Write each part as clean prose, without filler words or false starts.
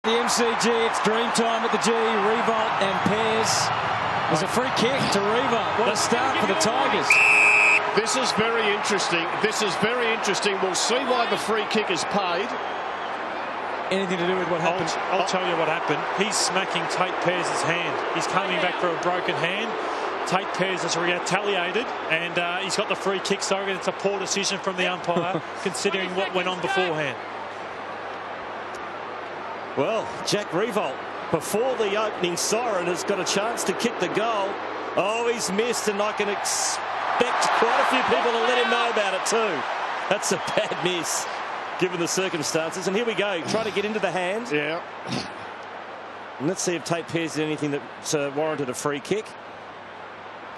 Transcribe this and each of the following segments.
The MCG, it's Dreamtime at the G. Revolt and Pears. There's a free kick to Revolt. What a start for the Tigers. This is very interesting. This is very interesting. We'll see why the free kick is paid. Anything to do with what happened? I'll tell you what happened. He's smacking Tate Pears' hand. He's coming back for a broken hand. Tate Pears has retaliated, and he's got the free kick. So it's a poor decision from the umpire, considering what went on beforehand. Well, Jack Revolt, before the opening siren, has got a chance to kick the goal. Oh, he's missed, and I can expect quite a few people to let him know about it too. That's a bad miss, given the circumstances. And here we go, trying to get into the hand. Yeah. And let's see if Tate Pears did anything that warranted a free kick.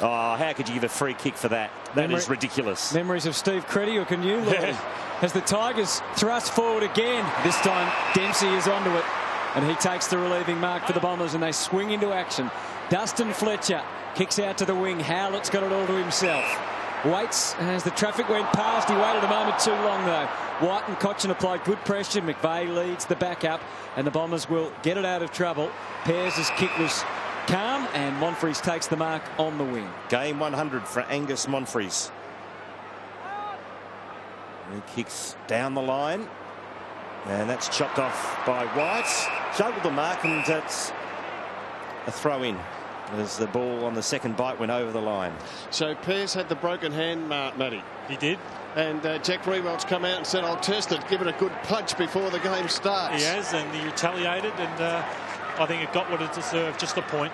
Oh, how could you give a free kick for that? That is ridiculous. Memories of Steve Creddy, or can you, Lloyd? As the Tigers thrust forward again. This time, Dempsey is onto it. And he takes the relieving mark for the Bombers, and they swing into action. Dustin Fletcher kicks out to the wing. Howlett's got it all to himself. Waits as the traffic went past. He waited a moment too long, though. White and Cochin applied good pressure. McVeigh leads the backup, and the Bombers will get it out of trouble. Pears' kick was calm, and Monfries takes the mark on the wing. Game 100 for Angus Monfries. He kicks down the line, and that's chopped off by White. Juggled the mark, and that's a throw in as the ball on the second bite went over the line. So Pears had the broken hand, Matty. He did. And Jack Revolt's come out and said, I'll test it, give it a good punch before the game starts. He has, and he retaliated, and I think it got what it deserved, just a point.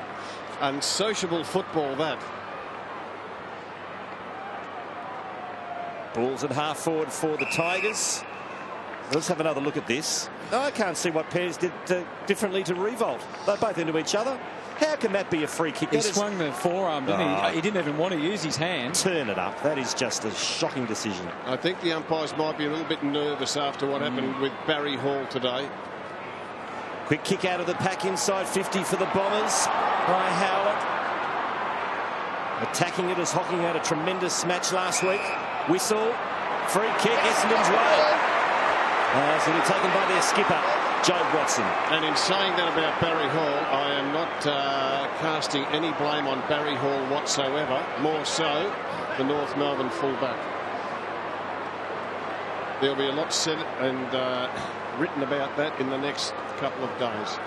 Unsociable football, that. Ball's at half forward for the Tigers. Let's have another look at this. I can't see what Pears did differently to Revolt. They're both into each other. How can that be a free kick? He swung the forearm, didn't he? He didn't even want to use his hand. Turn it up. That is just a shocking decision. I think the umpires might be a little bit nervous after what happened with Barry Hall today. Quick kick out of the pack inside 50 for the Bombers by Howlett. Attacking it as Hocking had a tremendous match last week. Whistle. Free kick. Essendon's way. So they're taken by their skipper, Joe Watson. And in saying that about Barry Hall, I am not casting any blame on Barry Hall whatsoever. More so, the North Melbourne fullback. There'll be a lot said and written about that in the next couple of days.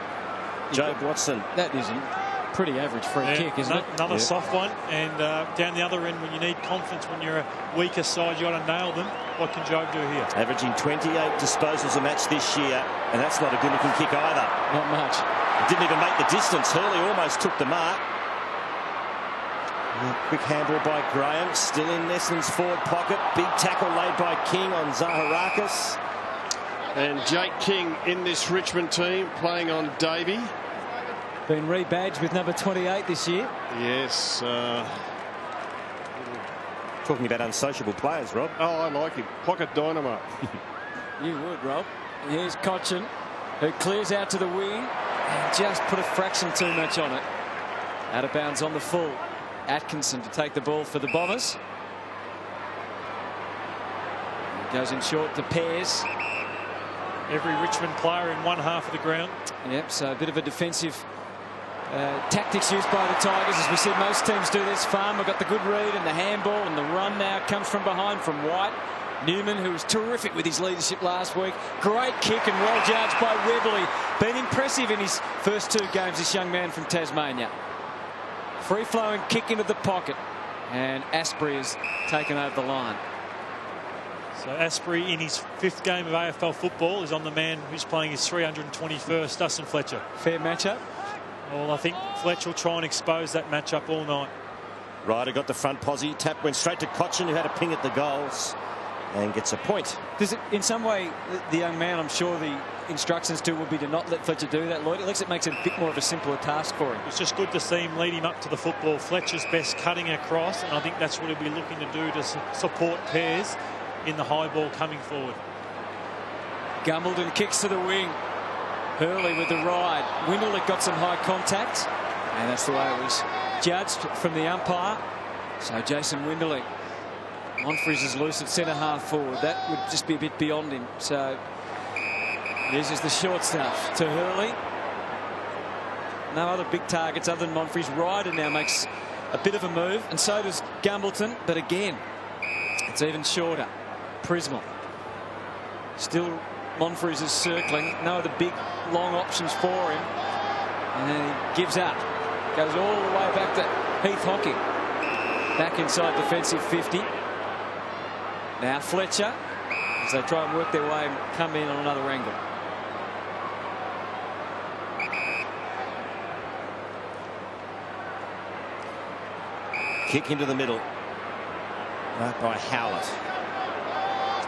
Joe Watson. That isn't pretty average free kick, isn't it? Another soft one, and down the other end, when you need confidence, when you're a weaker side, you got to nail them. What can Joe do here? Averaging 28 disposals a match this year, and that's not a good looking kick either. Not much. Didn't even make the distance. Hurley almost took the mark. Quick handball by Graham, still in Essendon's forward pocket. Big tackle laid by King on Zaharakis. And Jake King in this Richmond team, playing on Davey. Been rebadged with number 28 this year. Yes. Talking about unsociable players, Rob. Oh, I like him. Pocket dynamite. You would, Rob. Here's Cochin, who clears out to the wing and just put a fraction too much on it. Out of bounds on the full. Atkinson to take the ball for the Bombers. Goes in short to Pears. Every Richmond player in one half of the ground. Yep, so a bit of a defensive tactics used by the Tigers. As we said, most teams do this. Farmer got the good read and the handball, and the run now comes from behind from White. Newman, who was terrific with his leadership last week. Great kick and well judged by Webley. Been impressive in his first two games, this young man from Tasmania. Free-flowing kick into the pocket, and Asprey has taken over the line. So Asprey, in his 5th game of AFL football, is on the man who's playing his 321st, Dustin Fletcher. Fair matchup. Well, I think Fletcher will try and expose that matchup all night. Ryder got the front posse. Tap went straight to Cochin, who had a ping at the goals and gets a point. Does it, in some way, the young man, I'm sure the instructions to would be to not let Fletcher do that, Lloyd. At least it makes it a bit more of a simpler task for him. It's just good to see him lead him up to the football. Fletcher's best cutting across, and I think that's what he'll be looking to do to support Pears in the high ball coming forward. Gumbleton kicks to the wing. Hurley with the ride. Winderlich got some high contact, and that's the way it was judged from the umpire. So Jason Winderlich. Monfries is loose at centre half forward. That would just be a bit beyond him. So Uses the short stuff to Hille. No other big targets other than Monfries. Ryder now makes a bit of a move, and so does Gumbleton, but again, it's even shorter. Prismal. Still Monfries is circling. No other big long options for him. And then he gives up. Goes all the way back to Heath Hocking. Back inside defensive 50. Now Fletcher, as they try and work their way and come in on another angle. Kick into the middle. Right by Howlett.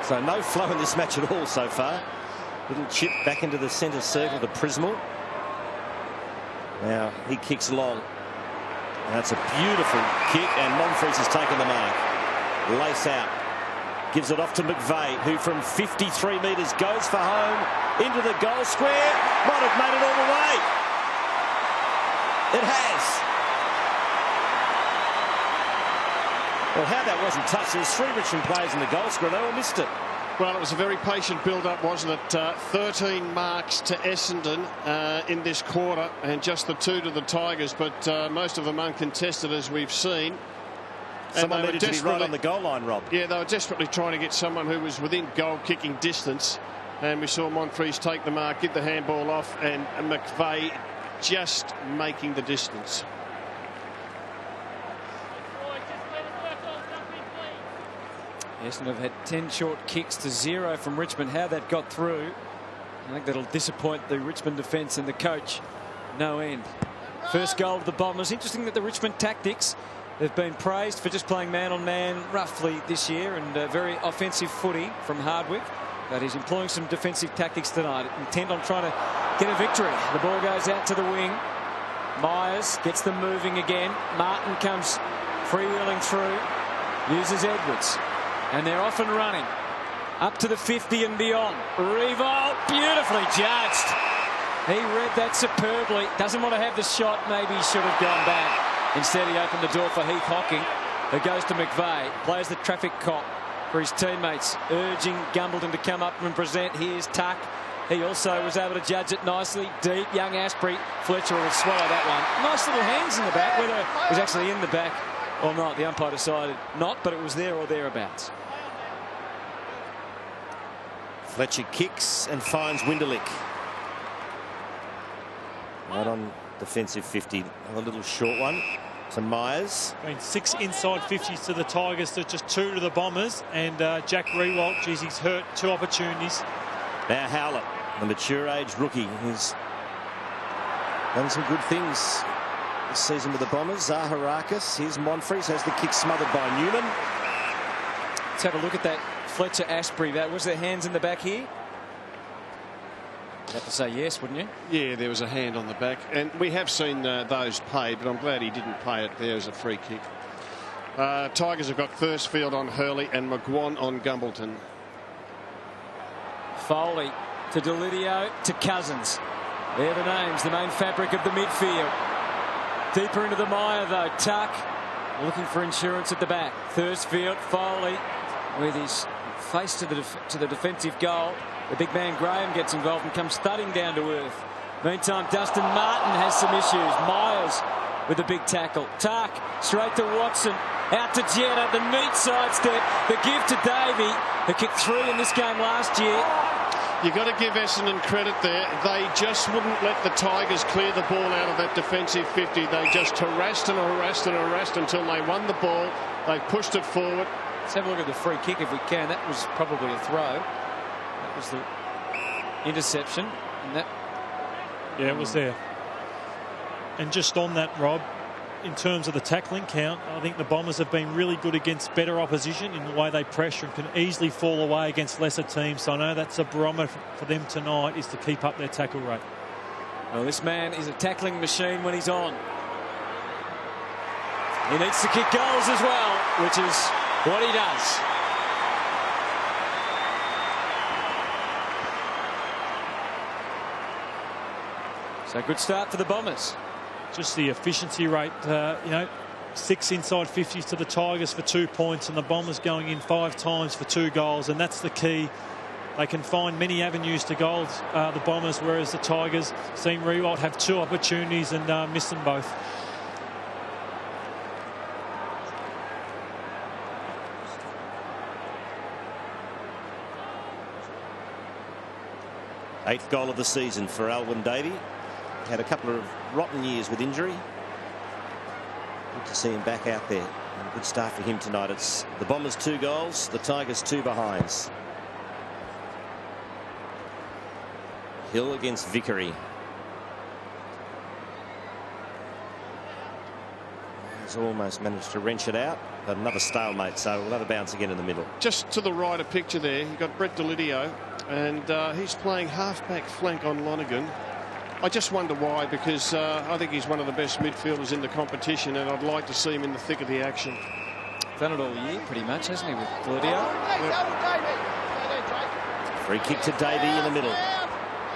So no flow in this match at all so far. Little chip back into the centre circle to Prismal. Now he kicks long. And that's a beautiful kick, and Monfries has taken the mark. Lace out. Gives it off to McVeigh, who from 53 metres goes for home into the goal square. Might have made it all the way. It has. Well, how that wasn't touched. There was 3 Richmond players in the goal square. They all missed it. Well, it was a very patient build-up, wasn't it? 13 marks to Essendon in this quarter, and just the 2 to the Tigers, but most of them uncontested, as we've seen. Someone needed to be right on the goal line, Rob. Yeah, they were desperately trying to get someone who was within goal-kicking distance, and we saw Monfries take the mark, get the handball off, and McVeigh just making the distance. Essendon have had 10 short kicks to 0 from Richmond. How that got through, I think that'll disappoint the Richmond defence and the coach no end. First goal of the Bombers. Interesting that the Richmond tactics, they've been praised for just playing man-on-man roughly this year, and very offensive footy from Hardwick. But he's employing some defensive tactics tonight, intent on trying to get a victory. The ball goes out to the wing. Myers gets them moving again. Martin comes freewheeling through, uses Edwards. And they're off and running. Up to the 50 and beyond. Revolt, beautifully judged. He read that superbly. Doesn't want to have the shot. Maybe he should have gone back. Instead, he opened the door for Heath Hocking, who goes to McVeigh. Plays the traffic cop for his teammates, urging Gumbleton to come up and present. Here's Tuck. He also was able to judge it nicely. Deep, young Asprey. Fletcher will swallow that one. Nice little hands in the back. Whether it was actually in the back or not, the umpire decided not, but it was there or thereabouts. Fletcher kicks and finds Winderlick. Right on defensive 50. A little short one to Myers. I mean, 6 inside 50s to the Tigers, to just 2 to the Bombers. And Jack Riewoldt, geez, he's hurt 2 opportunities. Now Howlett, the mature age rookie, who's done some good things this season with the Bombers. Zaharakis, here's Monfries, has the kick smothered by Newman. Let's have a look at that Fletcher Asprey. That was their hands in the back here. You'd have to say yes, wouldn't you? Yeah, there was a hand on the back, and we have seen those paid, but I'm glad he didn't pay it. There was a free kick. Tigers have got Thursfield on Hurley and McGuan on Gumbleton. Foley to Delidio to Cousins. They're the names, the main fabric of the midfield. Deeper into the mire though. Tuck looking for insurance at the back. Thursfield, Foley with his face to the defensive goal. The big man Graham gets involved and comes thudding down to earth. Meantime, Dustin Martin has some issues. Myers with a big tackle. Tuck straight to Watson. Out to Jetta. The neat sidestep. The give to Davey, who kicked 3 in this game last year. You've got to give Essendon credit there. They just wouldn't let the Tigers clear the ball out of that defensive 50. They just harassed and harassed and harassed until they won the ball. They pushed it forward. Let's have a look at the free kick if we can. That was probably a throw. That was the interception. And that... Yeah, it was there. And just on that, Rob, in terms of the tackling count, I think the Bombers have been really good against better opposition in the way they pressure and can easily fall away against lesser teams. So I know that's a barometer for them tonight, is to keep up their tackle rate. Well, this man is a tackling machine when he's on. He needs to kick goals as well, which is what he does. So good start for the Bombers. Just the efficiency rate, 6 inside 50s to the Tigers for 2 points, and the Bombers going in 5 times for 2 goals, and that's the key they can find many avenues to goals, the Bombers, whereas the Tigers seen Riewoldt have 2 opportunities and miss them both. Eighth goal of the season for Alwyn Davey. Had a couple of rotten years with injury. Good to see him back out there. And a good start for him tonight. It's the Bombers 2 goals, the Tigers 2 behinds. Hill against Vickery. He's almost managed to wrench it out, but another stalemate, so we'll have a bounce again in the middle. Just to the right, a picture there. You've got Brett Delidio, and he's playing half-back flank on Lonergan. I just wonder why, because I think he's one of the best midfielders in the competition, and I'd like to see him in the thick of the action. Done it all year, pretty much, hasn't he, with Delidio? Free kick to Davey in the middle.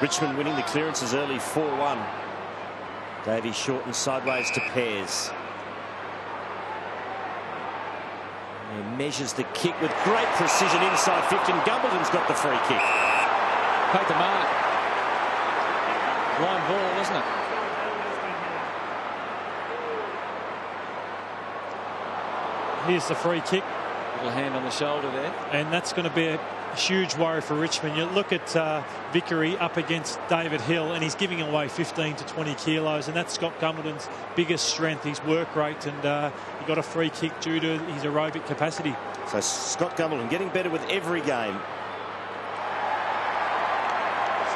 Richmond winning the clearances early 4-1. Davey shortened sideways to Pears. He measures the kick with great precision inside 50, and Gumbleton's got the free kick. Paid the mark. Line ball, isn't it? Here's the free kick. Little hand on the shoulder there. And that's going to be a huge worry for Richmond. You look at Vickery up against David Hille, and he's giving away 15 to 20 kilos, and that's Scott Gumbleton's biggest strength, his work rate, and he got a free kick due to his aerobic capacity. So Scott Gumbleton getting better with every game.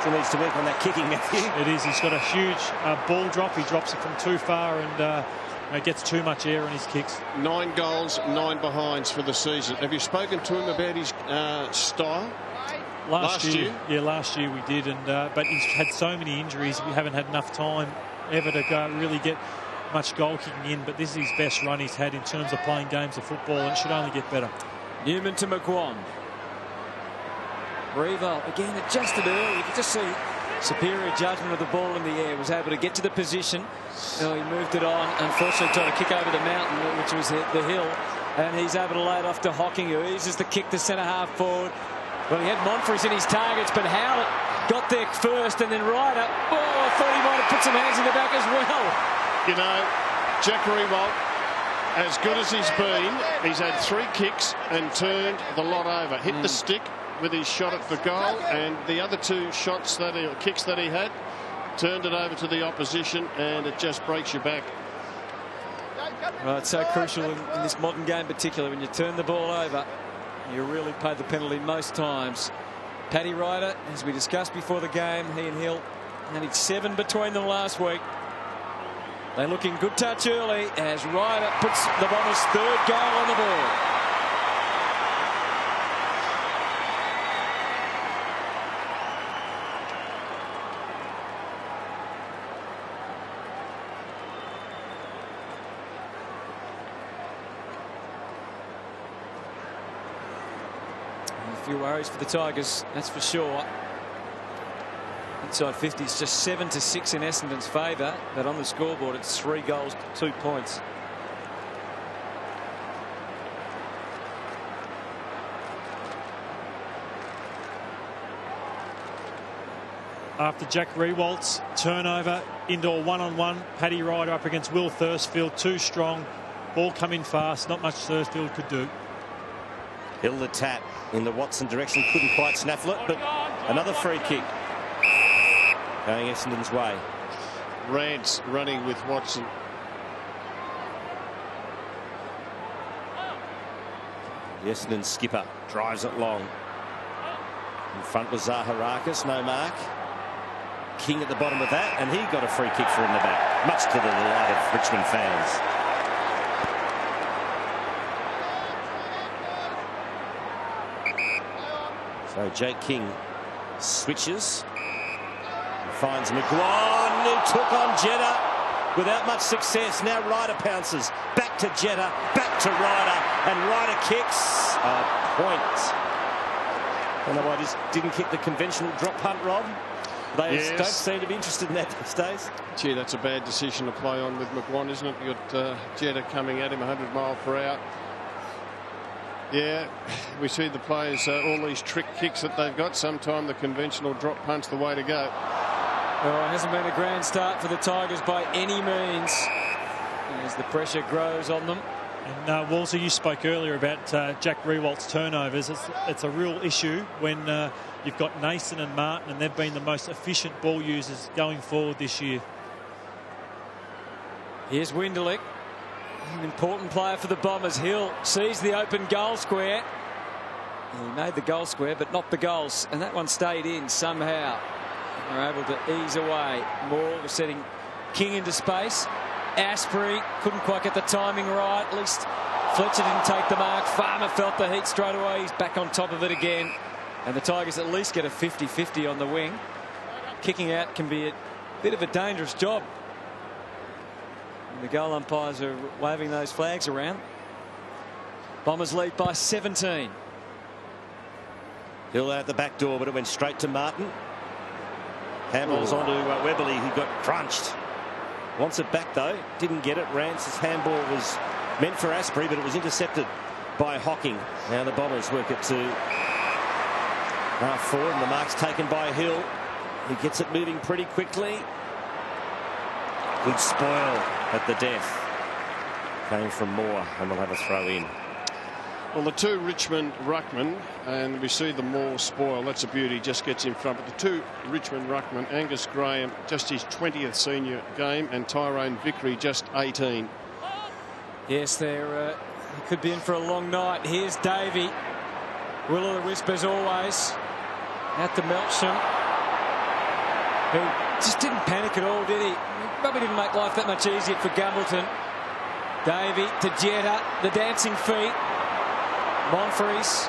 Still needs to work on that kicking, Matthew. It is. He's got a huge ball drop. He drops it from too far and gets too much air in his kicks. 9 goals, 9 behinds for the season. Have you spoken to him about his style? Last year? Yeah, last year we did, and but he's had so many injuries. We haven't had enough time ever to really get much goal kicking in, but this is his best run he's had in terms of playing games of football, and it should only get better. Newman to McGuan. Riewoldt again adjusted early. You could just see superior judgment of the ball in the air. Was able to get to the position. He moved it on. Unfortunately, trying to kick over the mountain, which was the hill, and he's able to lay it off to Hocking, who eases the kick to centre half forward. Well, he had Monfries in his targets, but Howlett got there first, and then Ryder. Oh, I thought he might have put some hands in the back as well. You know, Jack Riewoldt, as good as he's been, he's had 3 kicks and turned the lot over. Hit the stick with his shot at the goal, and the other 2 kicks that he had, turned it over to the opposition, and it just breaks your back. Well, it's so crucial in this modern game, particularly when you turn the ball over. You really pay the penalty most times. Paddy Ryder, as we discussed before the game, he and Hill had 7 between them last week. They look in good touch early as Ryder puts the Bombers' 3rd goal on the board. A few worries for the Tigers, that's for sure. Inside 50 is just 7-6 in Essendon's favour, but on the scoreboard it's 3 goals to 2 points. After Jack Riewoldt's turnover into a 1-on-1, Paddy Ryder up against Will Thursfield, too strong. Ball coming fast, not much Thursfield could do. Hill the tap in the Watson direction, couldn't quite snaffle it, but another free kick going Essendon's way. Rance running with Watson. The Essendon skipper drives it long. In front was Zaharakis, no mark. King at the bottom of that, and he got a free kick for in the back, much to the delight of Richmond fans. So Jake King switches. Finds McGuan, who took on Jetta without much success. Now Ryder pounces. Back to Jetta, back to Ryder, and Ryder kicks a point. I don't know why I just didn't kick the conventional drop punt, Rob. They don't seem to be interested in that these days. Gee, that's a bad decision to play on with McGuan, isn't it? You've got Jetta coming at him 100 mile per hour. Yeah, we see the players, all these trick kicks that they've got. Sometimes the conventional drop punch the way to go. Oh, it hasn't been a grand start for the Tigers by any means as the pressure grows on them. And Wolsey, you spoke earlier about Jack Riewold's turnovers. It's a real issue when you've got Nason and Martin, and they've been the most efficient ball users going forward this year. Here's Winderlich, an important player for the Bombers. Hille sees the open goal square. He made the goal square, but not the goals, and that one stayed in somehow. They're able to ease away. Moore was setting King into space. Asprey couldn't quite get the timing right. At least Fletcher didn't take the mark. Farmer felt the heat straight away. He's back on top of it again. And the Tigers at least get a 50-50 on the wing. Kicking out can be a bit of a dangerous job. And the goal umpires are waving those flags around. Bombers lead by 17. Hill out the back door, but it went straight to Martin. Handballs onto Webberley, who got crunched. Wants it back though, didn't get it. Rance's handball was meant for Asprey, but it was intercepted by Hocking. Now the Bombers work it to half forward, and the mark's taken by Hill. He gets it moving pretty quickly. Good spoil at the death. Came from Moore, and we'll have a throw in. Well, the two Richmond ruckmen, and we see the Moore spoil. That's a beauty, just gets in front. But the two Richmond ruckmen, Angus Graham, just his 20th senior game, and Tyrone Vickery, just 18. Yes, they could be in for a long night. Here's Davey. Will-o'-the-wisp as always. Out to Melsham, who just didn't panic at all, did he? Probably didn't make life that much easier for Gumbleton. Davey to Jetta, the dancing feet. Monfries.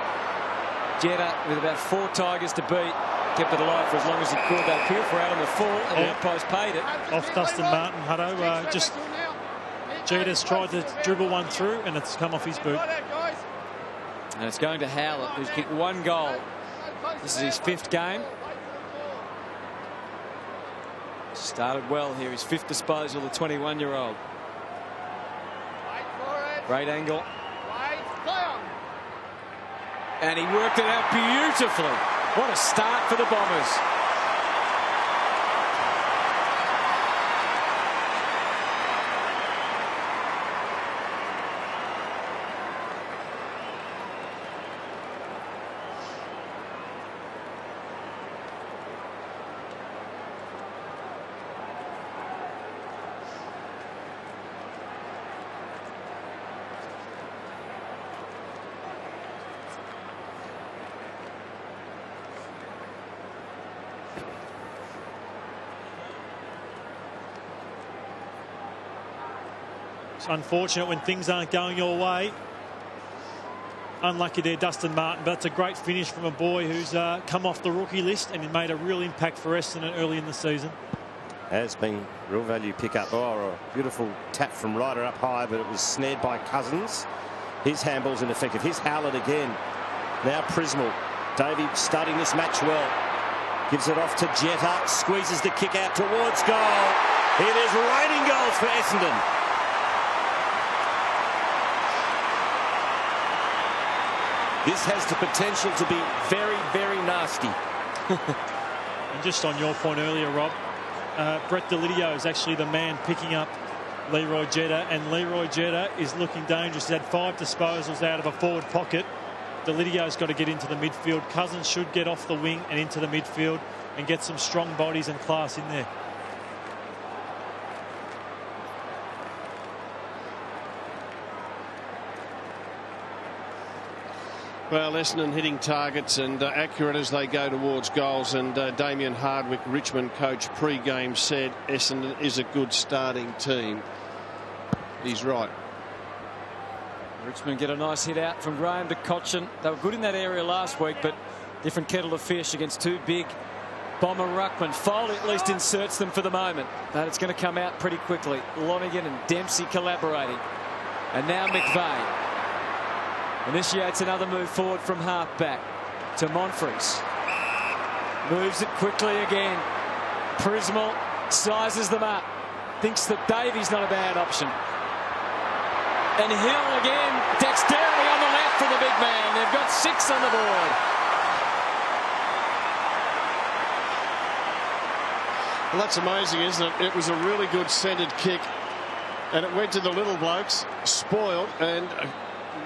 Jetta with about 4 Tigers to beat. Kept it alive for as long as he could. They appealed for out on the full, and the umpires paid it. Off Dustin Martin, Hutto. Just Jetta's tried to dribble one through, and it's come off his boot. And it's going to Howlett, who's kicked 1 goal. This is his 5th game. Started well here. His 5th disposal, the 21-year-old. Great angle. And he worked it out beautifully. What a start for the Bombers. It's unfortunate when things aren't going your way. Unlucky there, Dustin Martin, but it's a great finish from a boy who's come off the rookie list and he made a real impact for Essendon early in the season. Has been real value pickup. Oh, a beautiful tap from Ryder up high, but it was snared by Cousins. His handball's ineffective. Here's Howlett again. Now Prismal. Davey starting this match well. Gives it off to Jetta. Squeezes the kick out towards goal. It is raining goals for Essendon. This has the potential to be very, very nasty. And just on your point earlier, Rob, Brett Delidio is actually the man picking up Leroy Jetta, and Leroy Jetta is looking dangerous. He's had 5 disposals out of a forward pocket. Delidio's got to get into the midfield. Cousins should get off the wing and into the midfield and get some strong bodies and class in there. Well, Essendon hitting targets and accurate as they go towards goals. And Damien Hardwick, Richmond coach, pre-game said Essendon is a good starting team. He's right. Richmond get a nice hit out from Graham to Cochin. They were good in that area last week, but different kettle of fish against 2 big Bomber ruckman. Foley at least inserts them for the moment, but it's going to come out pretty quickly. Lonergan and Dempsey collaborating. And now McVeigh initiates another move forward from half-back to Monfries. Moves it quickly again. Prismal sizes them up. Thinks that Davies not a bad option. And Hille again, dexterity on the left for the big man. They've got 6 on the board. Well, that's amazing, isn't it? It was a really good centred kick, and it went to the little blokes, spoiled and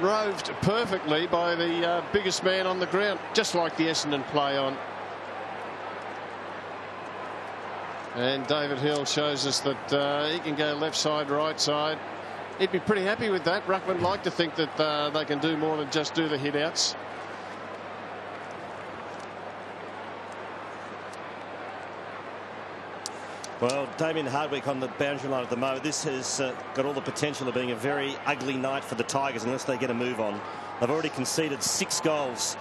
roved perfectly by the biggest man on the ground, just like the Essendon play on. And David Hille shows us that he can go left side, right side. He'd be pretty happy with that. Ruckman like to think that they can do more than just do the hit outs. Well, Damien Hardwick on the boundary line at the moment. This has got all the potential of being a very ugly night for the Tigers unless they get a move on. They've already conceded 6 goals.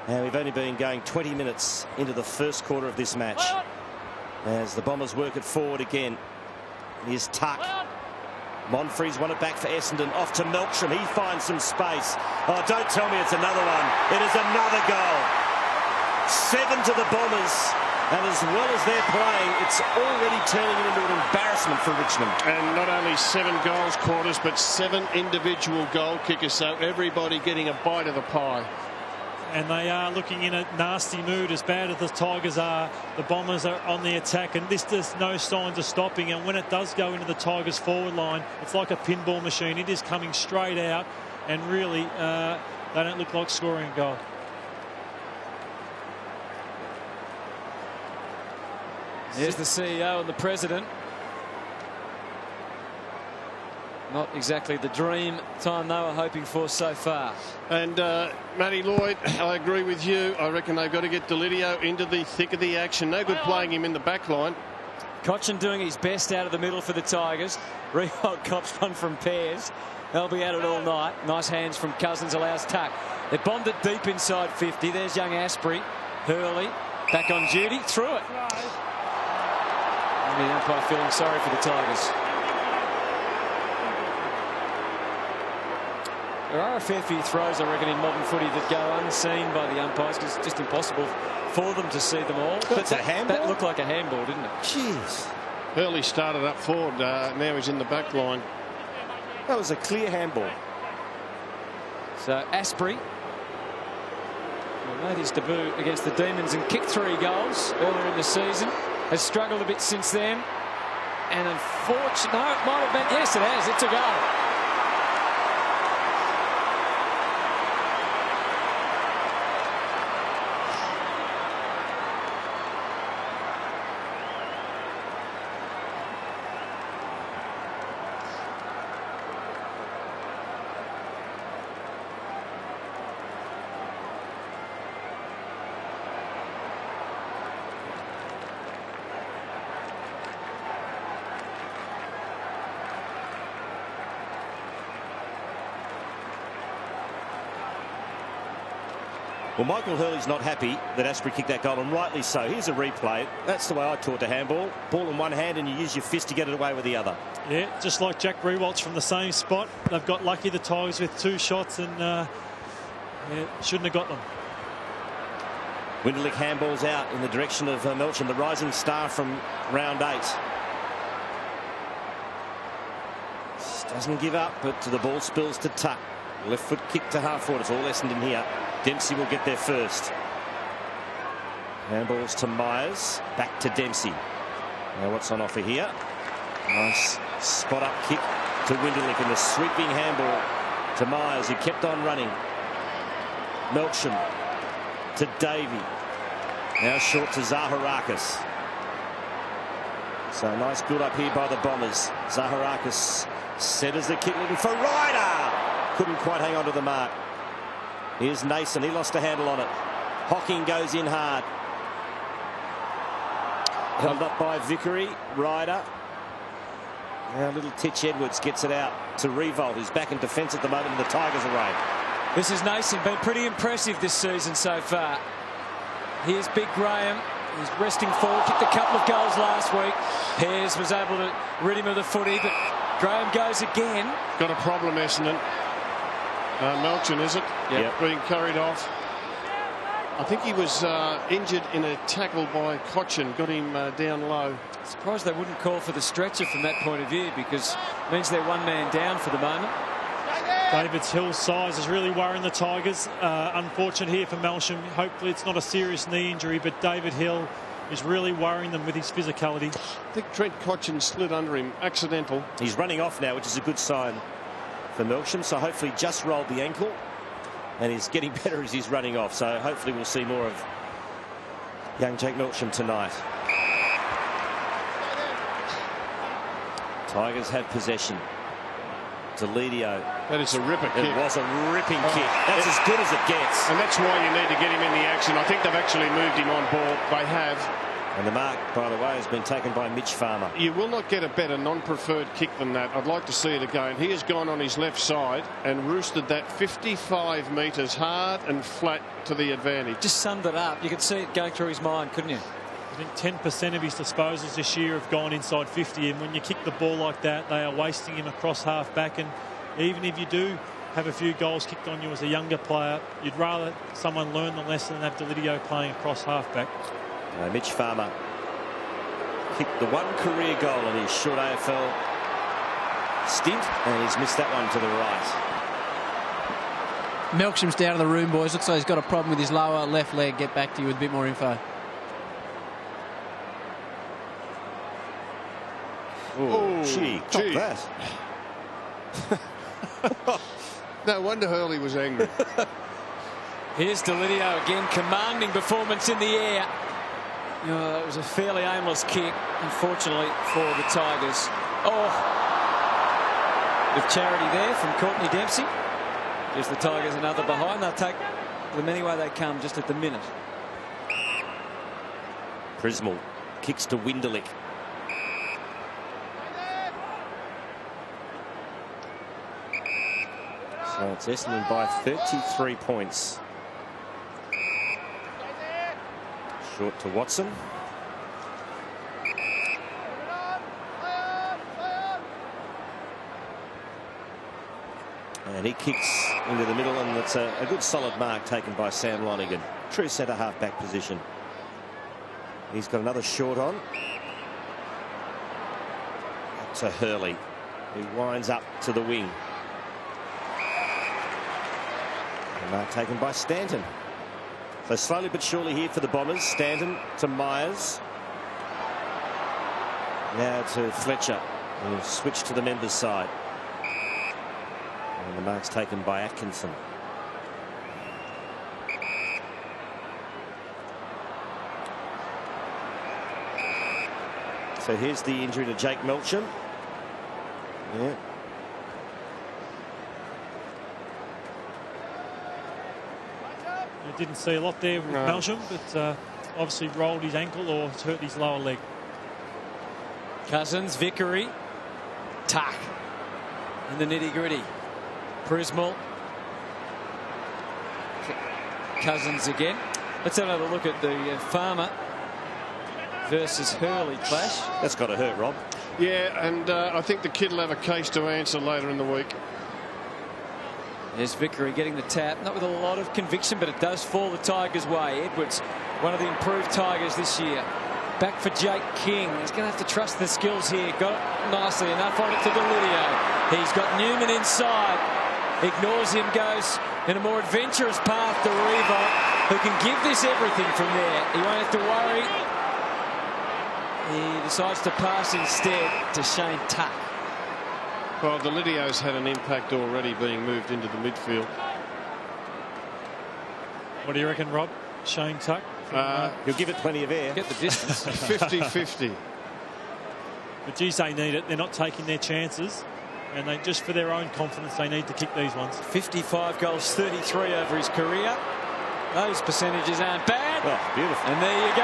And we've only been going 20 minutes into the first quarter of this match. As the Bombers work it forward again. Here's Tuck. Monfries won it back for Essendon. Off to Melksham. He finds some space. Oh, don't tell me it's another one. It is another goal. 7 to the Bombers. And as well as they're playing, it's already turning into an embarrassment for Richmond. And not only 7 goals, Quarters, but 7 individual goal kickers. So everybody getting a bite of the pie. And they are looking in a nasty mood. As bad as the Tigers are, the Bombers are on the attack, and this does no signs of stopping. And when it does go into the Tigers forward line, it's like a pinball machine. It is coming straight out, and really they don't look like scoring a goal. Here's the CEO and the president. Not exactly the dream time they were hoping for so far. And Matty Lloyd, I agree with you. I reckon they've got to get Delidio into the thick of the action. No good playing him in the back line. Cochin doing his best out of the middle for the Tigers. Reholt cops one from Pears. They'll be at it all night. Nice hands from Cousins, allows Tuck. They bombed it deep inside 50. There's young Asprey. Hurley back on duty, through it. The umpire feeling sorry for the Tigers. There are a fair few throws, I reckon, in modern footy that go unseen by the umpires because it's just impossible for them to see them all. That's a handball? That looked like a handball, didn't it? Jeez. Hurley started up forward. Now he's in the back line. That was a clear handball. So Asprey, who made his debut against the Demons and kicked 3 goals earlier in the season, has struggled a bit since then. And unfortunately, no, it might have been, yes, it has. It's a goal. Well, Michael Hurley's not happy that Asprey kicked that goal, and rightly so. Here's a replay. That's the way I taught to handball. Ball in one hand and you use your fist to get it away with the other. Yeah, just like Jack Rewalt's from the same spot. They've got lucky, the Tigers, with 2 shots, and yeah, shouldn't have got them. Winderlick handballs out in the direction of Melksham, the rising star from round 8. Doesn't give up, but the ball spills to Tuck. Left foot kick to half forward. It's all Essendon here. Dempsey will get there first. Handballs to Myers. Back to Dempsey. Now what's on offer here? Nice spot up kick to Winderlick, and the sweeping handball to Myers, who kept on running. Melksham to Davey. Now short to Zaharakis. So nice build up here by the Bombers. Zaharakis centers the kick, looking for Ryder. Couldn't quite hang on to the mark. Here's Nason. He lost a handle on it. Hocking goes in hard. Held up by Vickery. Ryder. Now little Titch Edwards gets it out to Revolt, who's back in defence at the moment, and the Tigers away. This is Nason, been pretty impressive this season so far. Here's Big Graham. He's resting forward, kicked a couple of goals last week. Pears was able to rid him of the footy, but Graham goes again. Got a problem, Essendon. Melksham, is it? Yep. Being carried off. I think he was injured in a tackle by Cochin, got him down low. Surprised they wouldn't call for the stretcher from that point of view, because it means they're 1 man down for the moment. David Hille's size is really worrying the Tigers. Unfortunate here for Melsham. Hopefully it's not a serious knee injury, but David Hille is really worrying them with his physicality. I think Trent Cotchin slid under him. Accidental. He's running off now, which is a good sign for Melsham. So hopefully just rolled the ankle. And he's getting better as he's running off. So hopefully we'll see more of young Jake Melsham tonight. Tigers have possession. Deledio. That is a ripper kick. It was a ripping kick. That's as good as it gets. And that's why you need to get him in the action. I think they've actually moved him on ball. They have. And the mark, by the way, has been taken by Mitch Farmer. You will not get a better non-preferred kick than that. I'd like to see it again. He has gone on his left side and roosted that 55 metres hard and flat to the advantage. Just summed it up. You could see it going through his mind, couldn't you? I think 10% of his disposals this year have gone inside 50, and when you kick the ball like that, they are wasting him across half back. And even if you do have a few goals kicked on you as a younger player, you'd rather someone learn the lesson than have Deledio playing across half back. Mitch Farmer kicked the one career goal in his short AFL stint, and he's missed that one to the right. Melksham's down to the room, boys. Looks like he's got a problem with his lower left leg. Get back to you with a bit more info. Oh, gee, that. No wonder Hurley was angry. Here's Deledio again, commanding performance in the air. It was a fairly aimless kick, unfortunately, for the Tigers. Oh, with charity there from Courtney Dempsey. Gives the Tigers another behind. They'll take them any way they come just at the minute. Prismal kicks to Winderlick. So it's Essendon by 33 points. Short to Watson. And he kicks into the middle, and it's a good solid mark taken by Sam Lonigan. True centre half back position. He's got another short on. To Hurley, who winds up to the wing. And mark taken by Stanton. So slowly but surely here for the Bombers. Stanton to Myers. Now to Fletcher. Who'll switch to the members' side. And the mark's taken by Atkinson. So here's the injury to Jake Melsham. Yeah. You didn't see a lot there with Melsham, but obviously rolled his ankle or hurt his lower leg. Cousins, Vickery, Tuck in the nitty-gritty. Prismal. Cousins again. Let's have another look at the Farmer versus Hurley clash. That's got to hurt, Rob. Yeah, and I think the kid will have a case to answer later in the week. There's Vickery getting the tap, not with a lot of conviction, but it does fall the Tigers' way. Edwards, one of the improved Tigers this year. Back for Jake King. He's going to have to trust the skills here. Got it nicely enough on it to Deledio. He's got Newman inside. Ignores him, goes in a more adventurous path to Revolt, who can give this everything from there. He won't have to worry. He decides to pass instead to Shane Tuck. Well, Delidio's had an impact already being moved into the midfield. What do you reckon, Rob? Shane Tuck? He'll give it plenty of air. Get the distance. 50-50. But geez, they need it. They're not taking their chances. And they, just for their own confidence, they need to kick these ones. 55 goals, 33 over his career. Those percentages aren't bad. Oh, beautiful. And there you go.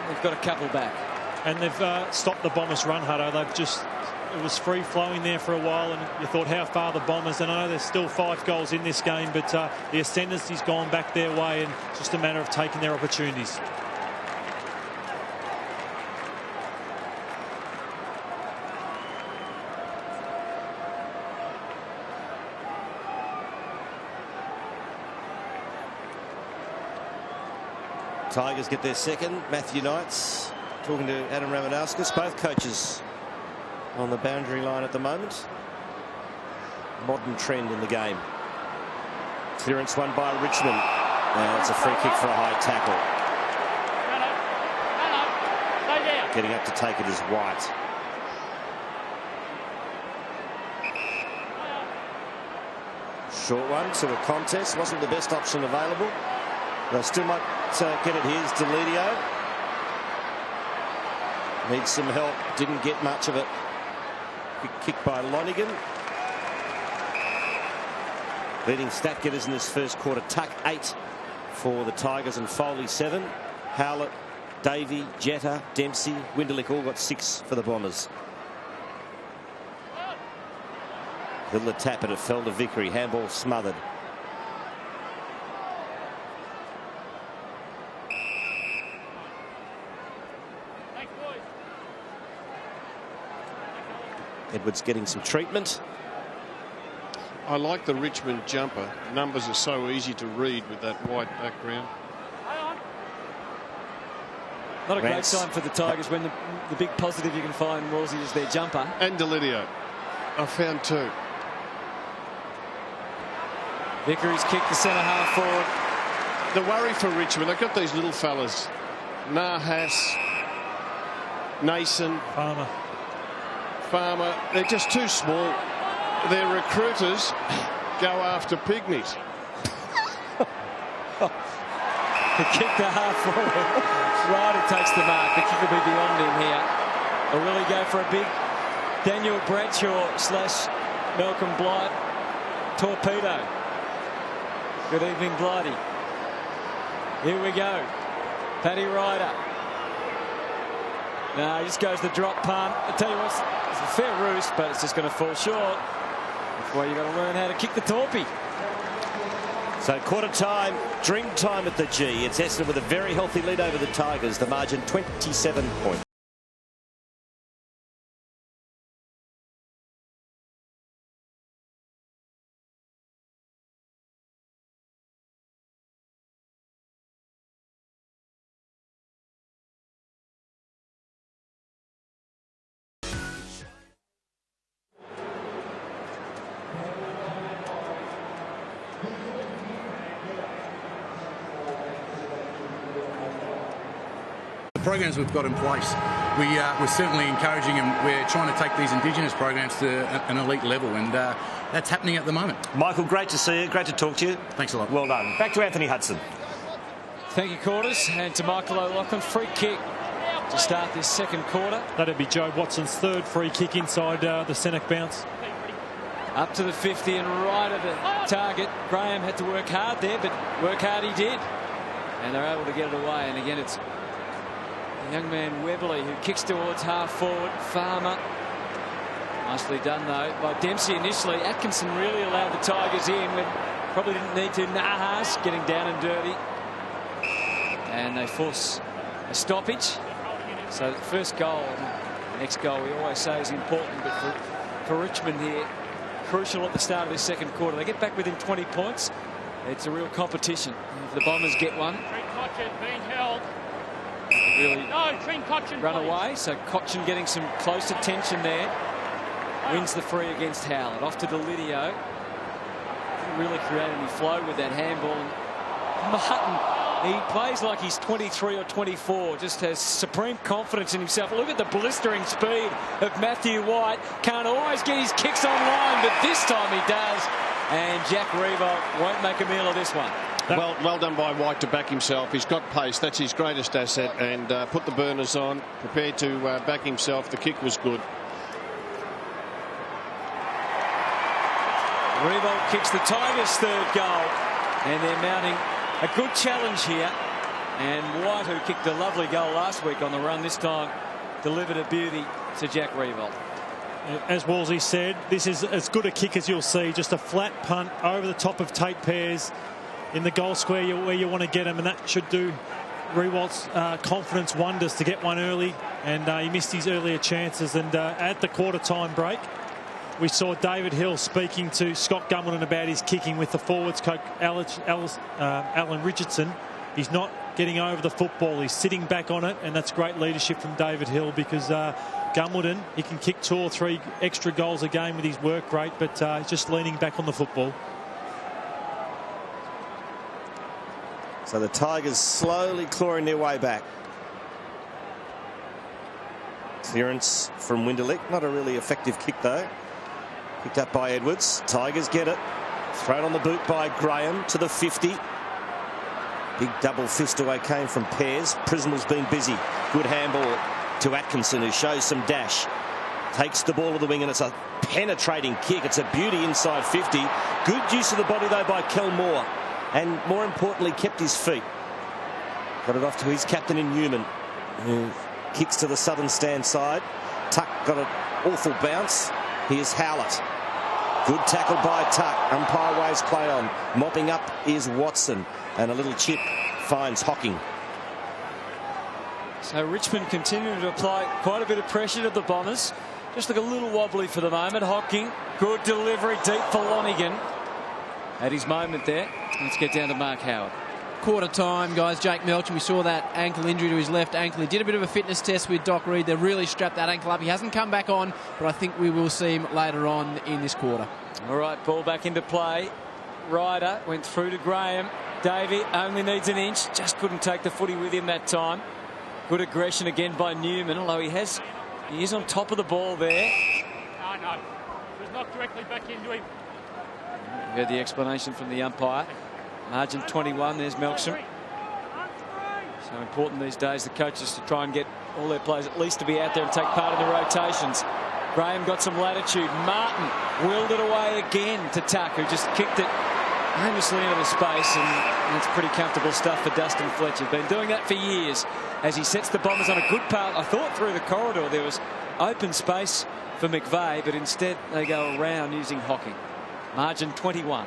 They've got a couple back. And they've stopped the Bombers' run, Hutto. They've just... It was free flowing there for a while, and you thought, how far the Bombers? And I know there's still 5 goals in this game, but the ascendancy's gone back their way, and it's just a matter of taking their opportunities. Tigers get their second. Matthew Knights talking to Adam Ramanauskas. Both coaches on the boundary line at the moment. Modern trend in the game. Clearance won by Richmond. And it's a free kick for a high tackle. Getting up to take it is White. Short one to a contest. Wasn't the best option available. They still might get it. Here's Deledio. Needs some help. Didn't get much of it. Quick kick by Lonigan. Leading stat getters in this first quarter. Tuck 8 for the Tigers and Foley 7. Howlett, Davey, Jetta, Dempsey, Winderlick all got 6 for the Bombers. Hille tap it fell to Vickery. Handball smothered. Edwards getting some treatment. I like the Richmond jumper. Numbers are so easy to read with that white background. Not a great sign for the Tigers when the big positive you can find, Wolsey, is their jumper. And Deledio. I found 2. Vickery's kicked the centre half forward. The worry for Richmond, they've got these little fellas. Nahas, Nason, Farmer. They're just too small. Their recruiters go after pygmies. He kicked the half forward. Ryder takes the mark. The kick will be beyond him here. Or will he go for a big Daniel Bradshaw / Malcolm Blight torpedo? Good evening, Blighty. Here we go. Paddy Ryder. No, he just goes the drop punt. I tell you what, it's a fair roost, but it's just going to fall short. That's why you've got to learn how to kick the torpy. So quarter time, Dreamtime at the G. It's Essendon with a very healthy lead over the Tigers. The margin 27 points. Programs we've got in place, we're certainly encouraging, and we're trying to take these Indigenous programs to an elite level, and that's happening at the moment. Michael, great to see you. Great to talk to you. Thanks a lot. Well done. Back to Anthony Hudson. Thank you, Quarters, and to Michael O'Loughlin. Free kick to start this second quarter. That'd be Joe Watson's third free kick inside the centre bounce. Up to the 50 and right at the target. Graham had to work hard there, but work hard he did. And they're able to get it away. And again, it's young man Webley who kicks towards half forward. Farmer. Nicely done though by Dempsey initially. Atkinson really allowed the Tigers in when probably didn't need to. Nahas getting down and dirty. And they force a stoppage. So the first goal, the next goal we always say is important, but for Richmond here, crucial at the start of this second quarter. They get back within 20 points. It's a real competition. If the Bombers get one, really run away. So Cochin getting some close attention there. Wins the free against Howlett. Off to Deledio. Didn't really create any flow with that handball. And Martin, he plays like he's 23 or 24. Just has supreme confidence in himself. Look at the blistering speed of Matthew White. Can't always get his kicks on line, but this time he does. And Jack Revolt won't make a meal of this one. Well done by White to back himself. He's got pace. That's his greatest asset. And put the burners on. Prepared to back himself. The kick was good. Revolt kicks the Tigers' third goal. And they're mounting a good challenge here. And White, who kicked a lovely goal last week on the run, this time delivered a beauty to Jack Revolt. As Wolsey said, this is as good a kick as you'll see. Just a flat punt over the top of Tate Pears in the goal square where you want to get him, and that should do Revolt's confidence wonders to get one early. And he missed his earlier chances. And at the quarter-time break, we saw David Hille speaking to Scott Gummerton about his kicking with the forwards coach Alan Richardson. He's not getting over the football. He's sitting back on it, and that's great leadership from David Hille, because Gumbleton, he can kick 2 or 3 extra goals a game with his work rate, but he's just leaning back on the football. So the Tigers slowly clawing their way back. Clearance from Winderlick. Not a really effective kick, though. Picked up by Edwards. Tigers get it. Thrown on the boot by Graham to the 50. Big double fist away came from Pears. Prismal's been busy. Good handball to Atkinson, who shows some dash. Takes the ball to the wing, and it's a penetrating kick. It's a beauty inside 50. Good use of the body, though, by Kel Moore. And more importantly, kept his feet. Got it off to his captain in Newman, who kicks to the southern stand side. Tuck got an awful bounce. Here's Howlett. Good tackle by Tuck. Umpire waves play on. Mopping up is Watson. And a little chip finds Hocking. So Richmond continuing to apply quite a bit of pressure to the Bombers. Just look a little wobbly for the moment. Hocking, good delivery deep for Lonigan. At his moment there. Let's get down to Mark Howard. Quarter time, guys. Jake Melchin, we saw that ankle injury to his left ankle. He did a bit of a fitness test with Doc Reed. They really strapped that ankle up. He hasn't come back on, but I think we will see him later on in this quarter. All right, ball back into play. Ryder went through to Graham. Davey only needs an inch. Just couldn't take the footy with him that time. Good aggression again by Newman, although he is on top of the ball there. No. It was knocked directly back into him. We heard the explanation from the umpire. Margin 21, there's Melksham. So important these days, the coaches, to try and get all their players at least to be out there and take part in the rotations. Graham got some latitude. Martin willed it away again to Tuck, who just kicked it aimlessly into the space, and it's pretty comfortable stuff for Dustin Fletcher. Been doing that for years as he sets the Bombers on a good path. I thought through the corridor there was open space for McVeigh, but instead they go around using Hocking. Margin 21.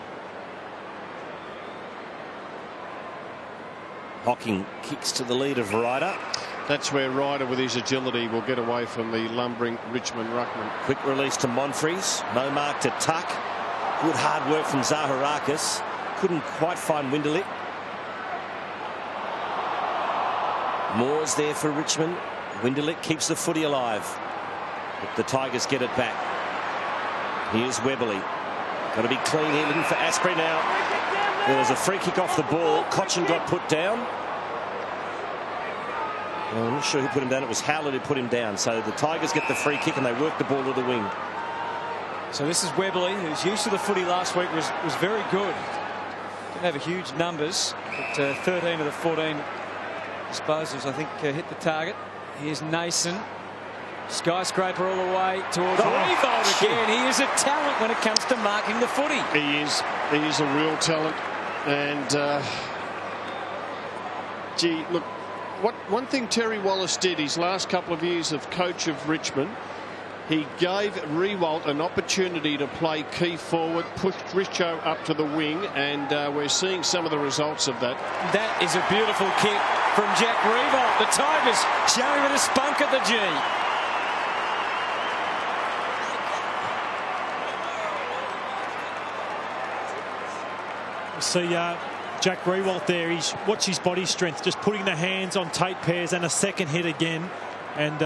Hocking kicks to the lead of Ryder. That's where Ryder, with his agility, will get away from the lumbering Richmond ruckman. Quick release to Monfries. No mark to Tuck. Good hard work from Zaharakis. Couldn't quite find Winderlick. Moore's there for Richmond. Winderlick keeps the footy alive. But the Tigers get it back. Here's Webberley. Got to be clean here, looking for Asprey now. There was a free kick off the ball. Cochin got put down. I'm not sure who put him down. It was Howlett who put him down. So the Tigers get the free kick and they work the ball to the wing. So this is Webberley, whose use of the footy last week was very good. Didn't have a huge numbers, but 13 of the 14 disposals, I think, hit the target. Here's Nason. Skyscraper all the way towards Revolt again. He is a talent when it comes to marking the footy. He is a real talent. And, gee, look, one thing Terry Wallace did his last couple of years of coach of Richmond, he gave Rewalt an opportunity to play key forward, pushed Richo up to the wing, and we're seeing some of the results of that. That is a beautiful kick from Jack Rewalt. The Tigers showing a bit of spunk at the G. See Jack Rewalt there. Watch his body strength, just putting the hands on Tate Pears, and a second hit again. And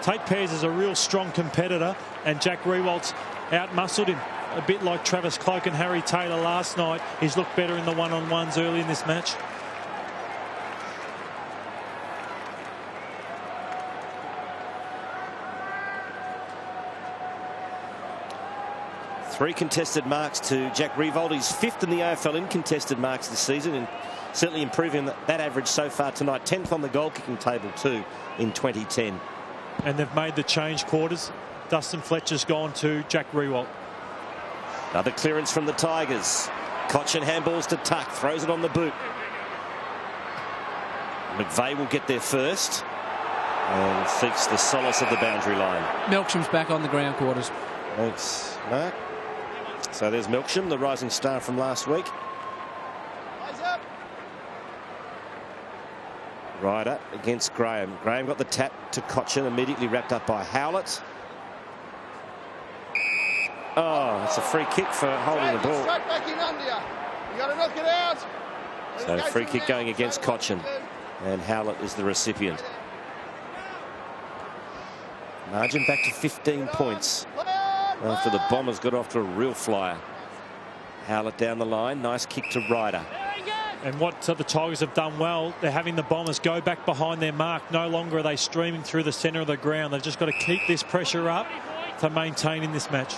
Tate Pears is a real strong competitor, and Jack Rewalt's out-muscled him a bit like Travis Cloke and Harry Taylor last night. He's looked better in the one-on-ones early in this match. Three contested marks to Jack Rewalt. He's fifth in the AFL in contested marks this season, and certainly improving that average so far tonight. 10th on the goal kicking table too in 2010. And they've made the change quarters. Dustin Fletcher's gone to Jack Rewalt. Another clearance from the Tigers. Cochin handballs to Tuck, throws it on the boot. McVeigh will get there first and seeks the solace of the boundary line. Melksham's back on the ground quarters. Thanks, Mark. So there's Melksham, the rising star from last week. Ryder against Graham. Graham got the tap to Cochin, immediately wrapped up by Howlett. Oh, it's a free kick for holding the ball. Straight back in under you. You got to knock it out. So free kick going against Cochin. And Howlett is the recipient. Margin back to 15 points after the Bombers got off to a real flyer. Howlett down the line. Nice kick to Ryder. And what the Tigers have done well, they're having the Bombers go back behind their mark. No longer are they streaming through the centre of the ground. They've just got to keep this pressure up to maintain in this match.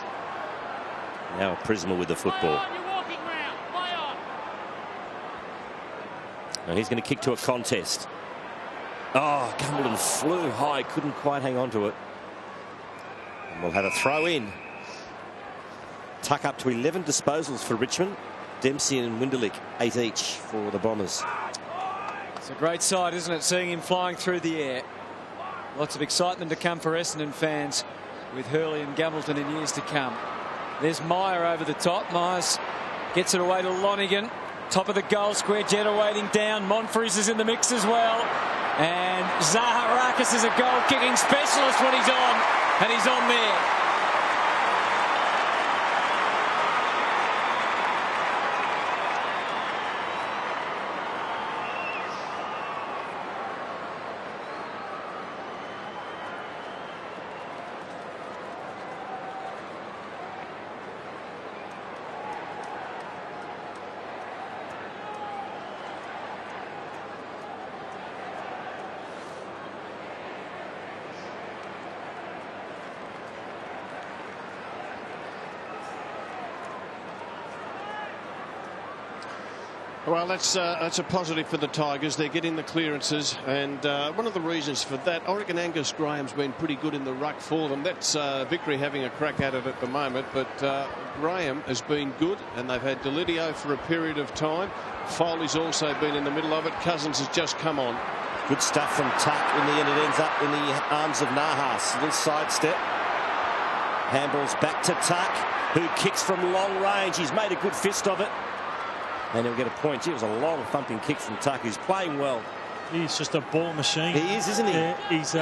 Now Prisma with the football. Now he's going to kick to a contest. Oh, Gumbleton flew high, couldn't quite hang on to it. And we'll have a throw in. Tuck up to 11 disposals for Richmond. Dempsey and Winderlick 8 each for the Bombers. It's a great sight, isn't it, seeing him flying through the air. Lots of excitement to come for Essendon fans with Hurley and Gumbleton in years to come. There's Meyer over the top. Myers gets it away to Lonigan. Top of the goal square, Jetta waiting down. Monfries is in the mix as well. And Zaharakis is a goal-kicking specialist when he's on. And he's on there. Well, that's a positive for the Tigers. They're getting the clearances, and one of the reasons for that, I reckon Angus Graham's been pretty good in the ruck for them. That's Vickery having a crack at it at the moment, but Graham has been good, and they've had Delidio for a period of time. Foley's also been in the middle of it. Cousins has just come on. Good stuff from Tuck. In the end, it ends up in the arms of Nahas. A little sidestep. Handball's back to Tuck, who kicks from long range. He's made a good fist of it. And he'll get a point. It was a long thumping kick from Tuck. He's playing well. He's just a ball machine. He is, isn't he? He's. They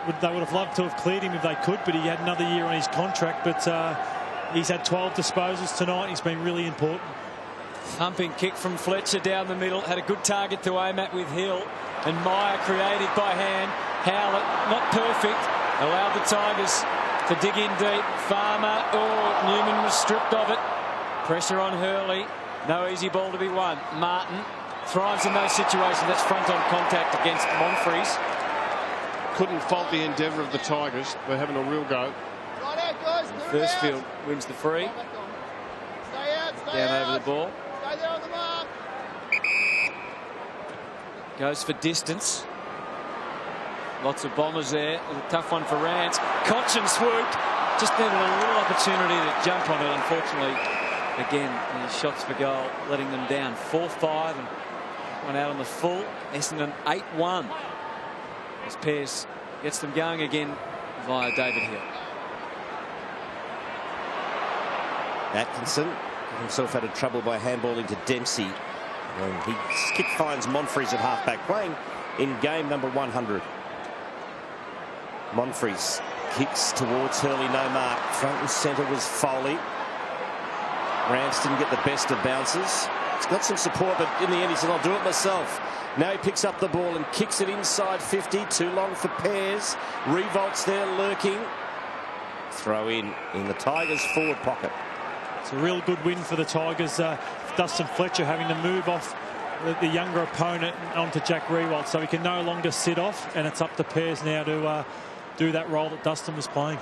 would have loved to have cleared him if they could, but he had another year on his contract. But he's had 12 disposals tonight. He's been really important. Thumping kick from Fletcher down the middle. Had a good target to aim at with Hill. And Meyer created by hand. Howlett, not perfect. Allowed the Tigers to dig in deep. Farmer, Newman was stripped of it. Pressure on Hurley. No easy ball to be won. Martin thrives in those situations. That's front-on contact against Monfries. Couldn't fault the endeavour of the Tigers. They're having a real go. Firstfield wins the free. Down over the ball. Goes for distance. Lots of Bombers there. A tough one for Rance. Cochin swooped. Just needed a little opportunity to jump on it, unfortunately. Again, the shots for goal letting them down 4-5 and one out on the full. Essendon 8-1 as Pearce gets them going again via David Hille. Atkinson himself had a trouble by handballing to Dempsey. And his kick finds Monfries at halfback, playing in game number 100. Monfries kicks towards Hurley, no mark. Front and centre was Foley. Rance didn't get the best of bounces. He's got some support, but in the end he said, I'll do it myself. Now he picks up the ball and kicks it inside 50. Too long for Pears. Revolts there lurking. Throw in the Tigers' forward pocket. It's a real good win for the Tigers. Dustin Fletcher having to move off the younger opponent onto Jack Riewoldt, so he can no longer sit off, and it's up to Pears now to do that role that Dustin was playing.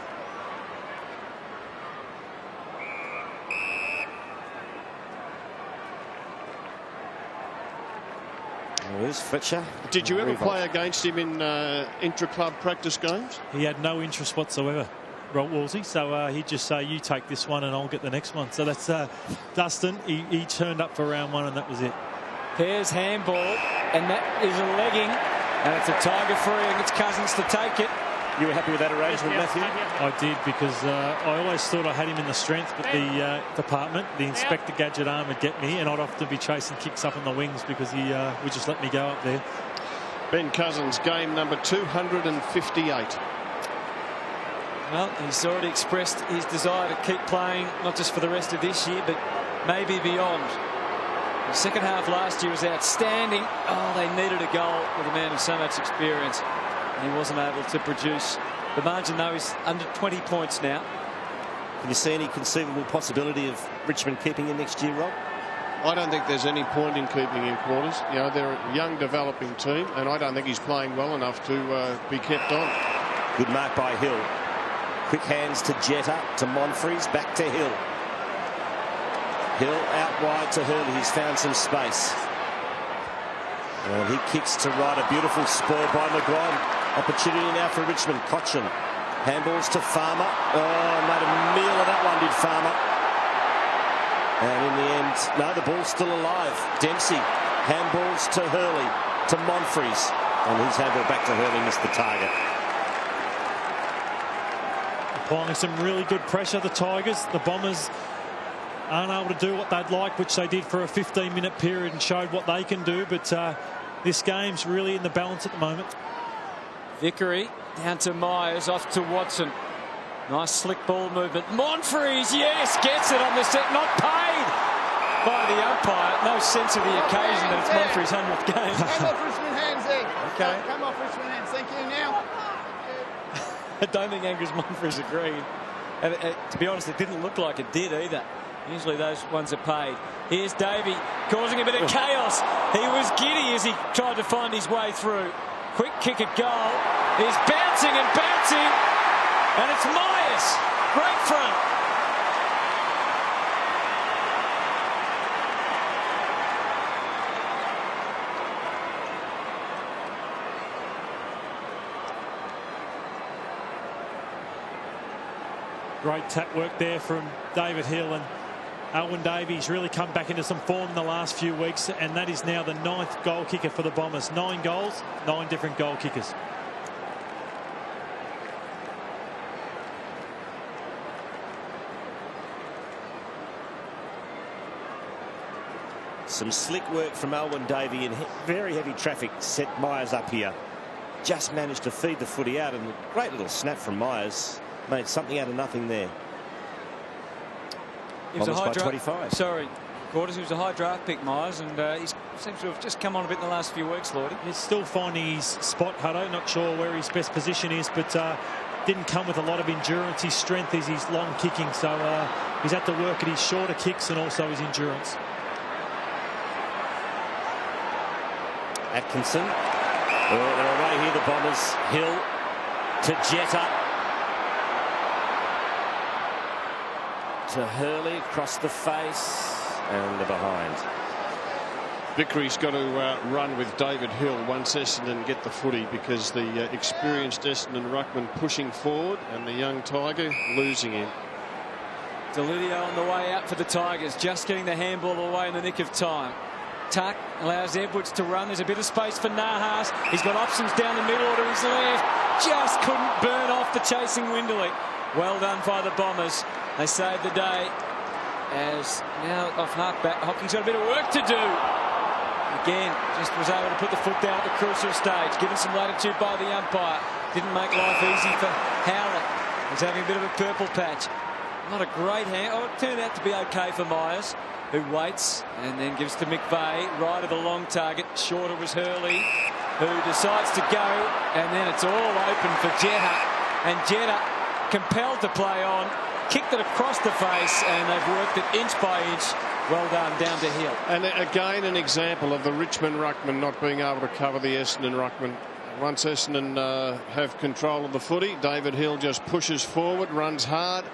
There's Fletcher. Did you ever play against him in intra-club practice games? He had no interest whatsoever, Wolsey, so he'd just say, you take this one and I'll get the next one. So that's Dustin. He turned up for round one and that was it. Pears handball, and that is a legging, and it's a Tiger free, and it's Cousins to take it. You were happy with that arrangement, Matthew? I did, because I always thought I had him in the strength, but the department, the Inspector Gadget arm would get me, and I'd often be chasing kicks up in the wings because he would just let me go up there. Ben Cousins, game number 258. Well, he's already expressed his desire to keep playing, not just for the rest of this year, but maybe beyond. The second half last year was outstanding. Oh, they needed a goal with a man of so much experience. And he wasn't able to produce. The margin, though, is under 20 points now. Can you see any conceivable possibility of Richmond keeping him next year, Rob? I don't think there's any point in keeping him, Quarters. You know, they're a young developing team, and I don't think he's playing well enough to be kept on. Good mark by Hille. Quick hands to Jetta, to Monfries, back to Hille. Hille out wide to Hurley. He's found some space. And he kicks to right. A beautiful spoil by McGrime. Opportunity now for Richmond. Cochin. Handballs to Farmer. Oh, made a meal of that one, did Farmer. And in the end, no, the ball's still alive. Dempsey. Handballs to Hurley. To Monfries. And his handball back to Hurley missed the target. Applying some really good pressure, the Tigers. The Bombers aren't able to do what they'd like, which they did for a 15-minute period and showed what they can do. But this game's really in the balance at the moment. Vickery down to Myers, off to Watson. Nice slick ball movement. Monfries, yes, gets it on the set. Not paid by the umpire. No sense of the occasion that it's Monfries' 100th game. Come off Richmond hands, Egg. Okay. Come off Richmond hands. Thank you now. I don't think Angus Monfries agreed. And to be honest, it didn't look like it did either. Usually those ones are paid. Here's Davey causing a bit of chaos. He was giddy as he tried to find his way through. Quick kick at goal. He's bouncing and bouncing. And it's Myers. Great front. Great tap work there from David Hille, and Alwyn Davies really come back into some form in the last few weeks, and that is now the 9th goal kicker for the Bombers. 9 goals, 9 different goal kickers. Some slick work from Alwyn Davey in very heavy traffic set Myers up here. Just managed to feed the footy out, and a great little snap from Myers. Made something out of nothing there. He was a high by draft, 25. Sorry, Quarters. He was a high draft pick, Myers, and he seems to have just come on a bit in the last few weeks, Lloydie. He's still finding his spot, Hutto. Not sure where his best position is, but didn't come with a lot of endurance. His strength is his long kicking, so he's had to work at his shorter kicks and also his endurance. Atkinson. Oh, they're away here, the Bombers. Hille to Jetta. To Hurley across the face and the behind. Vickery's got to run with David Hille once Essendon get the footy, because the experienced Essendon ruckman pushing forward and the young Tiger losing him. Delidio on the way out for the Tigers, just getting the handball away in the nick of time. Tuck allows Edwards to run. There's a bit of space for Nahas. He's got options down the middle or to his left. Just couldn't burn off the chasing Winderley. Well done by the Bombers. They saved the day, as now off halfback, Hocking's got a bit of work to do. Again, just was able to put the foot down at the crucial stage, given some latitude by the umpire. Didn't make life easy for Howlett. He's having a bit of a purple patch. Not a great hand. Oh, it turned out to be okay for Myers, who waits and then gives to McVeigh, right of the long target. Shorter was Hurley, who decides to go, and then it's all open for Jetta, and Jetta compelled to play on, kicked it across the face, and they've worked it inch by inch. Well done down to Hille. And again, an example of the Richmond ruckman not being able to cover the Essendon ruckman. Once Essendon have control of the footy, David Hille just pushes forward, runs hard,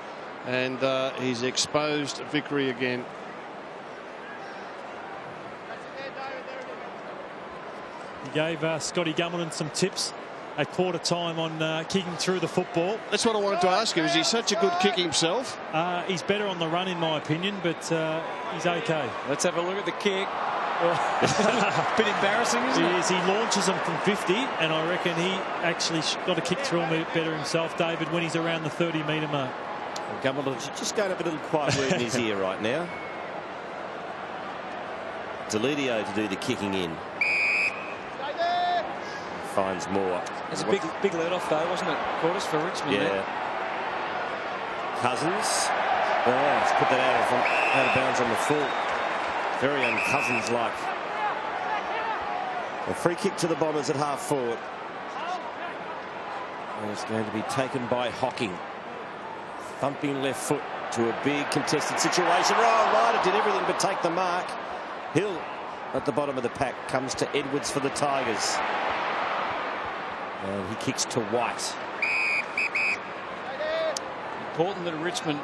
and he's exposed Vickery again. He gave Scotty Gummilton some tips at quarter time on kicking through the football. That's what I wanted to ask you. Is he such a good kick himself? He's better on the run, in my opinion, but he's okay. Let's have a look at the kick. Oh, a bit embarrassing, isn't it? He launches them from 50, and I reckon he actually got to kick through them a bit better himself, David, when he's around the 30-metre mark. Well, Gummilton's just going to have a little quiet word in his ear right now. Delidio to do the kicking in. Finds more. It's a big let-off, though, wasn't it? Quarters for Richmond. Yeah. There. Cousins. Oh, he's put that out of bounds on the full. Very un-Cousins-like. A free kick to the Bombers at half forward. And it's going to be taken by Hocking. Thumping left foot to a big contested situation. Oh, Ryder did everything but take the mark. Hill at the bottom of the pack comes to Edwards for the Tigers. And he kicks to White. Important that Richmond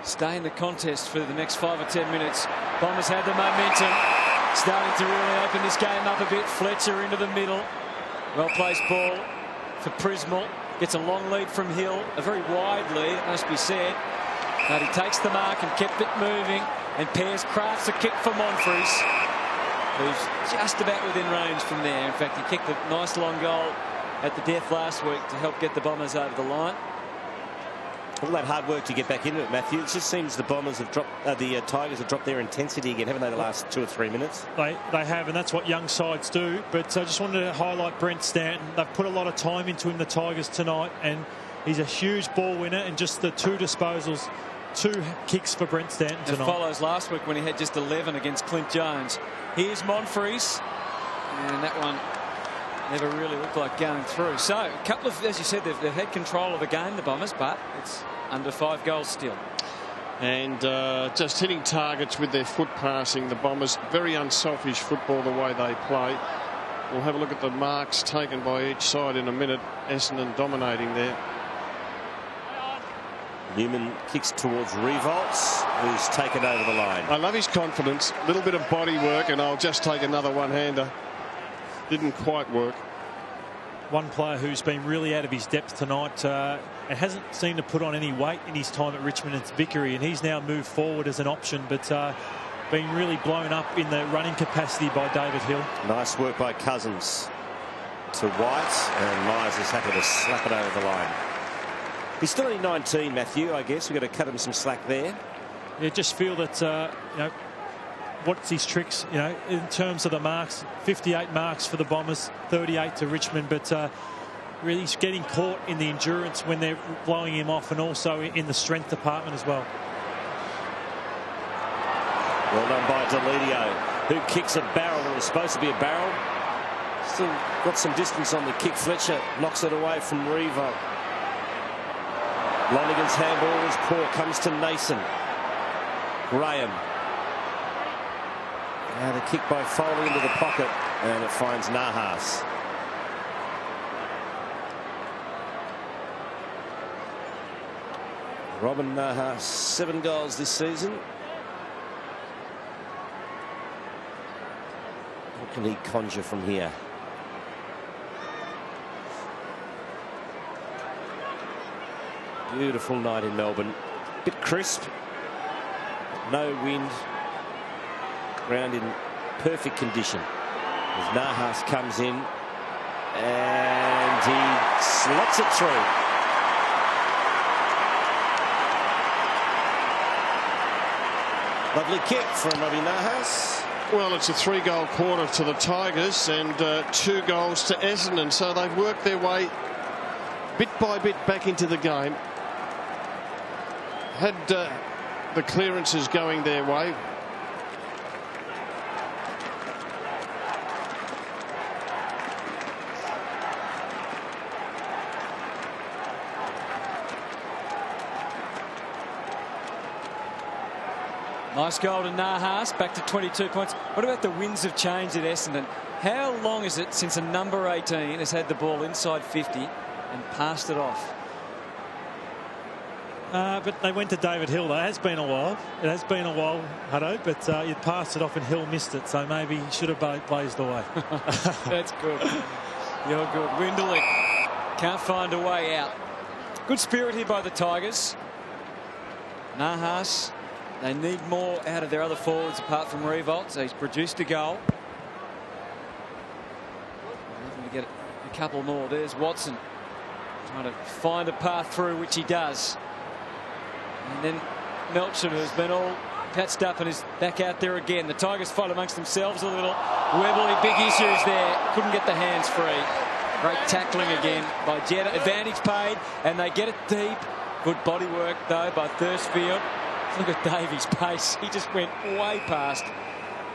stay in the contest for the next 5 or 10 minutes. Bombers had the momentum, starting to really open this game up a bit. Fletcher into the middle. Well-placed ball for Prismal. Gets a long lead from Hill. A very wide lead, it must be said. But he takes the mark and kept it moving. And Pears crafts a kick for Monfries, who's just about within range from there. In fact, he kicked a nice long goal at the death last week to help get the Bombers over the line. All that hard work to get back into it, Matthew. It just seems the Bombers have dropped, the Tigers have dropped their intensity again, haven't they, the last 2 or 3 minutes? They have, and that's what young sides do. But I just wanted to highlight Brent Stanton. They've put a lot of time into him, the Tigers, tonight, and he's a huge ball winner. And just the 2 disposals, 2 kicks for Brent Stanton tonight. It follows last week when he had just 11 against Clint Jones. Here's Monfries, and that one never really looked like going through. So a couple of, as you said, they've had control of the game, the Bombers, but it's under 5 goals still. And just hitting targets with their foot passing, the Bombers. Very unselfish football the way they play. We'll have a look at the marks taken by each side in a minute. Essendon dominating there. Newman kicks towards Revolts, who's taken over the line. I love his confidence. A little bit of body work and I'll just take another one-hander. Didn't quite work. One player who's been really out of his depth tonight and hasn't seemed to put on any weight in his time at Richmond. It's Vickery, and he's now moved forward as an option, but being really blown up in the running capacity by David Hille. Nice work by Cousins to White, and Myers is happy to slap it over the line. He's still only 19, Matthew. I guess we've got to cut him some slack there. Yeah, just feel that you know, what's his tricks, you know, in terms of the marks. 58 marks for the Bombers, 38 to Richmond, but really he's getting caught in the endurance when they're blowing him off, and also in the strength department as well. Well done by Deledio, who kicks a barrel. It was supposed to be a barrel. Still got some distance on the kick. Fletcher knocks it away from Revo. Lonigan's handball was poor. Comes to Nason. Graham. And a kick by Foley into the pocket, and it finds Nahas. Robin Nahas, 7 goals this season. What can he conjure from here? Beautiful night in Melbourne. Bit crisp. No wind. Ground in perfect condition. As Nahas comes in, and he slots it through. Lovely kick from Robbie Nahas. Well, it's a 3-goal quarter to the Tigers and 2 goals to Essendon, so they've worked their way bit by bit back into the game. Had the clearances going their way. Nice goal to Nahas, back to 22 points. What about the winds of change at Essendon? How long is it since a number 18 has had the ball inside 50 and passed it off? But they went to David Hille. It has been a while. It has been a while, Hutto, but you passed it off and Hill missed it, so maybe he should have blazed away. That's good. You're good. Windley can't find a way out. Good spirit here by the Tigers. Nahas, they need more out of their other forwards apart from Revolt, so he's produced a goal. Looking to get a couple more. There's Watson trying to find a path through, which he does. And then Melcham, who's been all patched up and is back out there again. The Tigers fight amongst themselves a little. Webley, big issues there. Couldn't get the hands free. Great tackling again by Jetta. Advantage paid, and they get it deep. Good body work, though, by Thursfield. Look at Davies' pace. He just went way past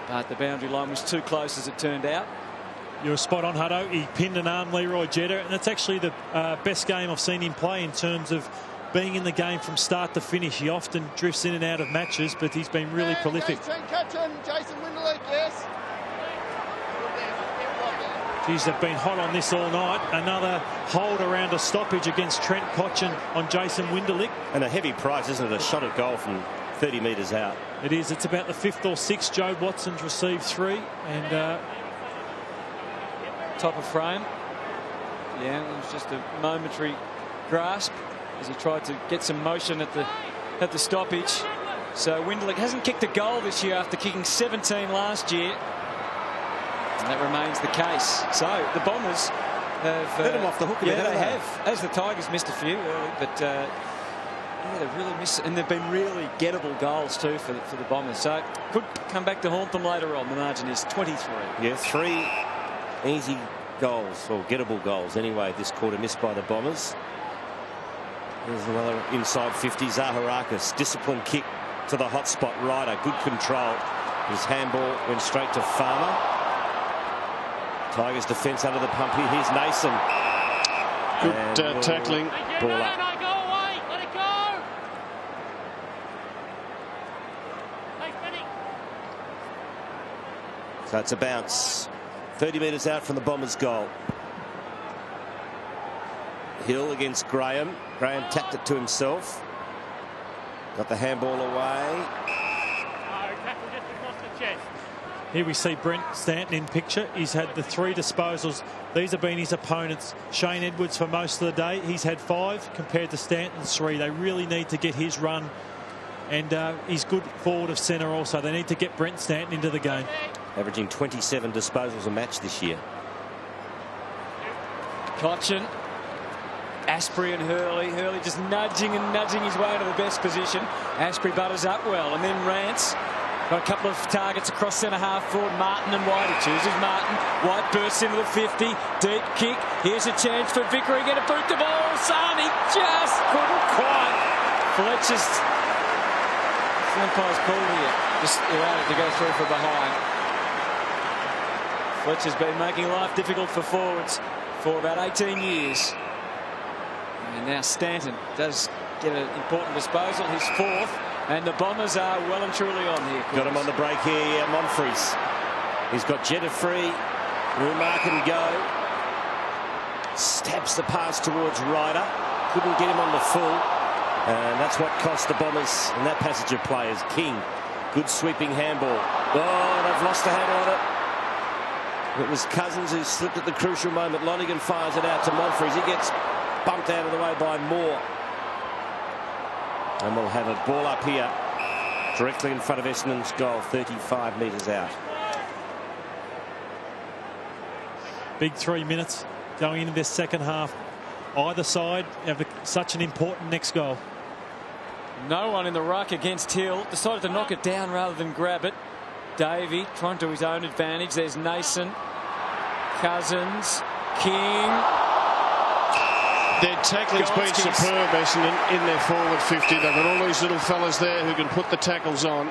But the boundary line was too close, as it turned out. You're spot on, Hutto. He pinned and armed Leroy Jetta, and it's actually the best game I've seen him play in terms of being in the game from start to finish. He often drifts in and out of matches, but he's been really prolific. Jason Winderlich, yes. Geez, they've been hot on this all night. Another hold around a stoppage against Trent Cotchin on Jason Winderlich. And a heavy prize, isn't it? A shot at goal from 30 metres out. It is. It's about the 5th or 6th. Joe Watson's received 3. And top of frame. Yeah, it was just a momentary grasp as he tried to get some motion at the stoppage. So Winderlich hasn't kicked a goal this year after kicking 17 last year. And that remains the case. So the Bombers have let him off the hook. Yeah, they have. As the Tigers missed a few early, but yeah, they've really missed, and they've been really gettable goals too for the Bombers. So could come back to haunt them later on. The margin is 23. Yeah, 3 easy goals, or gettable goals anyway, this quarter, missed by the Bombers. There's another inside 50. Zaharakis, disciplined kick to the hot spot. Ryder, good control. His handball went straight to Farmer. Tigers defence under the pump here. Here's Nason. Good tackling. Ball up. So it's a bounce. 30 metres out from the Bombers' goal. Hill against Graham. Graham tapped it to himself. Got the handball away. Here we see Brent Stanton in picture. He's had the 3 disposals. These have been his opponents. Shane Edwards for most of the day. He's had 5 compared to Stanton's 3. They really need to get his run. And he's good forward of centre also. They need to get Brent Stanton into the game. Averaging 27 disposals a match this year. Cotchin, Asprey and Hurley. Hurley just nudging his way into the best position. Asprey butters up well, and then Rance. Got a couple of targets across centre half forward. Martin and White. He chooses Martin. White bursts into the 50. Deep kick. Here's a chance for Vickery. Get a boot the ball. Sani just couldn't quite. Fletcher's umpire's called here. Just allowed it to go through from behind. Fletcher's been making life difficult for forwards for about 18 years. And now Stanton does get an important disposal. His 4th. And the Bombers are well and truly on here. Got him on the break here. Yeah, Monfries. He's got Jetta free. Will mark and go. Stabs the pass towards Ryder. Couldn't get him on the full. And that's what cost the Bombers in that passage of players. King. Good sweeping handball. Oh, they've lost the handle on it. It was Cousins who slipped at the crucial moment. Lonergan fires it out to Monfries. He gets bumped out of the way by Moore. And we'll have a ball up here directly in front of Essendon's goal, 35 metres out. Big 3 minutes going into this second half. Either side have such an important next goal. No one in the ruck against Hill. Decided to knock it down rather than grab it. Davey trying to his own advantage. There's Nason, Cousins, King. Their tackling's been superb, Essendon, in their forward 50. They've got all these little fellas there who can put the tackles on.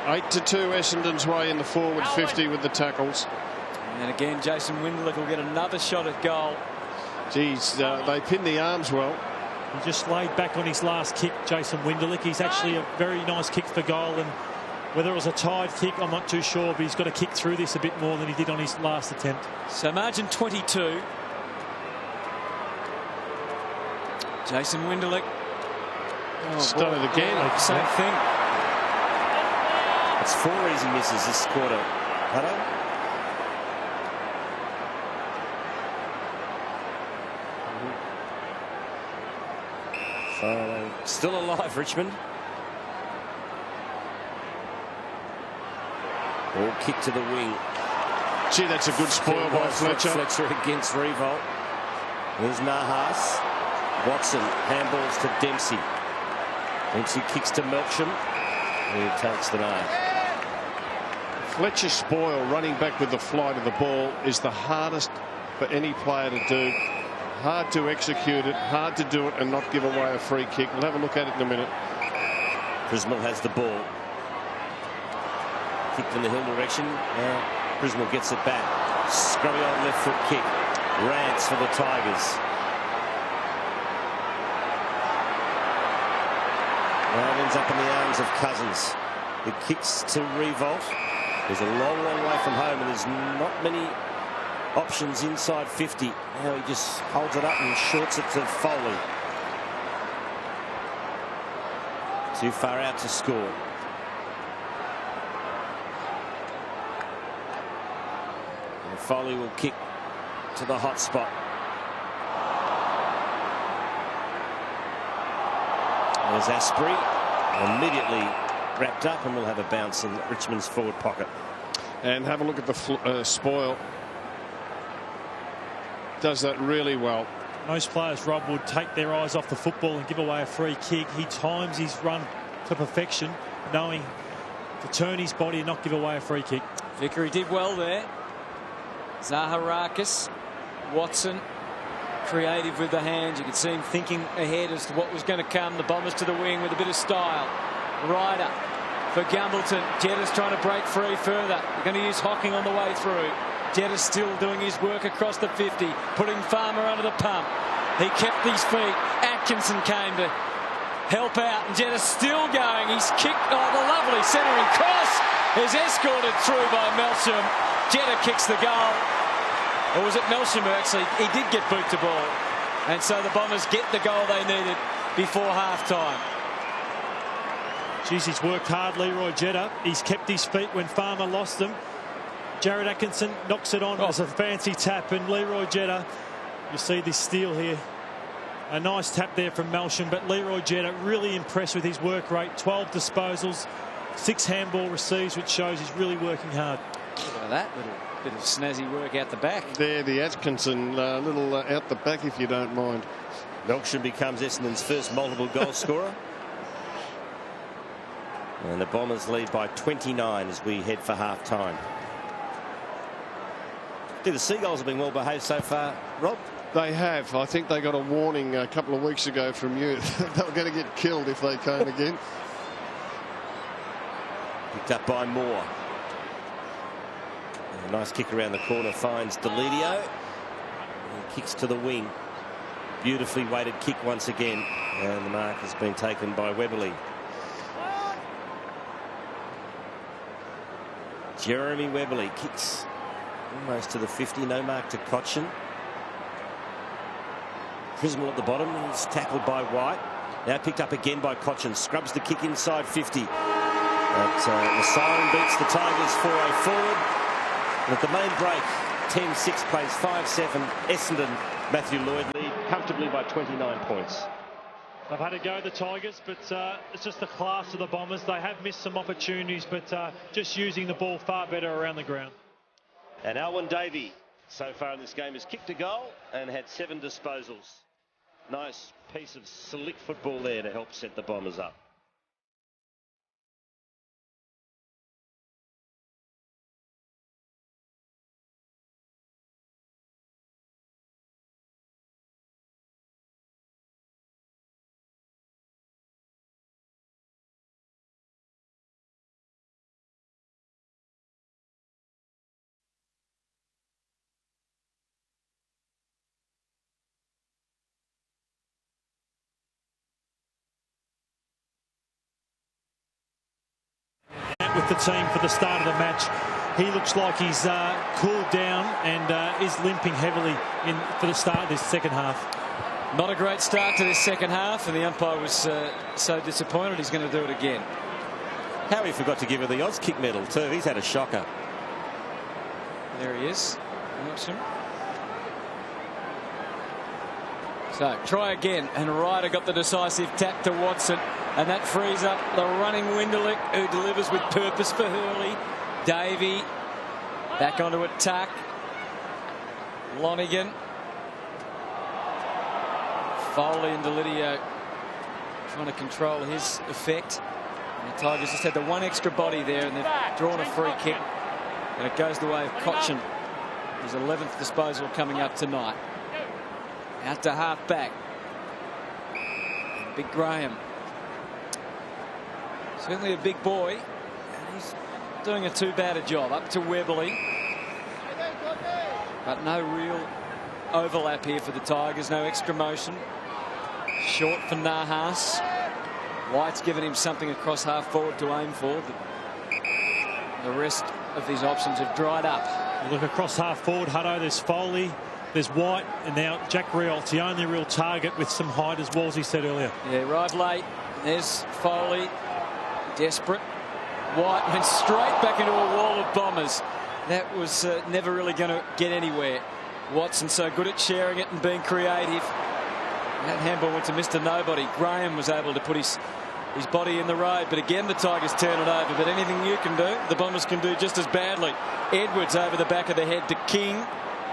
8-2 Essendon's way in the forward 50 with the tackles. And again, Jason Winderlich will get another shot at goal. Geez, they pinned the arms well. He just laid back on his last kick, Jason Winderlich. He's actually a very nice kick for goal, and whether it was a tied kick, I'm not too sure, but he's got to kick through this a bit more than he did on his last attempt. So margin 22. Jason Winderlich. Started again. Same thing. It's 4 easy misses this quarter. Hutto? So still alive, Richmond. Ball kick to the wing. Gee, that's a good spoil by Fletcher. Fletcher against Revolt. There's Nahas. Watson handballs to Dempsey. Dempsey kicks to Melksham. He takes the mark. Fletcher's spoil, running back with the flight of the ball, is the hardest for any player to do. Hard to execute it, hard to do it and not give away a free kick. We'll have a look at it in a minute. Prismal has the ball. Kicked in the Hill direction. Brisbane gets it back. Scrubby old left foot kick. Rants for the Tigers. Well, it ends up in the arms of Cousins. It kicks to Revolt. He's a long, long way from home, and there's not many options inside 50. Now he just holds it up and shorts it to Foley. Too far out to score. And Foley will kick to the hot spot. There's Asprey, immediately wrapped up, and we'll have a bounce in Richmond's forward pocket. And have a look at the spoil. Does that really well. Most players, Rob, would take their eyes off the football and give away a free kick. He times his run to perfection, knowing to turn his body and not give away a free kick. Vickery did well there. Zaharakis, Watson, creative with the hands. You could see him thinking ahead as to what was going to come. The Bombers to the wing with a bit of style. Ryder for Gumbleton. Jetta's trying to break free further. They're going to use Hocking on the way through. Jetta's still doing his work across the 50, putting Farmer under the pump. He kept his feet. Atkinson came to help out, and Jetta's still going. He's kicked. Oh, the lovely centering cross is escorted through by Melsham. Jetta kicks the goal. Or was it Melsham who actually, he did get boot to ball. And so the Bombers get the goal they needed before half-time. Jeez, he's worked hard, Leroy Jetta. He's kept his feet when Farmer lost them. Jared Atkinson knocks it on as a fancy tap, and Leroy Jetta, you see this steal here. A nice tap there from Melsham, but Leroy Jetta really impressed with his work rate. 12 disposals, 6 handball receives, which shows he's really working hard. Look at that little bit of snazzy work out the back. There, the Atkinson little out the back, if you don't mind. Melsham becomes Essendon's first multiple goal scorer. And the Bombers lead by 29 as we head for half-time. I think the Seagulls have been well behaved so far, Rob. They have. I think they got a warning a couple of weeks ago from you. They were going to get killed if they came again. Picked up by Moore. A nice kick around the corner finds Delidio. And kicks to the wing. Beautifully weighted kick once again. And the mark has been taken by Webberley. Jeremy Webberley kicks almost to the 50. No mark to Cotchin. Prismal at the bottom. He's tackled by White. Now picked up again by Cotchin. Scrubs the kick inside 50. But the siren beats the Tigers 4-0 forward. And at the main break, 10-6 plays 5-7. Essendon, Matthew Lloyd lead comfortably by 29 points. They've had to go, the Tigers, but it's just the class of the Bombers. They have missed some opportunities, but just using the ball far better around the ground. And Alwyn Davey, so far in this game, has kicked a goal and had 7 disposals. Nice piece of slick football there to help set the Bombers up. With the team for the start of the match, he looks like he's cooled down and is limping heavily for the start of this second half. Not a great start to this second half, and the umpire was so disappointed he's going to do it again. Howie forgot to give her the Oz kick medal too. He's had a shocker. There he is. So try again, and Ryder got the decisive tap to Watson, and that frees up the running Winderlick, who delivers with purpose for Hurley. Davey back onto it, Tuck. Lonigan. Foley and Delidio trying to control his effect. And the Tigers just had the one extra body there, and they've drawn a free kick, and it goes the way of Cotchin. His 11th disposal coming up tonight. Out to half back. And Big Graham. Certainly a big boy. And he's not doing a too bad a job. Up to Webberley. But no real overlap here for the Tigers. No extra motion. Short for Nahas. White's given him something across half forward to aim for. But the rest of these options have dried up. You look across half forward, Hutto, there's Foley, there's White, and now Jack Riolt's the only real target with some height, as Wolsey said earlier. Yeah, right late. There's Foley. Desperate. White went straight back into a wall of Bombers. That was never really going to get anywhere. Watson so good at sharing it and being creative. That handball went to Mr. Nobody. Graham was able to put his body in the road, but again the Tigers turn it over. But anything you can do, the Bombers can do just as badly. Edwards over the back of the head to King,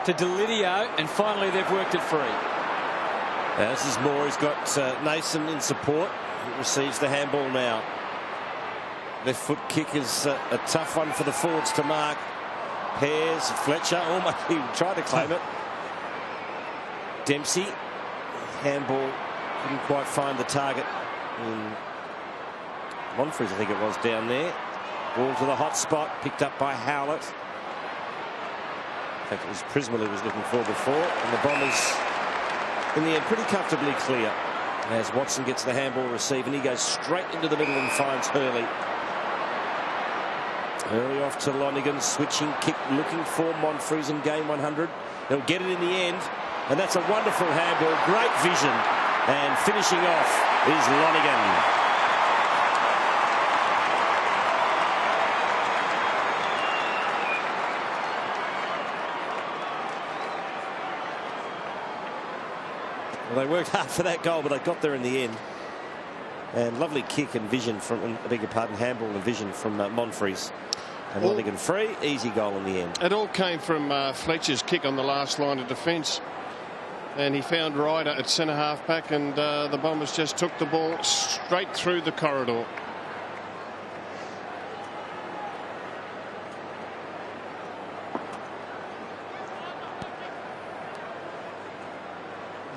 to Delidio, and finally they've worked it free. This is more. He's got Nason in support. He receives the handball now. Left foot kick is a tough one for the forwards to mark. Pears, Fletcher, almost he tried to claim it. Dempsey, handball, couldn't quite find the target. Monfries, I think it was, down there. Ball to the hot spot, picked up by Howlett. In fact, it was Prismal he was looking for before, and the Bombers, in the end, pretty comfortably clear. As Watson gets the handball receive, and he goes straight into the middle and finds Hurley. Hurley off to Lonigan, switching kick, looking for Monfries in game 100. They'll get it in the end, and that's a wonderful handball, great vision, and finishing off is Lonigan. Well, they worked hard for that goal, but they got there in the end. And lovely kick and vision from, I beg your pardon, handball and vision from Monfries. And Lonigan free, easy goal in the end. It all came from Fletcher's kick on the last line of defence. And he found Ryder at centre half back, and the Bombers just took the ball straight through the corridor.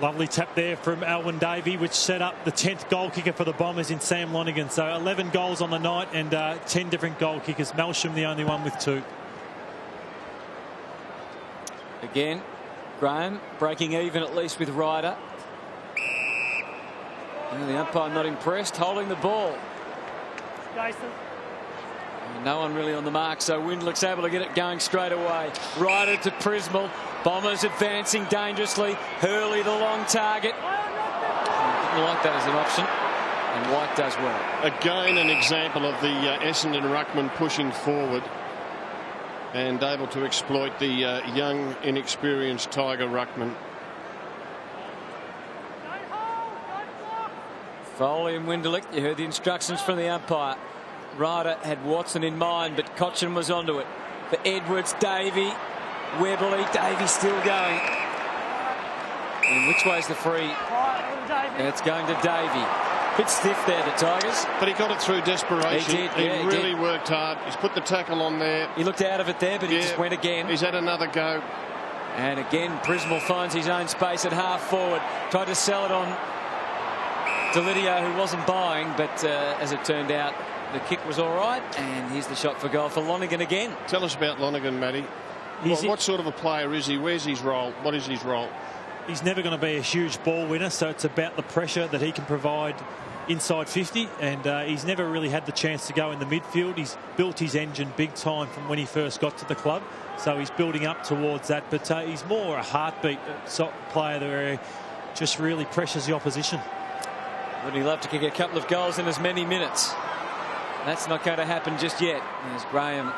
Lovely tap there from Alwyn Davey, which set up the 10th goal kicker for the Bombers in Sam Lonigan. So 11 goals on the night and 10 different goal kickers. Melsham the only one with 2. Again, Graham breaking even at least with Ryder. And the umpire not impressed, holding the ball. Jason. No one really on the mark, so Windlick's able to get it going straight away. Ryder to Prismal. Bombers advancing dangerously. Hurley the long target. Didn't like that as an option. And White does well. Again, an example of the Essendon ruckman pushing forward and able to exploit the young, inexperienced Tiger ruckman. Foley and Winderlick, you heard the instructions from the umpire. Ryder had Watson in mind, but Cochin was onto it. For Edwards, Davey, Webberley, Davey still going. And which way's the free? And it's going to Davey. Bit stiff there, the Tigers. But he got it through desperation. He did, he yeah, really worked hard. He's put the tackle on there. He looked out of it there, but he just went again. He's had another go. And again, Prismal finds his own space at half forward. Tried to sell it on Delidio, who wasn't buying, but as it turned out, the kick was all right. And here's the shot for goal for Lonigan again. Tell us about Lonigan, Matty. What sort of a player is he? Where's his role? What is his role? He's never going to be a huge ball winner, so it's about the pressure that he can provide inside 50, and he's never really had the chance to go in the midfield. He's built his engine big time from when he first got to the club, so he's building up towards that, but he's more a heartbeat player where he just really pressures the opposition. Wouldn't he love to kick a couple of goals in as many minutes? That's not going to happen just yet, as Graham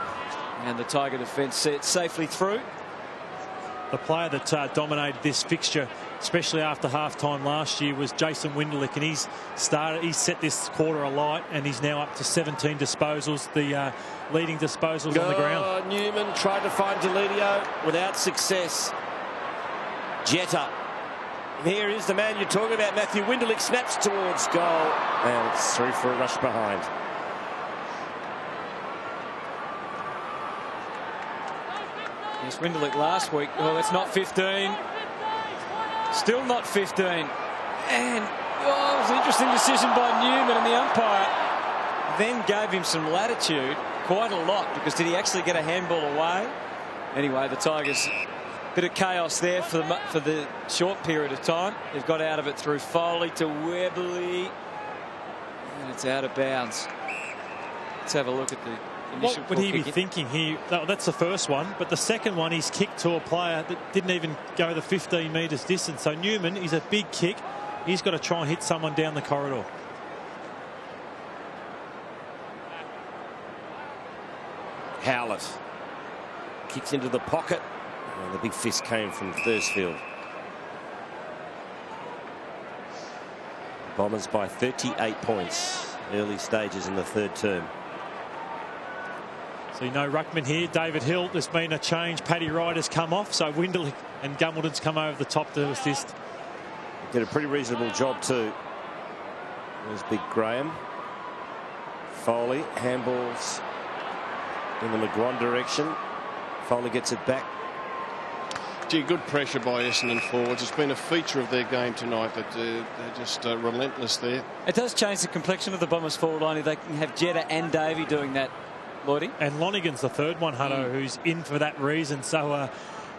and the Tiger defence set safely through. The player that dominated this fixture, especially after half-time last year, was Jason Winderlick, and he's set this quarter alight, and he's now up to 17 disposals, the leading disposals on the ground. Newman tried to find Delidio without success. Jetta. Here is the man you're talking about, Matthew. Winderlick snaps towards goal, and it's through for a rush behind. Yes, Winderlick last week. Well, it's not 15. Still not 15. And it was an interesting decision by Newman and the umpire. then gave him some latitude, quite a lot, because did he actually get a handball away? Anyway, the Tigers, bit of chaos there for the short period of time. They've got out of it through Foley to Webley, and it's out of bounds. Let's have a look at the initial. What would he be thinking here? That's the first one, but the second one he's kicked to a player that didn't even go the 15 metres distance. So Newman is a big kick. He's got to try and hit someone down the corridor. Howlett kicks into the pocket, and the big fist came from Thursfield. Bombers by 38 points, early stages in the third term. So no ruckman here. David Hille, there's been a change. Paddy Wright has come off, so Windle and Gumbleton's come over the top to assist. Did a pretty reasonable job too. There's big Graham. Foley handballs in the McGuan direction. Foley gets it back. Gee, good pressure by Essendon forwards. It's been a feature of their game tonight that they're just relentless there. It does change the complexion of the Bombers forward line if they can have Jetta and Davey doing that, Lloydie. And Lonigan's the third one, Hutto, who's in for that reason. So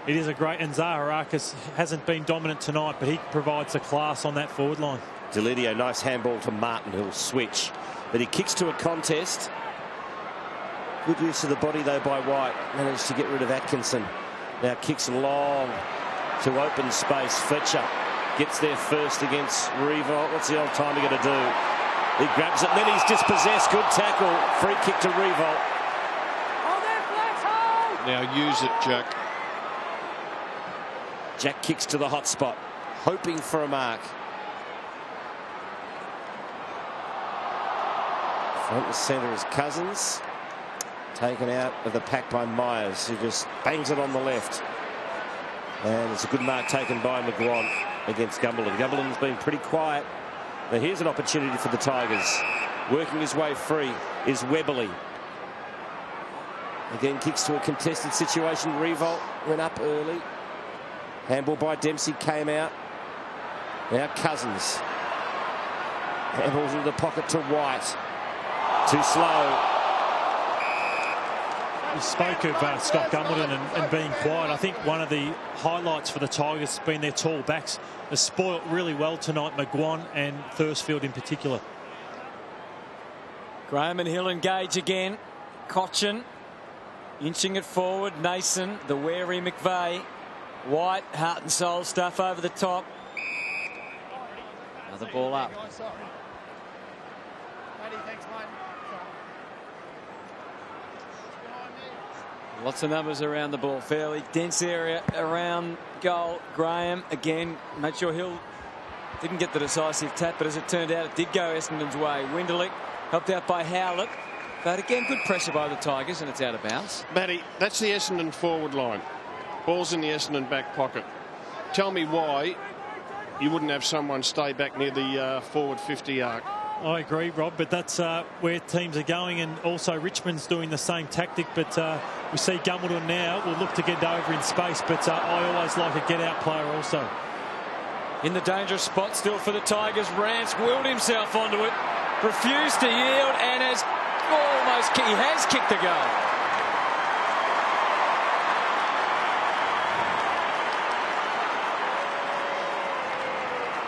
it is a great, and Zaharakis hasn't been dominant tonight, but he provides the class on that forward line. Delidio, nice handball to Martin, who'll switch, but he kicks to a contest. Good use of the body though by White. Managed to get rid of Atkinson. Now kicks long to open space. Fletcher gets there first against Revolt. What's the old timer going to do? He grabs it, and then he's dispossessed. Good tackle. Free kick to Revolt. Now use it, Jack. Jack kicks to the hot spot, hoping for a mark. Front and centre is Cousins. Taken out of the pack by Myers, who just bangs it on the left. And it's a good mark taken by McGuan against Gumbleton. Gumbleton's been pretty quiet. Now here's an opportunity for the Tigers. Working his way free is Webley. Again, kicks to a contested situation. Revolt went up early. Handball by Dempsey came out. Now Cousins. Handballs into the pocket to White. Too slow. You spoke of Scott Gumbleton and being quiet. I think one of the highlights for the Tigers has been their tall backs. They're spoilt really well tonight, McGuan and Thursfield in particular. Graham and Hill engage again. Cochin inching it forward. Nason, the wary McVeigh. White, heart and soul stuff over the top. Another ball up. Lots of numbers around the ball. Fairly dense area around goal. Graham again. Made sure Hill didn't get the decisive tap, but as it turned out, it did go Essendon's way. Winderlich helped out by Howlett. But again, good pressure by the Tigers, and it's out of bounds. Matty, that's the Essendon forward line. Ball's in the Essendon back pocket. Tell me why you wouldn't have someone stay back near the forward 50 arc. I agree, Rob, but that's where teams are going, and also Richmond's doing the same tactic. But we see Gumbleton now will look to get over in space, but I always like a get-out player also. In the dangerous spot still for the Tigers. Rance willed himself onto it, refused to yield, and has kicked the goal.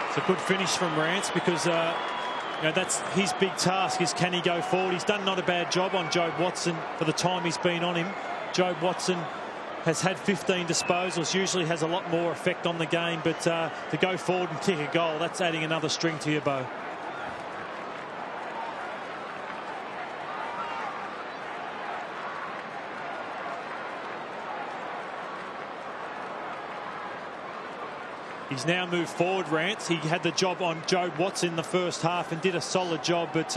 It's a good finish from Rance because that's his big task, is can he go forward. He's done not a bad job on Jobe Watson for the time he's been on him. Jobe Watson has had 15 disposals, usually has a lot more effect on the game, but to go forward and kick a goal, that's adding another string to your bow. He's now moved forward, Rance. He had the job on Jobe Watson in the first half and did a solid job, but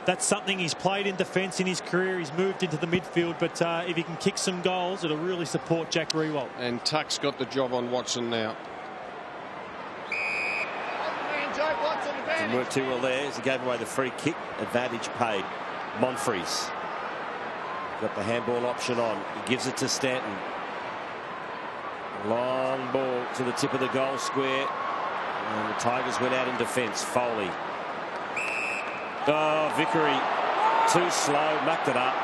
that's something he's played in defence in his career. He's moved into the midfield, but if he can kick some goals, it'll really support Jack Riewoldt. And Tuck's got the job on Watson now. Didn't work too well there as he gave away the free kick. Advantage paid. Monfries got the handball option on. He gives it to Stanton. Long ball to the tip of the goal square, and the Tigers went out in defence. Foley. Oh, Vickery Too slow, mucked it up.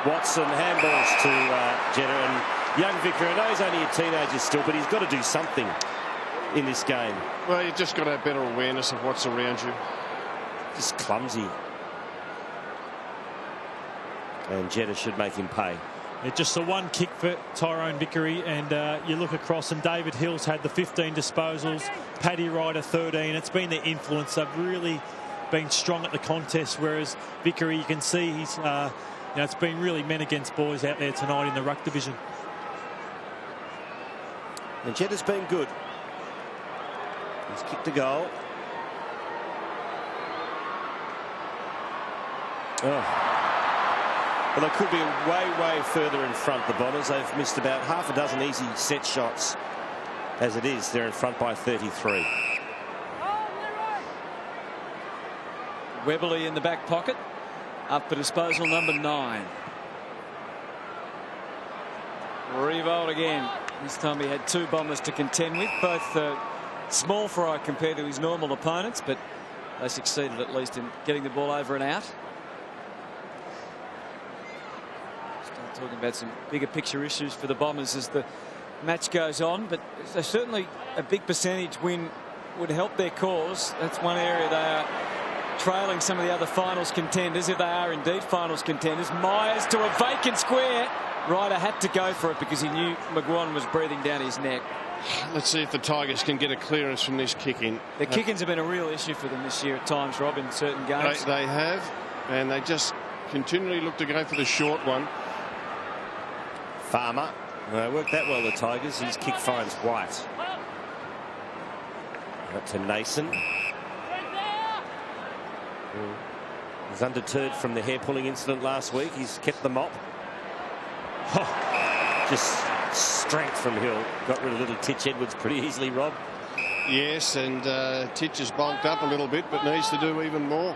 Watson handballs to Jetta, and young Vickery, I know he's only a teenager still, but he's got to do something in this game. Well, you've just got to have better awareness of what's around you. Just clumsy. And Jetta should make him pay. Yeah, just the one kick for Tyrone Vickery, and you look across and David Hille's had the 15 disposals, Paddy Ryder 13. It's been their influence. They've really been strong at the contest, whereas Vickery, you can see he's it's been really men against boys out there tonight in the ruck division. And Jetta's been good. He's kicked a goal. Oh. Well, they could be way further in front, the Bombers. They've missed about half a dozen easy set shots. As it is, they're in front by 33. Webberley in the back pocket. Up for disposal, number 9. Revolt again. This time he had 2 Bombers to contend with, both small fry compared to his normal opponents, but they succeeded at least in getting the ball over and out. Start talking about some bigger picture issues for the Bombers as the match goes on, but certainly a big percentage win would help their cause. That's one area they are trailing some of the other finals contenders, if they are indeed finals contenders. Myers to a vacant square. Ryder had to go for it because he knew McGuan was breathing down his neck. Let's see if the Tigers can get a clearance from this kicking. The kickings have been a real issue for them this year at times, Rob, in certain games. They have, and they just continually look to go for the short one. Farmer. Worked that well, the Tigers. His kick finds White. Up to Nason. He's undeterred from the hair-pulling incident last week. He's kept the mop. Just strength from Hill. Got rid of little Titch Edwards pretty easily, Rob. Yes, and Titch has bulked up a little bit, but needs to do even more.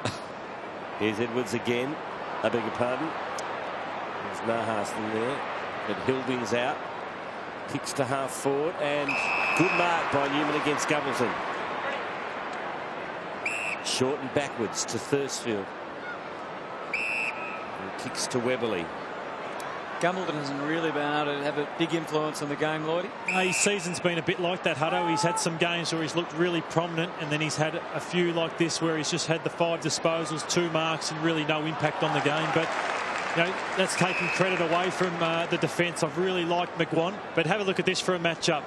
Here's Edwards again. I beg your pardon. There's Nahas in there. But Hill wins out. Kicks to half forward, and good mark by Newman against Gumbleton. Short and backwards to Thursfield. And kicks to Webberley. Gumbleton hasn't really been able to have a big influence on the game, Lloydie. His season's been a bit like that, Hutto. He's had some games where he's looked really prominent, and then he's had a few like this where he's just had the 5 disposals, 2 marks, and really no impact on the game. But that's taken credit away from the defence. I've really liked McGuan, but have a look at this for a matchup.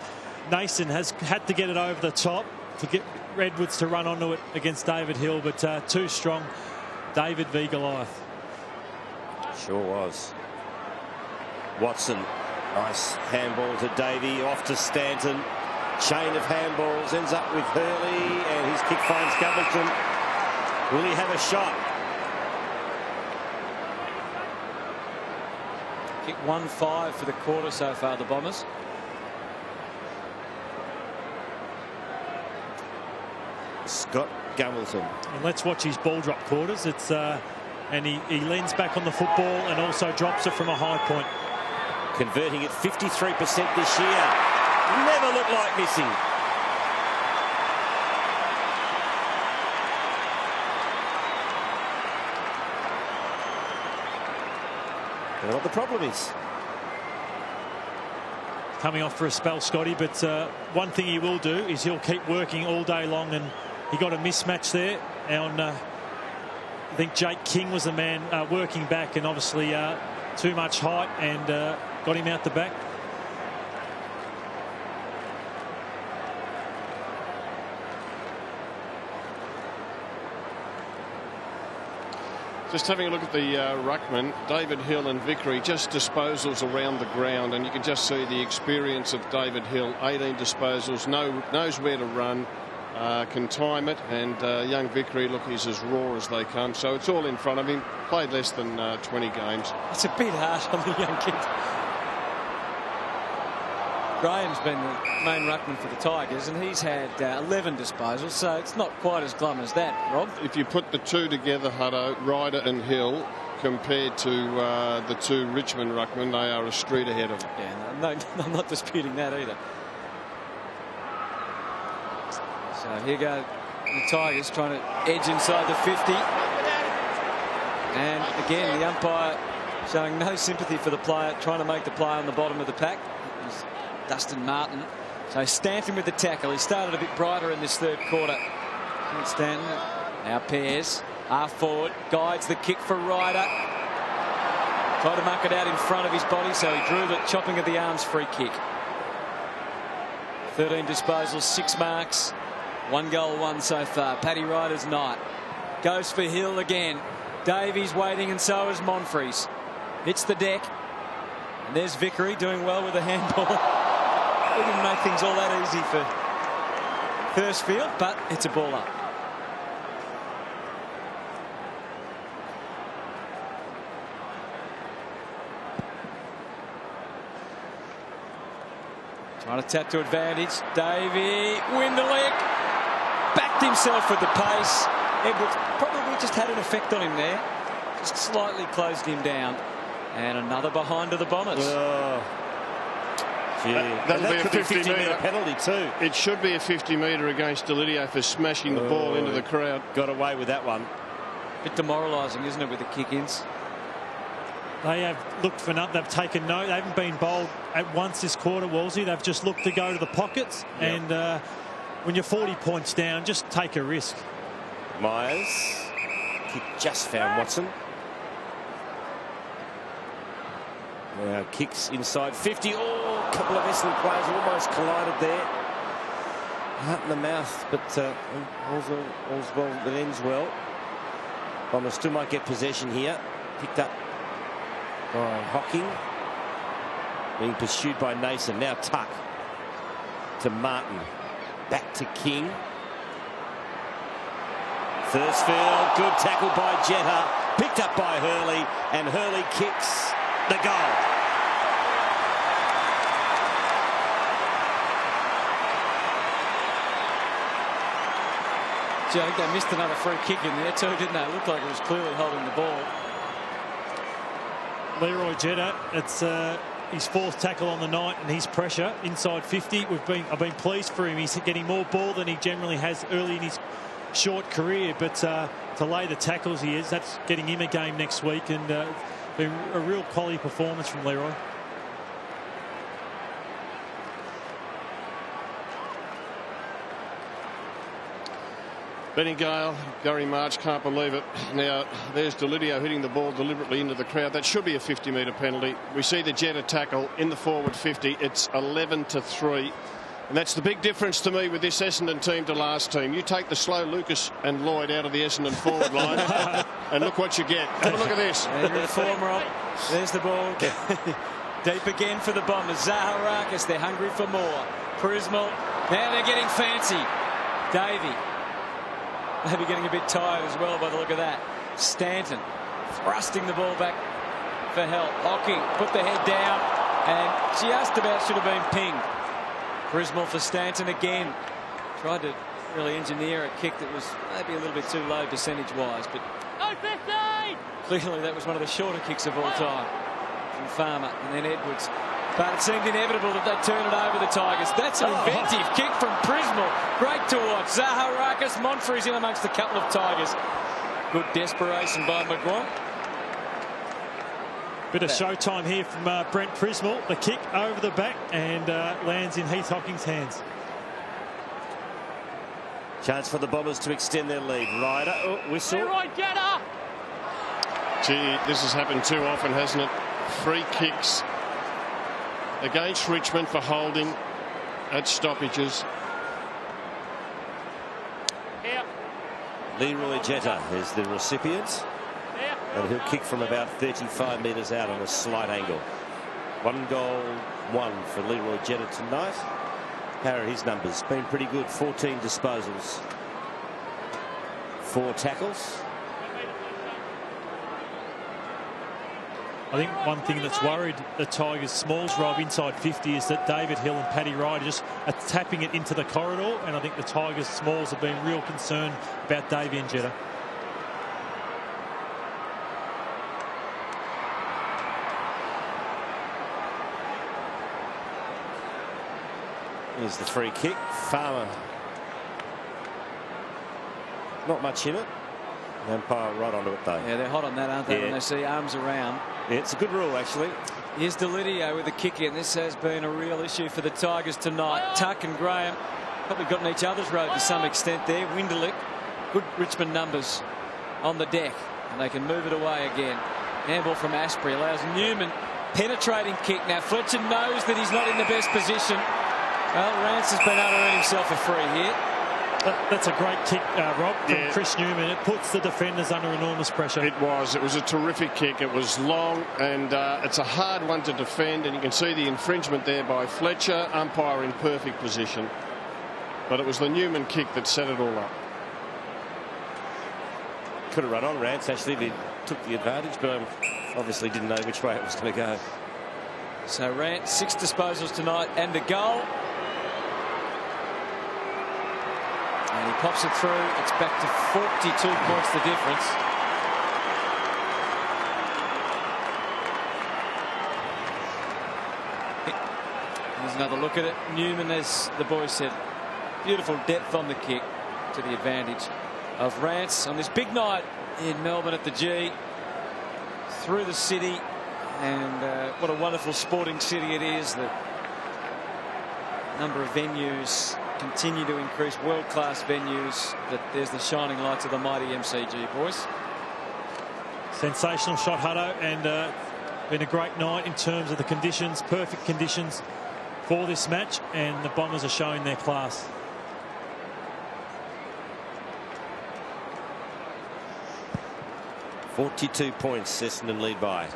Nason has had to get it over the top to get Edwards to run onto it against David Hille, but too strong. David v Goliath. Sure was. Watson, nice handball to Davey, off to Stanton. Chain of handballs, ends up with Hurley, and his kick finds Gumbleton. Will he have a shot? Kick 1-5 for the quarter so far, the Bombers. Scott Gumbleton. And let's watch his ball drop quarters. It's and he leans back on the football and also drops it from a high point. Converting at 53% this year. Never looked like missing. And what the problem is. Coming off for a spell, Scotty, but one thing he will do is he'll keep working all day long, and he got a mismatch there. And I think Jake King was the man working back, and obviously too much height, and got him out the back. Just having a look at the ruckman, David Hille and Vickery, just disposals around the ground, and you can just see the experience of David Hille. 18 disposals, knows where to run, can time it, and young Vickery, look, he's as raw as they come. So it's all in front of him. Played less than 20 games. It's a bit harsh on the young kid. Graham's been the main ruckman for the Tigers, and he's had 11 disposals, so it's not quite as glum as that, Rob. If you put the two together, Hutto, Ryder and Hill, compared to the 2 Richmond ruckmen, they are a street ahead of them. Yeah, no, I'm not disputing that either. So here go the Tigers trying to edge inside the 50. And again, the umpire showing no sympathy for the player, trying to make the play on the bottom of the pack. It was Dustin Martin. So Stanton with the tackle. He started a bit brighter in this third quarter. And Stanton now pairs, half forward, guides the kick for Ryder. Tried to mark it out in front of his body, so he drew the chopping of the arms free kick. 13 disposals, 6 marks, 1 goal, 1 so far. Paddy Ryder's night. Goes for Hille again. Davies waiting, and so is Monfries. Hits the deck. And there's Vickery doing well with the handball. We didn't make things all that easy for Thursfield, but it's a ball up. Trying to tap to advantage. Davey, Winderlick backed himself with the pace. Edwards probably just had an effect on him there. Just slightly closed him down. And another behind to the Bombers. Oh. Gee. That'll be a 50-metre penalty too. It should be a 50-metre against Delidio for smashing the ball into the crowd. Got away with that one. Bit demoralising, isn't it, with the kick-ins? They have looked for nothing. They've taken no. They haven't been bowled at once this quarter, Wolsey. They've just looked to go to the pockets. Yep. And when you're 40 points down, just take a risk. Myers. Kick just found Watson. Now kicks inside 50. Oh, a couple of Essendon players almost collided there. Heart in the mouth, but all's well that ends well. Bombers still might get possession here. Picked up by Hocking. Being pursued by Nason. Now Tuck to Martin. Back to King. Thursfield, good tackle by Jetta. Picked up by Hurley, and Hurley kicks the goal. Joe, they missed another free kick in there too, didn't they? It looked like it was clearly holding the ball. Leroy Jetta, it's his 4th tackle on the night, and his pressure inside 50. I've been pleased for him. He's getting more ball than he generally has early in his short career, but to lay the tackles he is, that's getting him a game next week, and been a real quality performance from Leroy. Benny Gale, Gary March can't believe it. Now there's Delidio hitting the ball deliberately into the crowd. That should be a 50-metre penalty. We see the Jetta tackle in the forward 50. It's 11-3. And that's the big difference to me with this Essendon team to last team. You take the slow Lucas and Lloyd out of the Essendon forward line and look what you get. Have a look at this. There's the ball. Deep again for the Bombers. Zaharakis, they're hungry for more. Prismal. Now they're getting fancy. Davey. Maybe getting a bit tired as well by the look of that. Stanton thrusting the ball back for help. Hocking put the head down and just about should have been pinged. Prismal for Stanton again. Tried to really engineer a kick that was maybe a little bit too low percentage-wise, but clearly that was one of the shorter kicks of all time from Farmer and then Edwards. But it seemed inevitable that they turn it over the Tigers. That's an inventive kick from Prismal. Great to watch. Zaharakis, Monfries in amongst a couple of Tigers. Good desperation by McGuire. Bit of showtime here from Brent Prismal. The kick over the back and lands in Heath Hocking's hands. Chance for the Bombers to extend their lead. Ryder, whistle. Gee, this has happened too often, hasn't it? Free kicks against Richmond for holding at stoppages. Leroy Jetta is the recipient. And he'll kick from about 35 metres out on a slight angle. 1 goal, 1 for Leroy Jetta tonight. Power his numbers. Been pretty good. 14 disposals. 4 tackles. I think one thing that's worried the Tigers' smalls, Rob, inside 50 is that David Hille and Paddy Ryder just are tapping it into the corridor, and I think the Tigers' smalls have been real concerned about Davey and Jetta. Here's the free kick. Farmer. Not much in it. The umpire right onto it, though. Yeah, they're hot on that, aren't they, Yeah. when they see arms around. Yeah, it's a good rule, actually. Here's Delidio with the kick in. This has been a real issue for the Tigers tonight. Tuck and Graham probably got in each other's road to some extent there. Winderlick, good Richmond numbers on the deck, and they can move it away again. Handball from Asprey allows Newman penetrating kick. Now Fletcher knows that he's not in the best position. Well, Rance has been able to earn himself a free here. That's a great kick, Rob, from Chris Newman. It puts the defenders under enormous pressure. It was a terrific kick. It was long, and it's a hard one to defend, and you can see the infringement there by Fletcher. Umpire in perfect position, but it was the Newman kick that set it all up. Could have run on Rance, actually, if he took the advantage, but obviously didn't know which way it was going to go. So Rance, 6 disposals tonight and a goal. And he pops it through. It's back to 42 points the difference. Here's another look at it. Newman, as the boys said, beautiful depth on the kick to the advantage of Rance on this big night in Melbourne at the G. Through the city, and what a wonderful sporting city it is. The number of venues continue to increase, world-class venues, but there's the shining lights of the mighty MCG, boys. Sensational shot, Hutto, and been a great night in terms of the conditions, perfect conditions for this match, and the Bombers are showing their class. .42 points, Essendon lead by.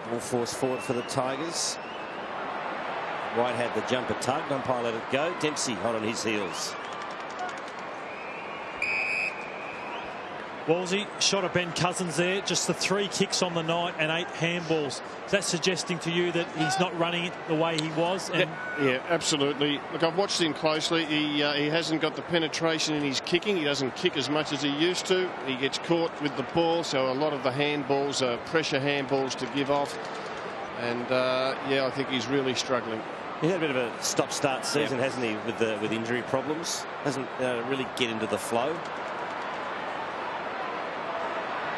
Ball force forward for the Tigers. White had the jumper tugged. Umpire let it go. Dempsey hot on his heels. Walsey shot at Ben Cousins there. Just the 3 kicks on the night and 8 handballs. Is that suggesting to you that he's not running it the way he was? And yeah, absolutely. Look, I've watched him closely. He hasn't got the penetration in his kicking. He doesn't kick as much as he used to. He gets caught with the ball, so a lot of the handballs are pressure handballs to give off. And yeah, I think he's really struggling. He's had a bit of a stop-start season, hasn't he, with injury problems? Hasn't really get into the flow.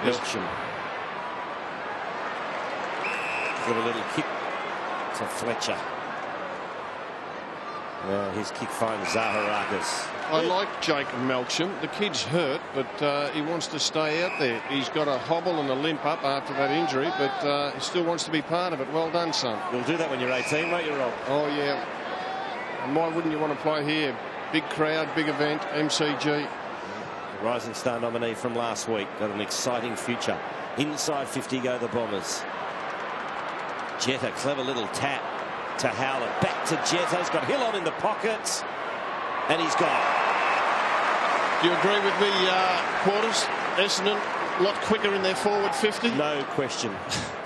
Milcham. Give a little kick to Fletcher. Well, his kick finds Zaharakis. I like Jacob Melksham. The kid's hurt, but he wants to stay out there. He's got a hobble and a limp up after that injury, but he still wants to be part of it. Well done, son. You'll do that when you're 18, won't you, Rob? Oh, yeah. And why wouldn't you want to play here? Big crowd, big event, MCG. Rising Star nominee from last week. Got an exciting future. Inside 50 go the Bombers. Jetta, clever little tap to Howlett. Back to Jetta. He's got Hill on in the pocket. And he's gone. Do you agree with me, Quarters? Essendon a lot quicker in their forward 50? No question.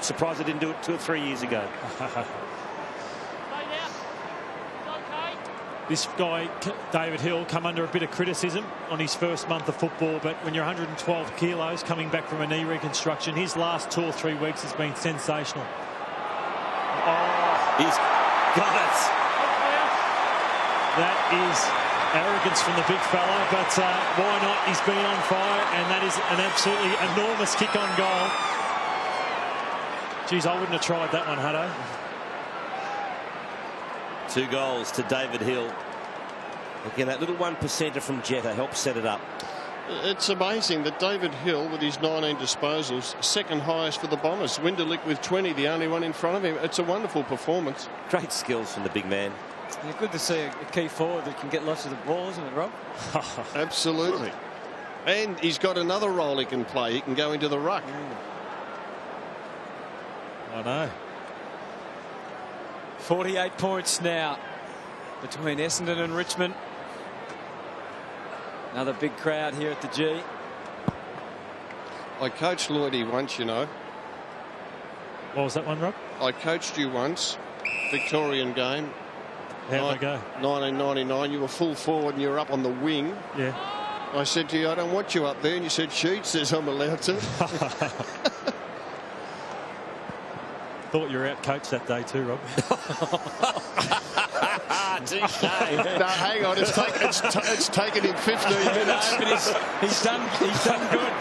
Surprised they didn't do it 2 or 3 years ago. This guy, David Hille, come under a bit of criticism on his first month of football, but when you're 112 kilos coming back from a knee reconstruction, his last 2 or 3 weeks has been sensational. Oh, he's got it. That is arrogance from the big fella, but why not? He's been on fire, and that is an absolutely enormous kick on goal. Geez, I wouldn't have tried that one, Hutto. 2 goals to David Hille. Again, that little 1%er from Jetta helped set it up. It's amazing that David Hille, with his 19 disposals, second highest for the Bombers. Winderlick with 20, the only one in front of him. It's a wonderful performance. Great skills from the big man. Yeah, good to see a key forward that can get lots of the ball, isn't it, Rob? Absolutely. And he's got another role he can play. He can go into the ruck. I know. 48 points now between Essendon and Richmond. Another big crowd here at the G. I coached Lloydie once, you know. What was that one, Rob? I coached you once. Victorian game. How'd it go? 1999. You were full forward and you were up on the wing. Yeah. I said to you, I don't want you up there. And you said, Sheet says I'm allowed to. Thought you were out coached that day too, Rob. Touche. No, hang on. It's taken him 15 minutes. No, but he's done good.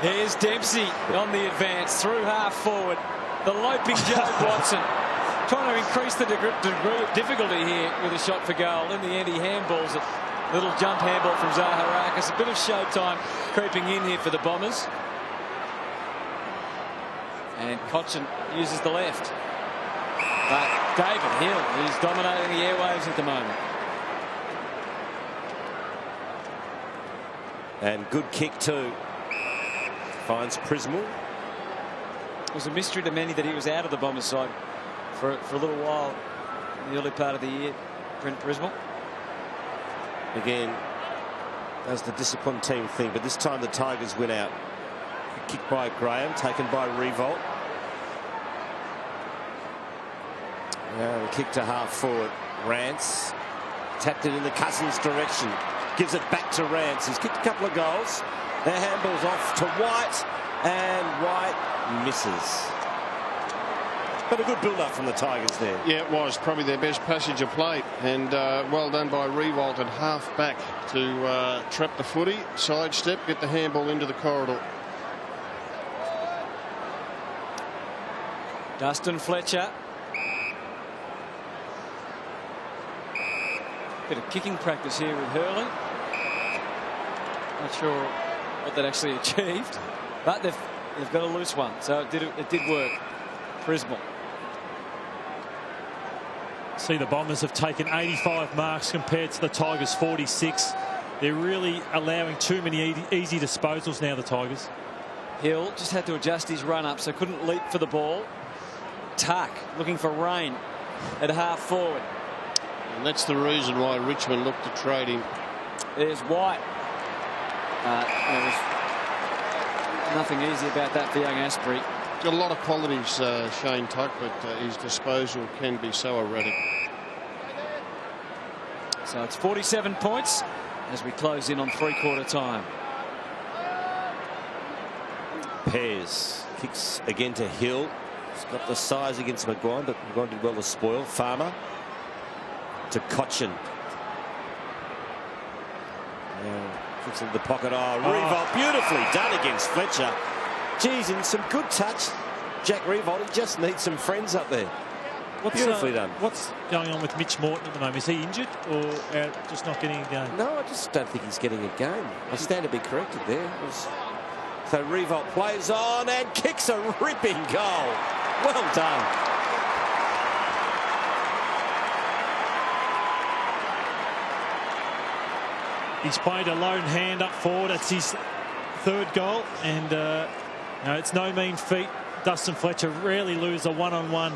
Here's Dempsey on the advance through half forward. The loping Joe Watson trying to increase the degree of difficulty here with a shot for goal. In the end, he handballs it. Little jump handball from Zaharakis. A bit of showtime creeping in here for the Bombers. And Cochin uses the left. But David Hille, who's dominating the airwaves at the moment. And good kick too. Finds Prismal. It was a mystery to many that he was out of the Bombers side for a little while in the early part of the year. Brent Prismal. Again, does the disciplined team thing, but this time the Tigers win out. Kick by Graham, taken by Revolt. Now the kick to half forward. Rance tapped it in the Cousins direction. Gives it back to Rance. He's kicked a couple of goals. Their handball's off to White, and White misses. But a good build-up from the Tigers there. Yeah, it was probably their best passage of play, and well done by Revolt at half back to trap the footy, sidestep, get the handball into the corridor. Dustin Fletcher. Bit of kicking practice here with Hurley. Not sure what that actually achieved, but they've got a loose one, so it did work. Prismal. See, the Bombers have taken 85 marks compared to the Tigers 46. They're really allowing too many easy disposals now, the Tigers. Hill just had to adjust his run up, so couldn't leap for the ball. Tuck looking for rain at half forward. And that's the reason why Richmond looked to trade him. There's White. There was nothing easy about that for young Asprey. Got a lot of qualities, Shane Tuck, but his disposal can be so erratic. So it's 47 points as we close in on three-quarter time. Pears kicks again to Hill. He's got the size against Maguire, but Maguire did well to spoil. Farmer to Cochin. Kicks into the pocket. Revolt beautifully done against Fletcher. Geez, and some good touch. Jack Revolt, he just needs some friends up there. Beautifully done. What's going on with Mitch Morton at the moment? Is he injured or just not getting a game? No, I just don't think he's getting a game. I stand to be corrected there. So Revolt plays on and kicks a ripping goal. Well done. He's played a lone hand up forward. That's his third goal, and no, it's no mean feat. Dustin Fletcher rarely lose a one-on-one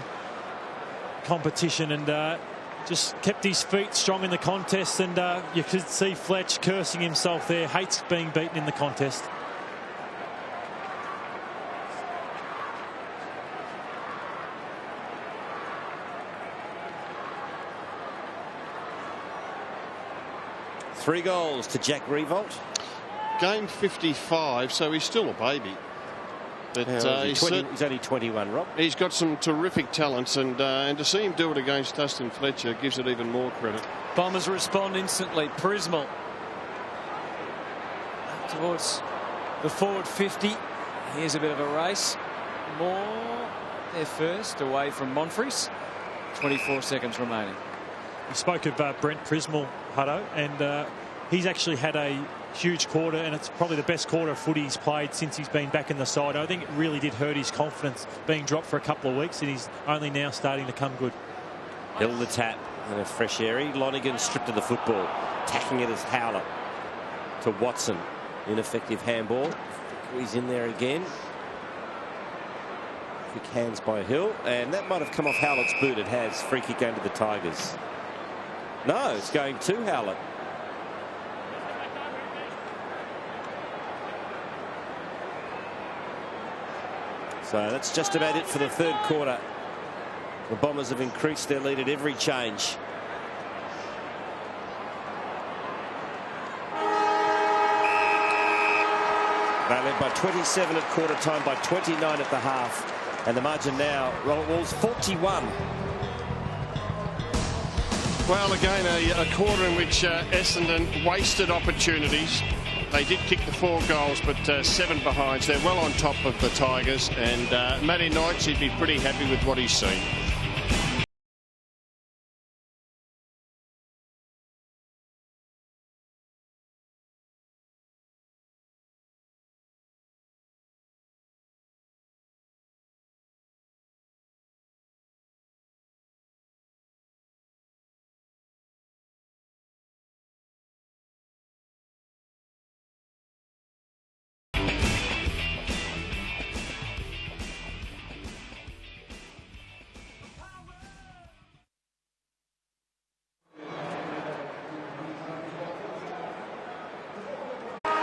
competition, and just kept his feet strong in the contest, and you could see Fletch cursing himself there. Hates being beaten in the contest. Three goals to Jack Revolt. Game 55, so he's still a baby. But he's only 21, Rob. He's got some terrific talents, and to see him do it against Dustin Fletcher gives it even more credit. Bombers respond instantly. Prismal up towards the forward 50. Here's a bit of a race. Moore there first, away from Monfries. 24 seconds remaining. We spoke of Brent Prismal, Hutto, and he's actually had a huge quarter, and it's probably the best quarter of footy he's played since he's been back in the side. I think it really did hurt his confidence being dropped for a couple of weeks, and he's only now starting to come good. Hill the tap and a fresh area. Lonergan stripped of the football, tacking it as Howler to Watson. Ineffective handball. He's in there again. Quick hands by Hill, and that might have come off Howlett's boot. It has. Free kick going to the Tigers. No, it's going to Howlett. So that's just about it for the third quarter. The Bombers have increased their lead at every change. They led by 27 at quarter time, by 29 at the half. And the margin now, Robert Walls, 41. Well, again, a quarter in which Essendon wasted opportunities. They did kick the 4 goals, but 7 behinds. They're well on top of the Tigers, and Matty Knights, he'd be pretty happy with what he's seen.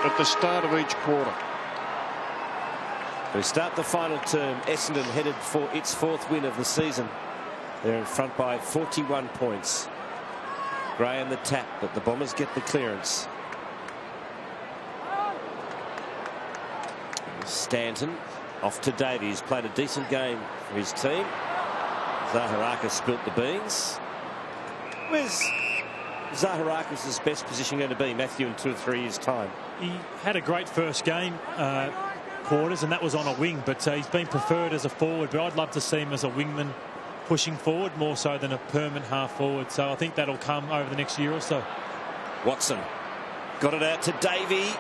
At the start of each quarter. We start the final term. Essendon headed for its 4th win of the season. They're in front by 41 points. Gray in the tap, but the Bombers get the clearance. Stanton off to Davies. Played a decent game for his team. Zaharakis spilt the beans. Where's Zaharakis' best position going to be, Matthew, in 2 or 3 years' time? He had a great first game, quarters, and that was on a wing, but he's been preferred as a forward. But I'd love to see him as a wingman pushing forward more so than a permanent half forward. So I think that'll come over the next year or so. Watson got it out to Davey.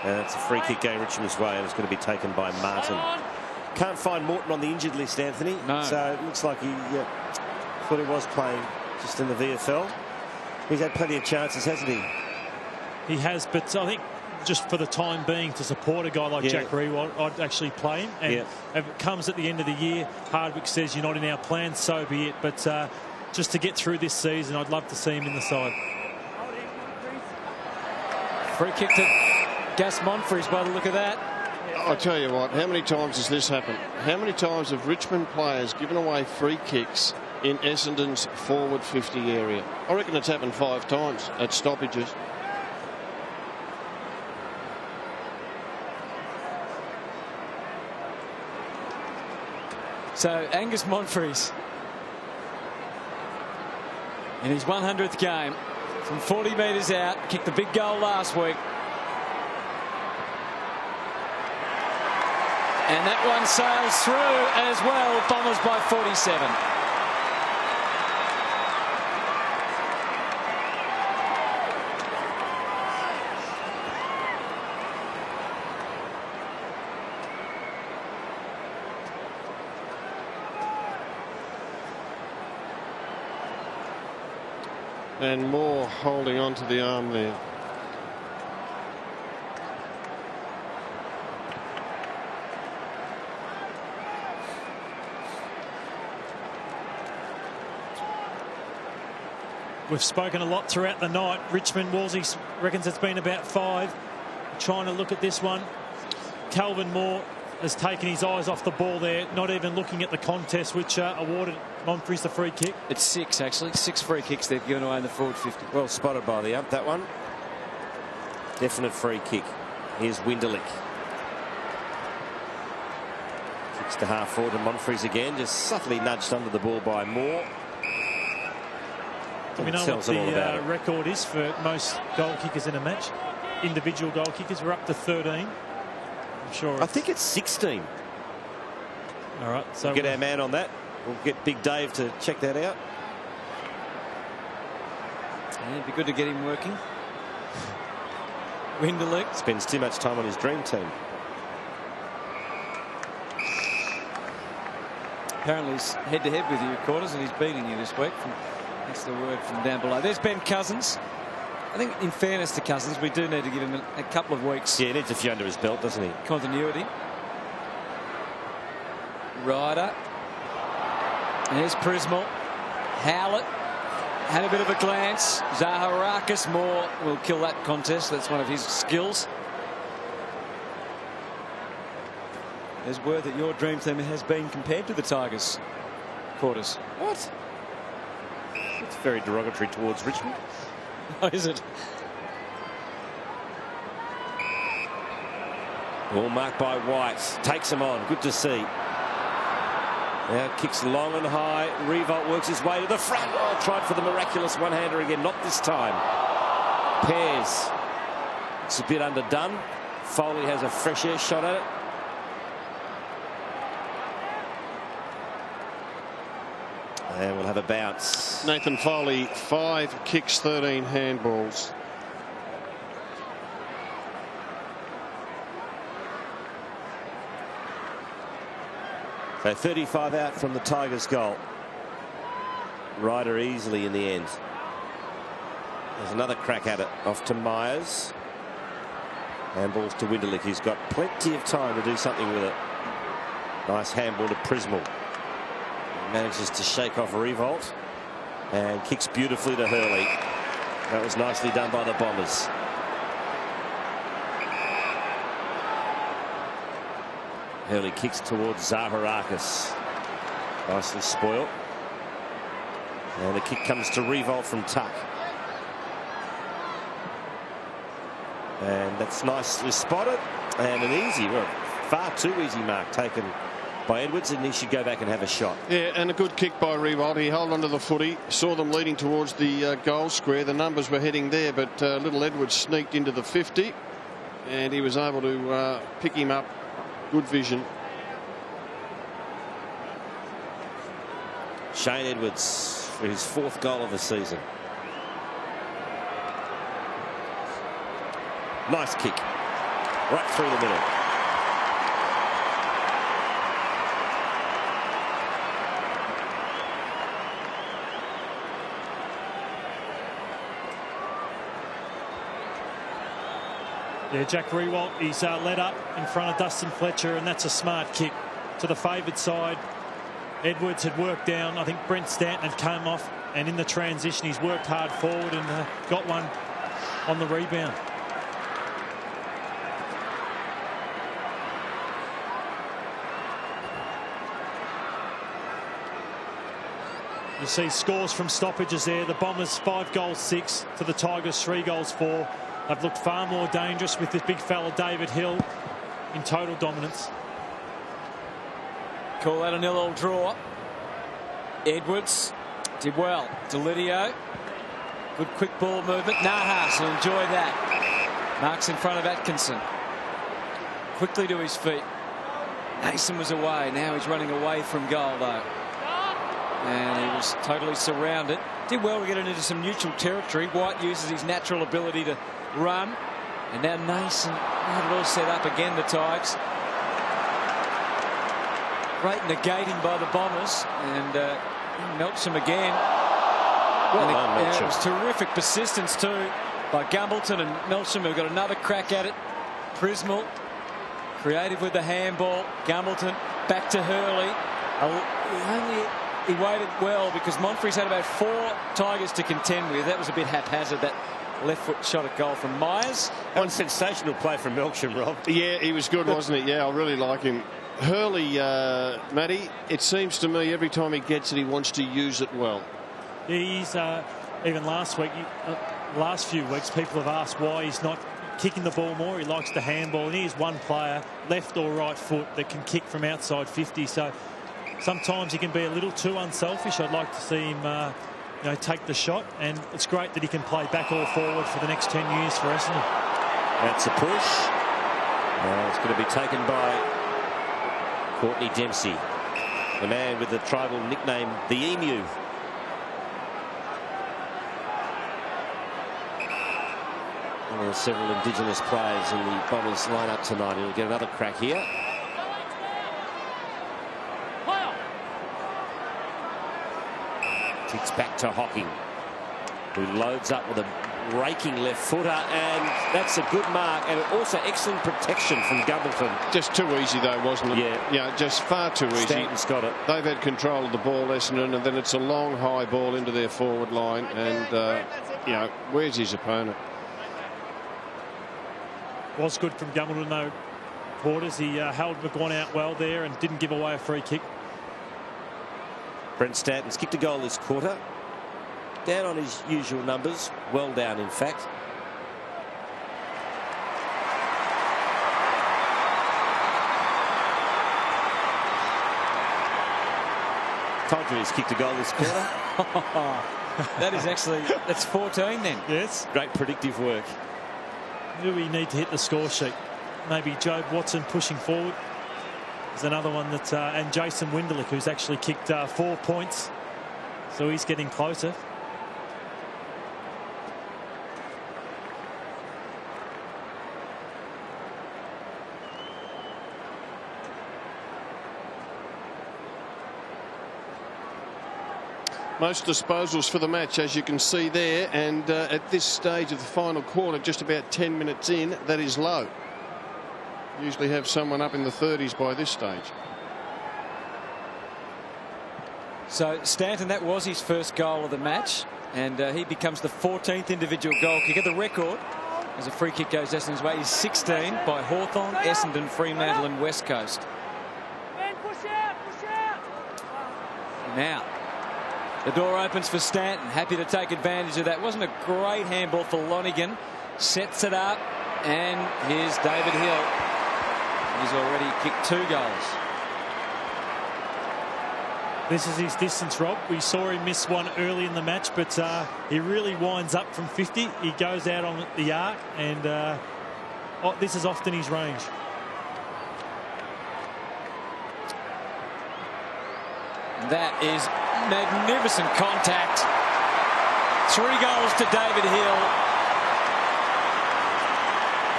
And it's a free kick going Richmond's way, and it's going to be taken by Martin. Can't find Morton on the injured list, Anthony. No. So it looks like he thought he was playing just in the VFL. He's had plenty of chances, hasn't he? He has, but I think just for the time being, to support a guy like Jack Rewalt, I'd actually play him. And if it comes at the end of the year, Hardwick says you're not in our plans, so be it. But just to get through this season, I'd love to see him in the side. Free kick to Gas Monfries by the look of that. I'll tell you what, how many times has this happened? How many times have Richmond players given away free kicks in Essendon's forward 50 area? I reckon it's happened 5 times at stoppages. So Angus Monfries in his 100th game from 40 metres out, kicked the big goal last week. And that one sails through as well. Bombers by 47. And Moore holding on to the arm there. We've spoken a lot throughout the night. Richmond, Wolsey reckons it's been about 5. Trying to look at this one. Calvin Moore has taken his eyes off the ball there, not even looking at the contest, which awarded Monfries the free kick. It's 6, actually. 6 free kicks they've given away in the forward 50. Well spotted by the ump, that one. Definite free kick. Here's Winderlich. Kicks to half forward to Monfries again, just subtly nudged under the ball by Moore. Do we know what the record is for most goal kickers in a match? Individual goal kickers, we're up to 13. I'm sure. I think it's 16. All right, so we'll get our man on that. We'll get Big Dave to check that out. Yeah, it'd be good to get him working. Winderlich spends too much time on his dream team. Apparently he's head-to-head with you, Quarters, and he's beating you this week. That's the word from down below. There's Ben Cousins. I think, in fairness to Cousins, we do need to give him a couple of weeks. Yeah, he needs a few under his belt, doesn't he? Continuity. Ryder. There's Prismal. Howlett had a bit of a glance. Zaharakis Moore will kill that contest. That's one of his skills. There's word that your dream team has been compared to the Tigers. Quarters. What? It's very derogatory towards Richmond. Oh, is it? Ball marked by White. Takes him on. Good to see. Now kicks long and high. Revolt works his way to the front. Oh, tried for the miraculous one-hander again. Not this time. Pears. It's a bit underdone. Foley has a fresh air shot at it. And we'll have a bounce. Nathan Foley, 5 kicks, 13 handballs. So 35 out from the Tigers' goal. Ryder easily in the end. There's another crack at it. Off to Myers. Handballs to Winderlich. He's got plenty of time to do something with it. Nice handball to Prismal. Manages to shake off Revolt. And kicks beautifully to Hurley. That was nicely done by the Bombers. Hurley kicks towards Zaharakis. Nicely spoiled. And the kick comes to Revolt from tuck. And that's nicely spotted. And an easy, well, far too easy mark taken by Edwards, and he should go back and have a shot. Yeah, and a good kick by Revolt. He held onto the footy, saw them leading towards the goal square. The numbers were heading there, but little Edwards sneaked into the 50, and he was able to pick him up. Good vision. Shane Edwards for his 4th goal of the season. Nice kick. Right through the middle. Yeah, Jack Riewoldt, he's led up in front of Dustin Fletcher, and that's a smart kick to the favoured side. Edwards had worked down. I think Brent Stanton had come off, and in the transition he's worked hard forward and got one on the rebound. You see scores from stoppages there. The Bombers 5 goals 6 to the Tigers 3 goals 4. They've looked far more dangerous with this big fella David Hille in total dominance. Call that a 0-0 draw. Edwards did well. Delidio. Good quick ball movement. Nahas will enjoy that. Marks in front of Atkinson. Quickly to his feet. Nason was away. Now he's running away from goal though. And he was totally surrounded. Did well to get into some neutral territory. White uses his natural ability to run. And now Nason had it all set up again, the Tigers. Great negating by the Bombers. And Melcham again. Well, it was terrific persistence too by Gumbleton and Melcham, who got another crack at it. Prismal creative with the handball. Gumbleton back to Hurley. He waited well because Monfries had about 4 Tigers to contend with. That was a bit haphazard, that left foot shot at goal from Myers. One sensational play from Melcham, Rob. Yeah, he was good, wasn't it? Yeah, I really like him. Hurley, Matty, it seems to me every time he gets it, he wants to use it well. He's even last week, last few weeks, people have asked why he's not kicking the ball more. He likes the handball, and he is one player, left or right foot, that can kick from outside 50. So sometimes he can be a little too unselfish. I'd like to see him take the shot, and it's great that he can play back or forward for the next 10 years for Essendon. That's a push. It's going to be taken by Courtney Dempsey, the man with the tribal nickname the Emu. And there are several Indigenous players in the Bombers lineup tonight. He'll get another crack here. Kicks back to Hocking, who loads up with a raking left footer, and that's a good mark, and also excellent protection from Gumbleton. Just too easy though, wasn't it? Yeah, just far too easy. Stanton's got it. They've had control of the ball, Essendon, and then it's a long high ball into their forward line, and where's his opponent? Was good from Gumbleton though, Quarters. He held McGuan out well there and didn't give away a free kick. Brent Stanton's kicked a goal this quarter. Down on his usual numbers. Well down, in fact. Told you he's kicked a goal this quarter. That's 14 then. Yes. Great predictive work. Who do we need to hit the score sheet? Maybe Jobe Watson pushing forward. There's another one that, and Jason Winderlich, who's actually kicked 4 points. So he's getting closer. Most disposals for the match, as you can see there, and at this stage of the final quarter, just about 10 minutes in, that is low. Usually have someone up in the 30s by this stage. So Stanton, that was his first goal of the match, and he becomes the 14th individual goal kicker. The record, as a free kick goes Essendon's way, is 16 by Hawthorn, Essendon, Fremantle and West Coast. Now the door opens for Stanton, happy to take advantage of that. Wasn't a great handball for Lonergan. Sets it up, and here's David Hille. He's already kicked 2 goals. This is his distance, Rob. We saw him miss one early in the match, but he really winds up from 50. He goes out on the arc, and this is often his range. That is magnificent contact. 3 goals to David Hille.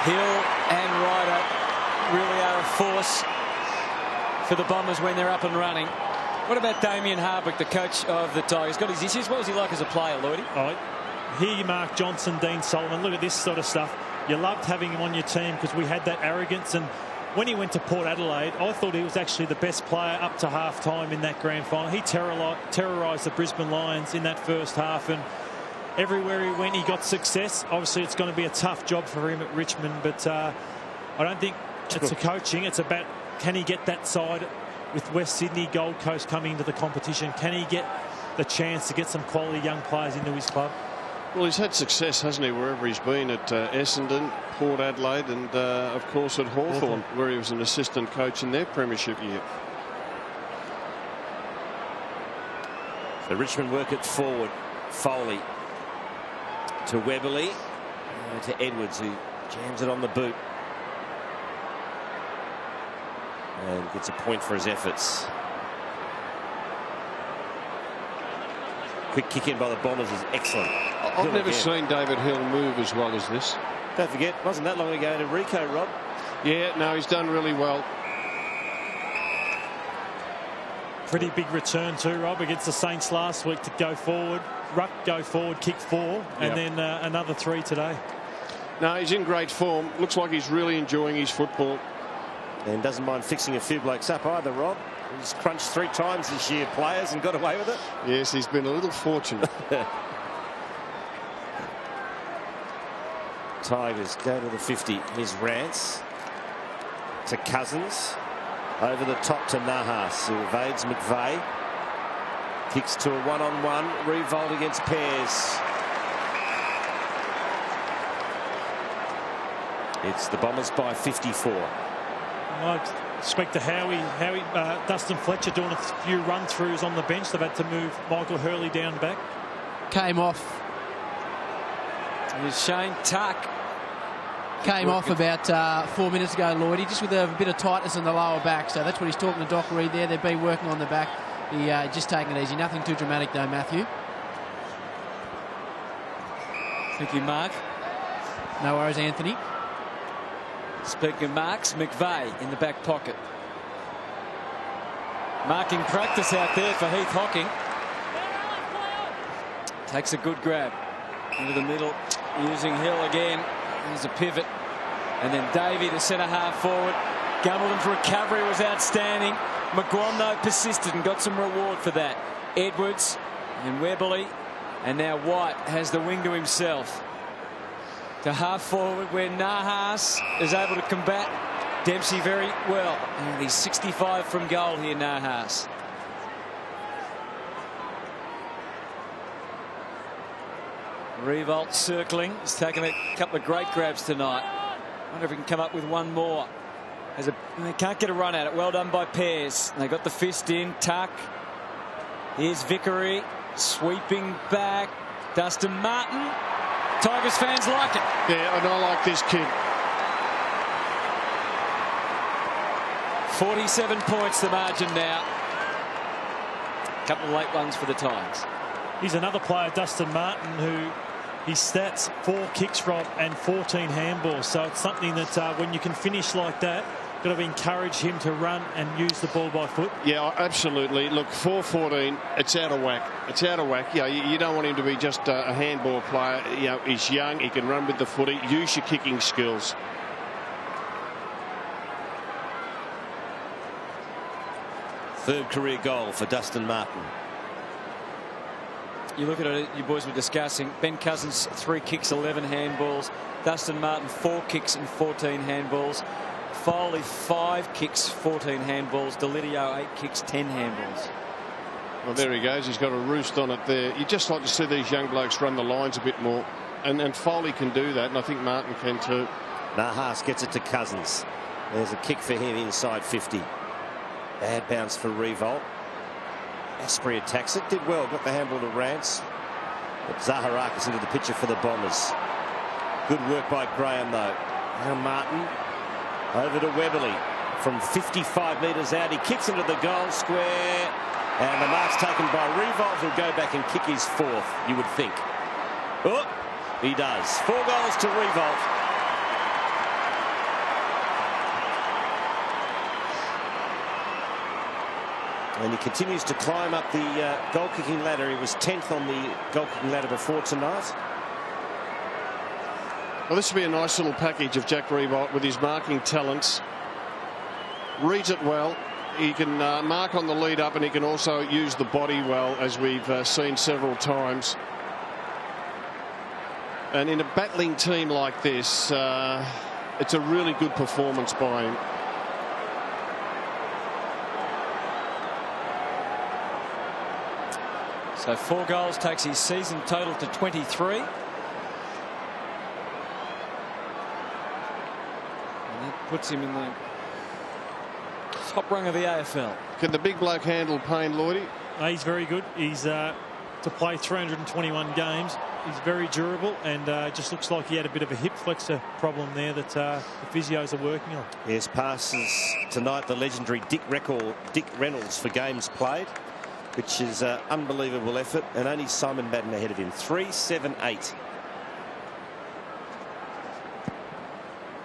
Hille and Ryder really are a force for the Bombers when they're up and running. What about Damien Hardwick, the coach of the Tigers? Got his issues. What was he like as a player, Lloydie? Oh, here, Mark Johnson, Dean Solomon. Look at this sort of stuff. You loved having him on your team because we had that arrogance. And when he went to Port Adelaide, I thought he was actually the best player up to half-time in that grand final. He terrorised the Brisbane Lions in that first half, and everywhere he went, he got success. Obviously, it's going to be a tough job for him at Richmond, but I don't think it's a coaching. It's about, can he get that side with West Sydney, Gold Coast coming into the competition? Can he get the chance to get some quality young players into his club? Well, he's had success, hasn't he, wherever he's been, at Essendon, Port Adelaide, and of course at Hawthorn, where he was an assistant coach in their premiership year. So Richmond work it forward. Foley to Webberley, to Edwards, who jams it on the boot and gets a point for his efforts. Quick kick in by the Bombers is excellent. I've never seen David Hille move as well as this. Don't forget, wasn't that long ago to Rico, Rob? Yeah, no, he's done really well. Pretty big return too, Rob, against the Saints last week to go forward. Ruck go forward, kick 4, and then another 3 today. No, he's in great form. Looks like he's really enjoying his football. And doesn't mind fixing a few blokes up either, Rob. He's crunched 3 times this year, players, and got away with it. Yes, he's been a little fortunate. Tigers go to the 50. Here's Rance to Cousins. Over the top to Nahas, who evades McVeigh. Kicks to a 1-on-1. Revolt against Pears. It's the Bombers by 54. I speak to Howie, Dustin Fletcher doing a few run-throughs on the bench. They've had to move Michael Hurley down back. Came off. Here's Shane Tuck. Came off about 4 minutes ago, Lloydie, just with a bit of tightness in the lower back. So that's what he's talking to Doc Reed there. They've been working on the back. He just taking it easy. Nothing too dramatic though, Matthew. Thank you, Mark. No worries, Anthony. Speaking of marks, McVeigh in the back pocket. Marking practice out there for Heath Hocking. Takes a good grab into the middle, using Hill again. There's a pivot, and then Davey, the centre half forward. Gumbleton's recovery was outstanding. McGuan, though, persisted and got some reward for that. Edwards and Webberley, and now White has the wing to himself. To half forward, where Nahas is able to combat Dempsey very well. And he's 65 from goal here, Nahas. Revolt circling. He's taken a couple of great grabs tonight. Wonder if he can come up with one more. They can't get a run at it. Well done by Pears. They got the fist in. Tuck. Here's Vickery sweeping back. Dustin Martin. Tigers fans like it. Yeah, and I like this kid. 47 points the margin now. A couple of late ones for the Tigers. He's another player, Dustin Martin, who his stats 4 kicks, Rob, and 14 handballs. So it's something that when you can finish like that, got to encourage him to run and use the ball by foot. Yeah, absolutely. Look, 4-14, it's out of whack. It's out of whack. Yeah, you don't want him to be just a handball player. You know, he's young. He can run with the footy. Use your kicking skills. Third career goal for Dustin Martin. You look at it, you boys were discussing. Ben Cousins, 3 kicks, 11 handballs. Dustin Martin, 4 kicks and 14 handballs. Foley, 5 kicks, 14 handballs. Delidio, 8 kicks, 10 handballs. Well, there he goes. He's got a roost on it there. You just like to see these young blokes run the lines a bit more. And Foley can do that, and I think Martin can too. Nahas gets it to Cousins. There's a kick for him inside 50. Bad bounce for Revolt. Asprey attacks it. Did well. Got the handball to Rance. But Zaharakis into the picture for the Bombers. Good work by Graham, though. Now Martin over to Webberley. From 55 metres out, he kicks into the goal square. And the mark's taken by Revolt, who'll go back and kick his 4th, you would think. Oh, he does. 4 goals to Revolt. And he continues to climb up the goal-kicking ladder. He was 10th on the goal-kicking ladder before tonight. Well, this will be a nice little package of Jack Revolt with his marking talents. Reads it well. He can mark on the lead up, and he can also use the body well, as we've seen several times. And in a battling team like this, it's a really good performance by him. So 4 goals takes his season total to 23. And that puts him in the top rung of the AFL. Can the big bloke handle pain, Lloydie? He's very good. He's to play 321 games. He's very durable, and just looks like he had a bit of a hip flexor problem there that the physios are working on. Yes, passes tonight the legendary Dick Reynolds for games played, which is an unbelievable effort, and only Simon Madden ahead of him. 3-7-8.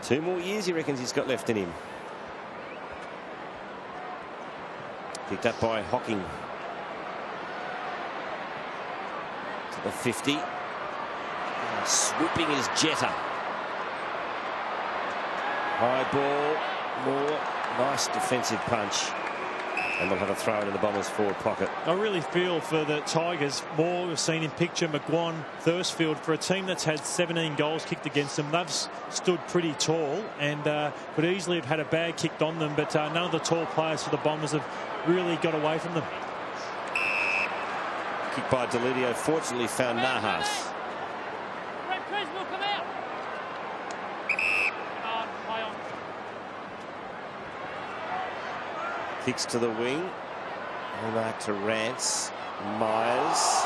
2 more years he reckons he's got left in him. Picked up by Hocking. To the 50. Swooping is Jetta. High ball. More. Nice defensive punch. And we'll have a throw in the Bombers' forward pocket. I really feel for the Tigers. More we've seen in picture McGuan, Thursfield, for a team that's had 17 goals kicked against them. They've stood pretty tall and could easily have had a bag kicked on them, but none of the tall players for the Bombers have really got away from them. Kick by Delidio fortunately found Nahas. Kicks to the wing. Mark to Rance. Myers.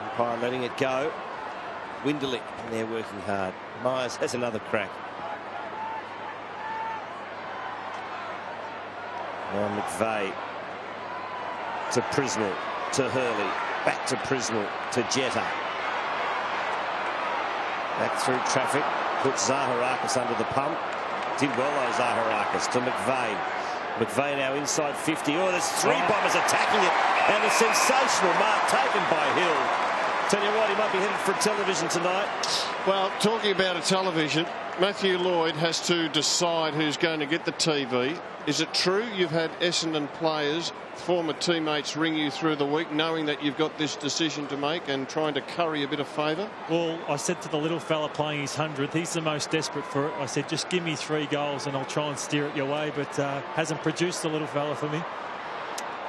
Umpire letting it go. Winderlich, and they're working hard. Myers has another crack. Now McVeigh to Prisnell, to Hurley, back to Prisnell, to Jetta. Back through traffic. Puts Zaharakis under the pump. Did well though, Zaharakis, to McVeigh. McVeigh now inside 50. Oh, there's 3 Bombers attacking it. And a sensational mark taken by Hille. Tell you what, he might be headed for television tonight. Well, talking about a television, Matthew Lloyd has to decide who's going to get the TV. Is it true you've had Essendon players, former teammates, ring you through the week knowing that you've got this decision to make and trying to curry a bit of favour? Well, I said to the little fella playing his 100th, he's the most desperate for it. I said, just give me 3 goals and I'll try and steer it your way, but hasn't produced the little fella for me.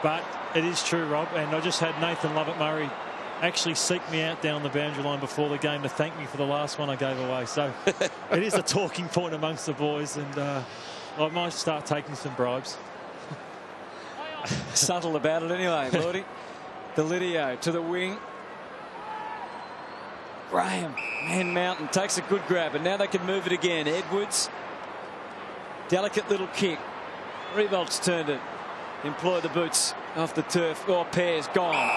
But it is true, Rob, and I just had Nathan Lovett-Murray actually seek me out down the boundary line before the game to thank me for the last one I gave away. So it is a talking point amongst the boys, and I might start taking some bribes. subtle about it anyway, Lordy. Delidio to the wing. Graham, man mountain, takes a good grab, and now they can move it again. Edwards, delicate little kick. Revolt's turned it. Employ the boots off the turf. Oh, Pear's gone.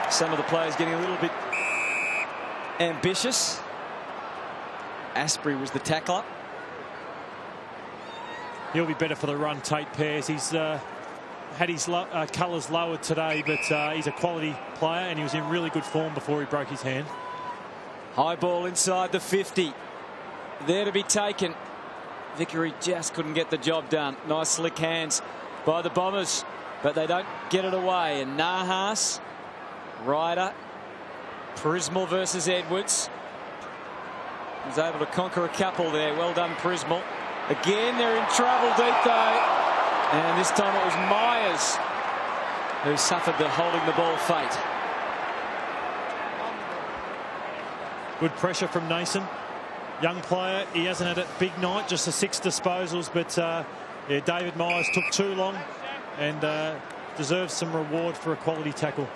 Some of the players getting a little bit ambitious. Asprey was the tackler. He'll be better for the run, Tate Pears. He's had his colours lowered today, but he's a quality player and he was in really good form before he broke his hand. High ball inside the 50. There to be taken. Vickery just couldn't get the job done. Nice slick hands by the Bombers, but they don't get it away. And Nahas, Ryder, Prismal versus Edwards. Was able to conquer a couple there. Well done, Prismal. Again, they're in trouble deep though. And this time it was Myers who suffered the holding the ball fate. Good pressure from Nason. Young player. He hasn't had a big night, just the 6 disposals. But yeah, David Myers took too long and deserves some reward for a quality tackle.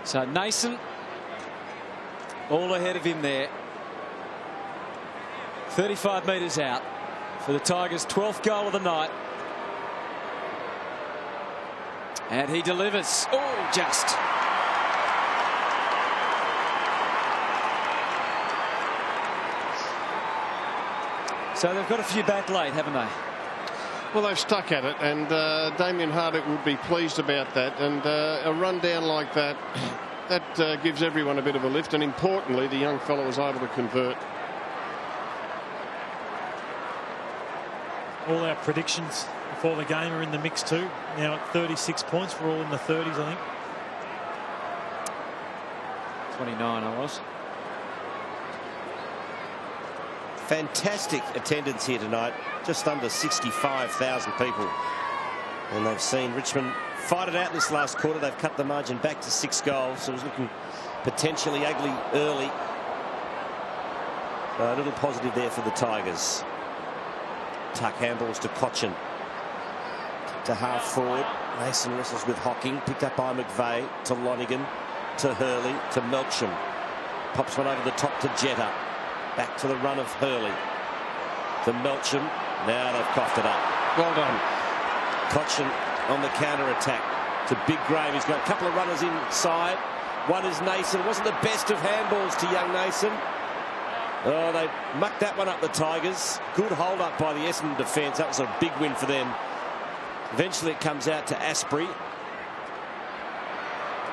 So Nason all ahead of him there. 35 metres out for the Tigers' 12th goal of the night. And he delivers. Oh, just. So they've got a few back late, haven't they? Well, they've stuck at it, and Damien Hardwick would be pleased about that. And a run down like that, that gives everyone a bit of a lift. And importantly, the young fellow was able to convert. All our predictions before the game are in the mix too. Now at 36 points, we're all in the 30s, I think. 29 I was. Fantastic attendance here tonight. Just under 65,000 people. And they've seen Richmond fight it out this last quarter. They've cut the margin back to 6 goals. So it was looking potentially ugly early. A little positive there for the Tigers. Tuck handballs to Cochin. To half forward. Mason wrestles with Hocking. Picked up by McVeigh. To Lonigan. To Hurley. To Melksham. Pops one over the top to Jetta. Back to the run of Hurley. To Melksham. Now they've coughed it up. Well done. Cochin on the counter-attack. To Big Graham. He's got a couple of runners inside. One is Nason. Wasn't the best of handballs to young Nason. Oh, they mucked that one up, the Tigers. Good hold up by the Essendon defence. That was a big win for them. Eventually it comes out to Asprey.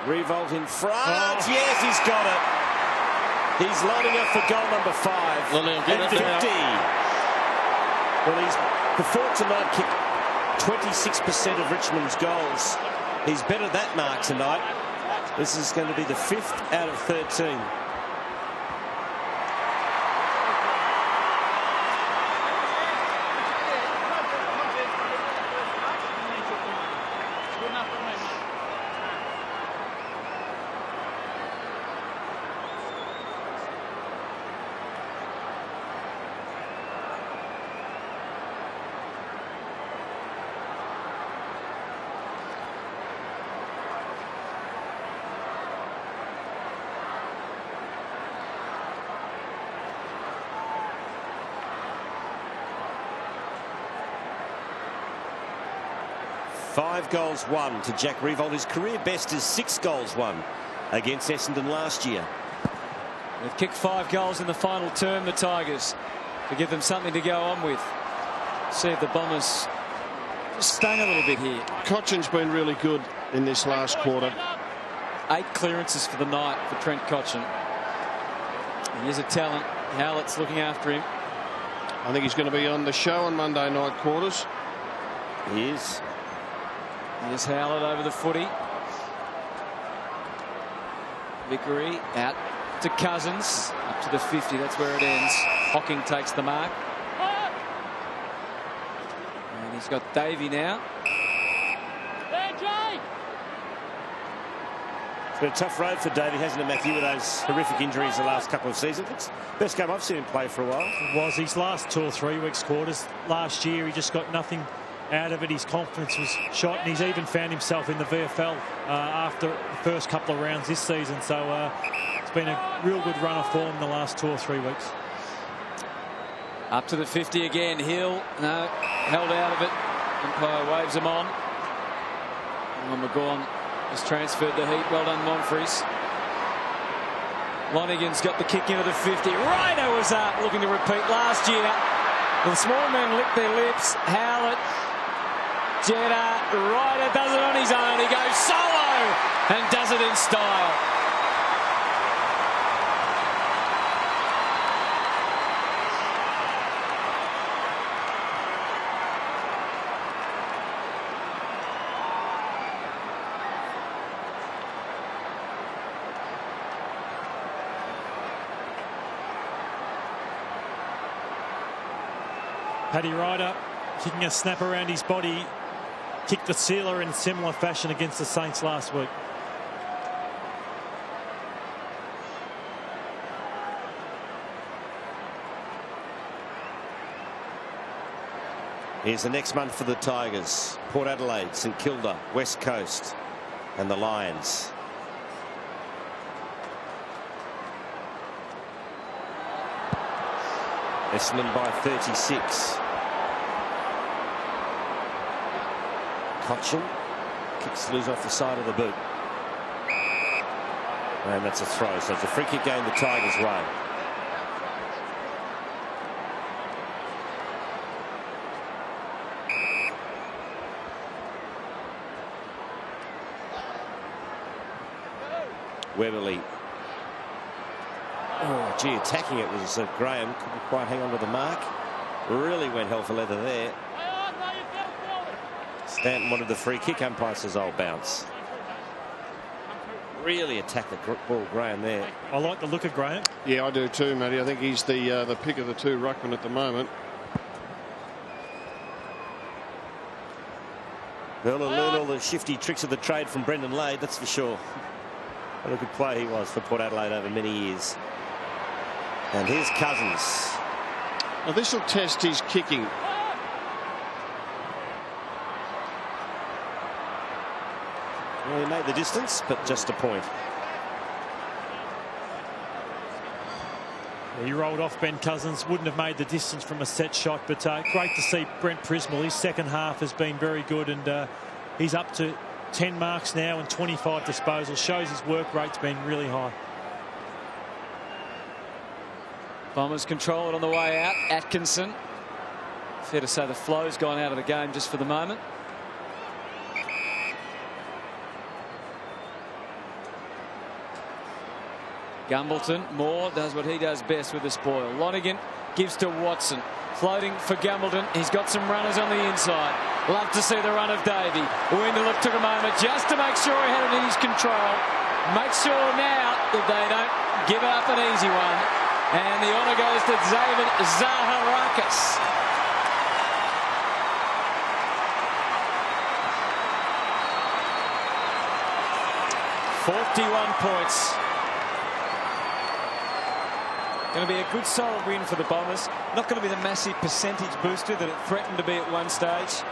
Revolt in front. Oh. Yes, he's got it. He's lining up for goal number 5. Well, and 50. Well, he's before tonight kicked 26% of Richmond's goals. He's better that mark tonight. This is going to be the 5th out of 13. Five goals won to Jack Revolt. His career best is 6 goals won against Essendon last year. They've kicked 5 goals in the final term, the Tigers, to give them something to go on with. See if the Bombers stung a little bit here. Cochin's been really good in this last quarter. 8 clearances for the night for Trent Cochin. He is a talent. Howlett's looking after him. I think he's going to be on the show on Monday night quarters. He is. Here's Howlett over the footy. Vickery out to Cousins. Up to the 50. That's where it ends. Hocking takes the mark. And he's got Davey now. It's been a tough road for David, hasn't it, Matthew, with those horrific injuries the last couple of seasons. It's the best game I've seen him play for a while. It was his last 2 or 3 weeks quarters. Last year, he just got nothing out of it. His confidence was shot, and he's even found himself in the VFL after the first couple of rounds this season. So it's been a real good run of form in the last 2 or 3 weeks. Up to the 50 again. Hille, no, held out of it. Umpire waves him on. McGaughan has transferred the heat. Well done, Monfries. Lonigan's got the kick into the 50. Ryder was up, looking to repeat last year. The small men lick their lips. Howlett, Jetta, Ryder does it on his own. He goes solo and does it in style. Paddy Ryder kicking a snap around his body, kicked the sealer in similar fashion against the Saints last week. Here's the next month for the Tigers. Port Adelaide, St Kilda, West Coast and the Lions. Essendon by 36. Cochin kicks loose off the side of the boot. And that's a throw. So it's a free kick going the Tigers' way. Weberly. Oh, gee, attacking it was Graham. Couldn't quite hang on to the mark. Really went hell for leather there. Stanton wanted the free kick. Umpire says, "I'll bounce." Really attacked the ball, Graham, there. I like the look of Graham. Yeah, I do too, Matty. I think he's the pick of the two ruckmen at the moment. Well, he'll learn all the shifty tricks of the trade from Brendan Lade, that's for sure. What a good player he was for Port Adelaide over many years. And here's Cousins. Now this will test his kicking. Well, he made the distance, but just a point. He rolled off Ben Cousins. Wouldn't have made the distance from a set shot, but great to see Brent Prismal. His second half has been very good, and he's up to 10 marks now and 25 disposals. Shows his work rate's been really high. Bombers control it on the way out. Atkinson. Fair to say the flow's gone out of the game just for the moment. Gumbleton. Moore does what he does best with the spoil. Lonigan gives to Watson. Floating for Gumbleton. He's got some runners on the inside. Love to see the run of Davey. Winderlook took a moment just to make sure he had it in his control. Make sure now that they don't give up an easy one. And the honour goes to David Zaharakis. .41 points. Going to be a good solid win for the Bombers. Not going to be the massive percentage booster that it threatened to be at one stage.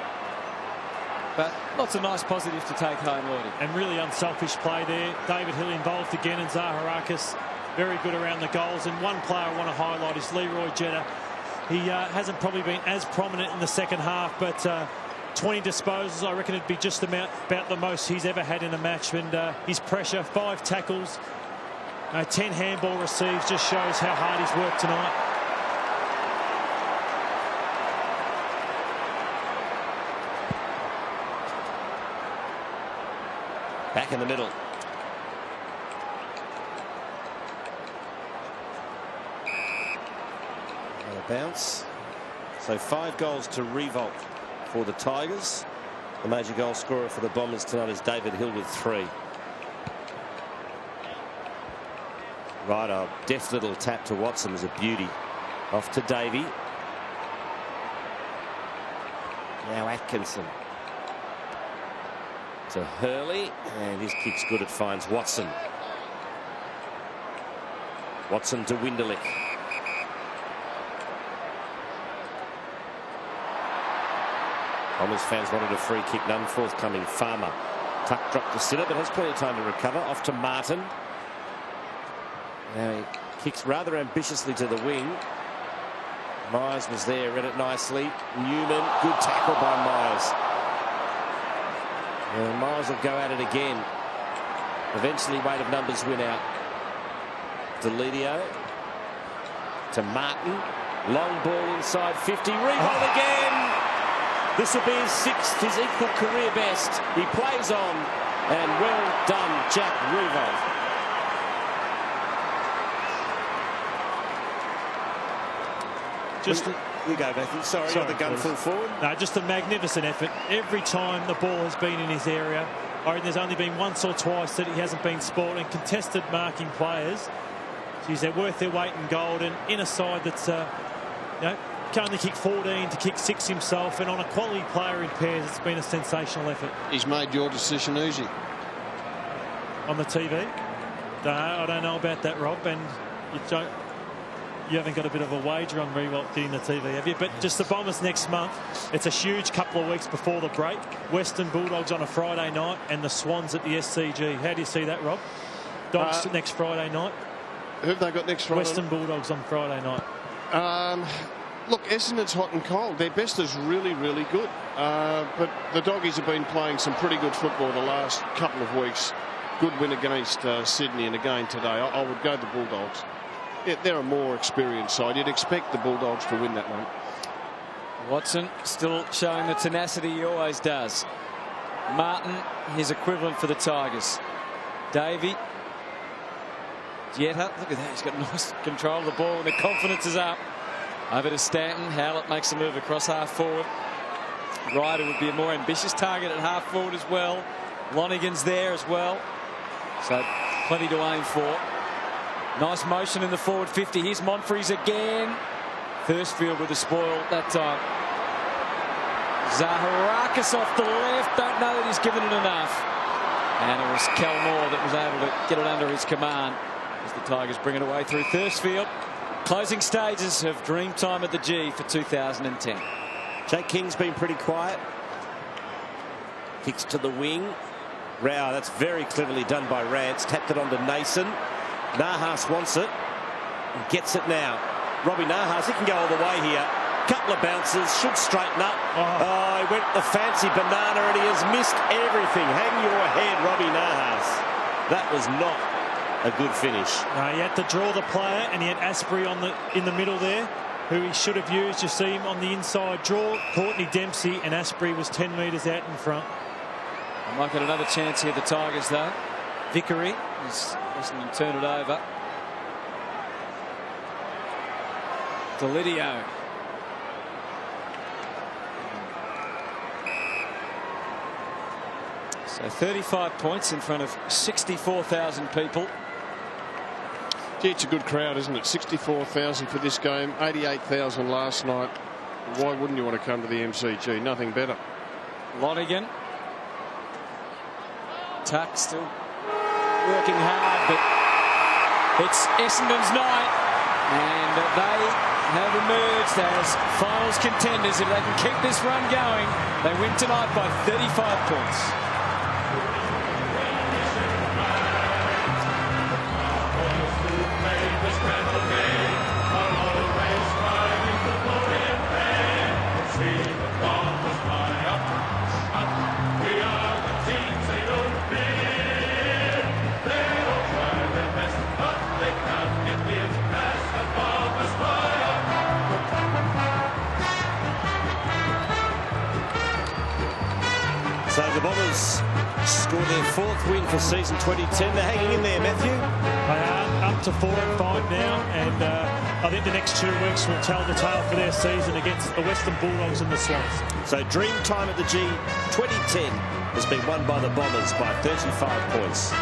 But lots of nice positives to take home, Lloydie. And really unselfish play there. David Hille involved again, and Zaharakis very good around the goals. And one player I want to highlight is Leroy Jetta. He hasn't probably been as prominent in the second half, but 20 disposals, I reckon it'd be just about the most he's ever had in a match. And his pressure, 5 tackles, 10 handball receives, just shows how hard he's worked tonight. Back in the middle. And a bounce. So 5 goals to revolt for the Tigers. The major goal scorer for the Bombers tonight is David Hille with 3. Right, a deft little tap to Watson is a beauty. Off to Davey. Now Atkinson. To Hurley, and his kick's good. It finds Watson. Watson to Winderlich. Bombers fans wanted a free kick, none forthcoming. Farmer. Tuck dropped to Sitter, but has plenty of time to recover. Off to Martin. Now he kicks rather ambitiously to the wing. Myers was there, read it nicely. Newman, good tackle by Myers. And Myers will go at it again. Eventually, weight of numbers win out. Delidio to Martin. Long ball inside 50. Revolt again. This will be his 6th, his equal career best. He plays on, and well done, Jack Revolt. You go, Matthew. Sorry, the gun full forward. No, just a magnificent effort. Every time the ball has been in his area, I reckon there's only been once or twice that he hasn't been spotted. And contested marking players, geez, they're worth their weight in gold. And in a side that's, can only kick 14 to kick 6 himself, and on a quality player in pairs, it's been a sensational effort. He's made your decision easy. On the TV? No, I don't know about that, Rob. And you haven't got a bit of a wager on Revolt getting the TV, have you? But just the Bombers next month. It's a huge couple of weeks before the break. Western Bulldogs on a Friday night and the Swans at the SCG. How do you see that, Rob? Dogs next Friday night. Who have they got next Friday? Western Bulldogs on Friday night. Look, Essendon's hot and cold. Their best is really, really good. But the Doggies have been playing some pretty good football the last couple of weeks. Good win against Sydney, and again today. I would go the Bulldogs. Yeah, they're a more experienced side. You'd expect the Bulldogs to win that one. Watson still showing the tenacity he always does. Martin, his equivalent for the Tigers. Davey. Jetta, look at that. He's got nice control of the ball and the confidence is up. Over to Stanton. Howlett makes a move across half forward. Ryder would be a more ambitious target at half forward as well. Lonigan's there as well. So plenty to aim for. Nice motion in the forward 50. Here's Monfries again. Thursfield with the spoil that time. Zaharakis off the left. Don't know that he's given it enough. And it was Cal Moore that was able to get it under his command as the Tigers bring it away through Thursfield. Closing stages of Dreamtime at the G for 2010. Jake King's been pretty quiet. Kicks to the wing. Rao, that's very cleverly done by Rance. Tapped it onto Nason. Nahas wants it. And gets it now. Robbie Nahas, he can go all the way here. Couple of bounces, should straighten up. Oh, he went the fancy banana and he has missed everything. Hang your head, Robbie Nahas. That was not a good finish. No, he had to draw the player, and he had Asprey in the middle there, who he should have used. You see him on the inside draw. Courtney Dempsey, and Asprey was 10 metres out in front. I might get another chance here, the Tigers, though. Vickery is listening to turn it over. Delidio. So 35 points in front of 64,000 people. Gee, it's a good crowd, isn't it? 64,000 for this game, 88,000 last night. Why wouldn't you want to come to the MCG? Nothing better. Lonigan. Tuck still working hard, but it's Essendon's night, and they have emerged as finals contenders. If they can keep this run going, they win tonight by 35 points. So the Bombers scored their 4th win for season 2010. They're hanging in there, Matthew. They are up to 4 and 5 now, and I think the next 2 weeks will tell the tale for their season against the Western Bulldogs and the Swans. So Dreamtime at the G 2010 has been won by the Bombers by 35 points.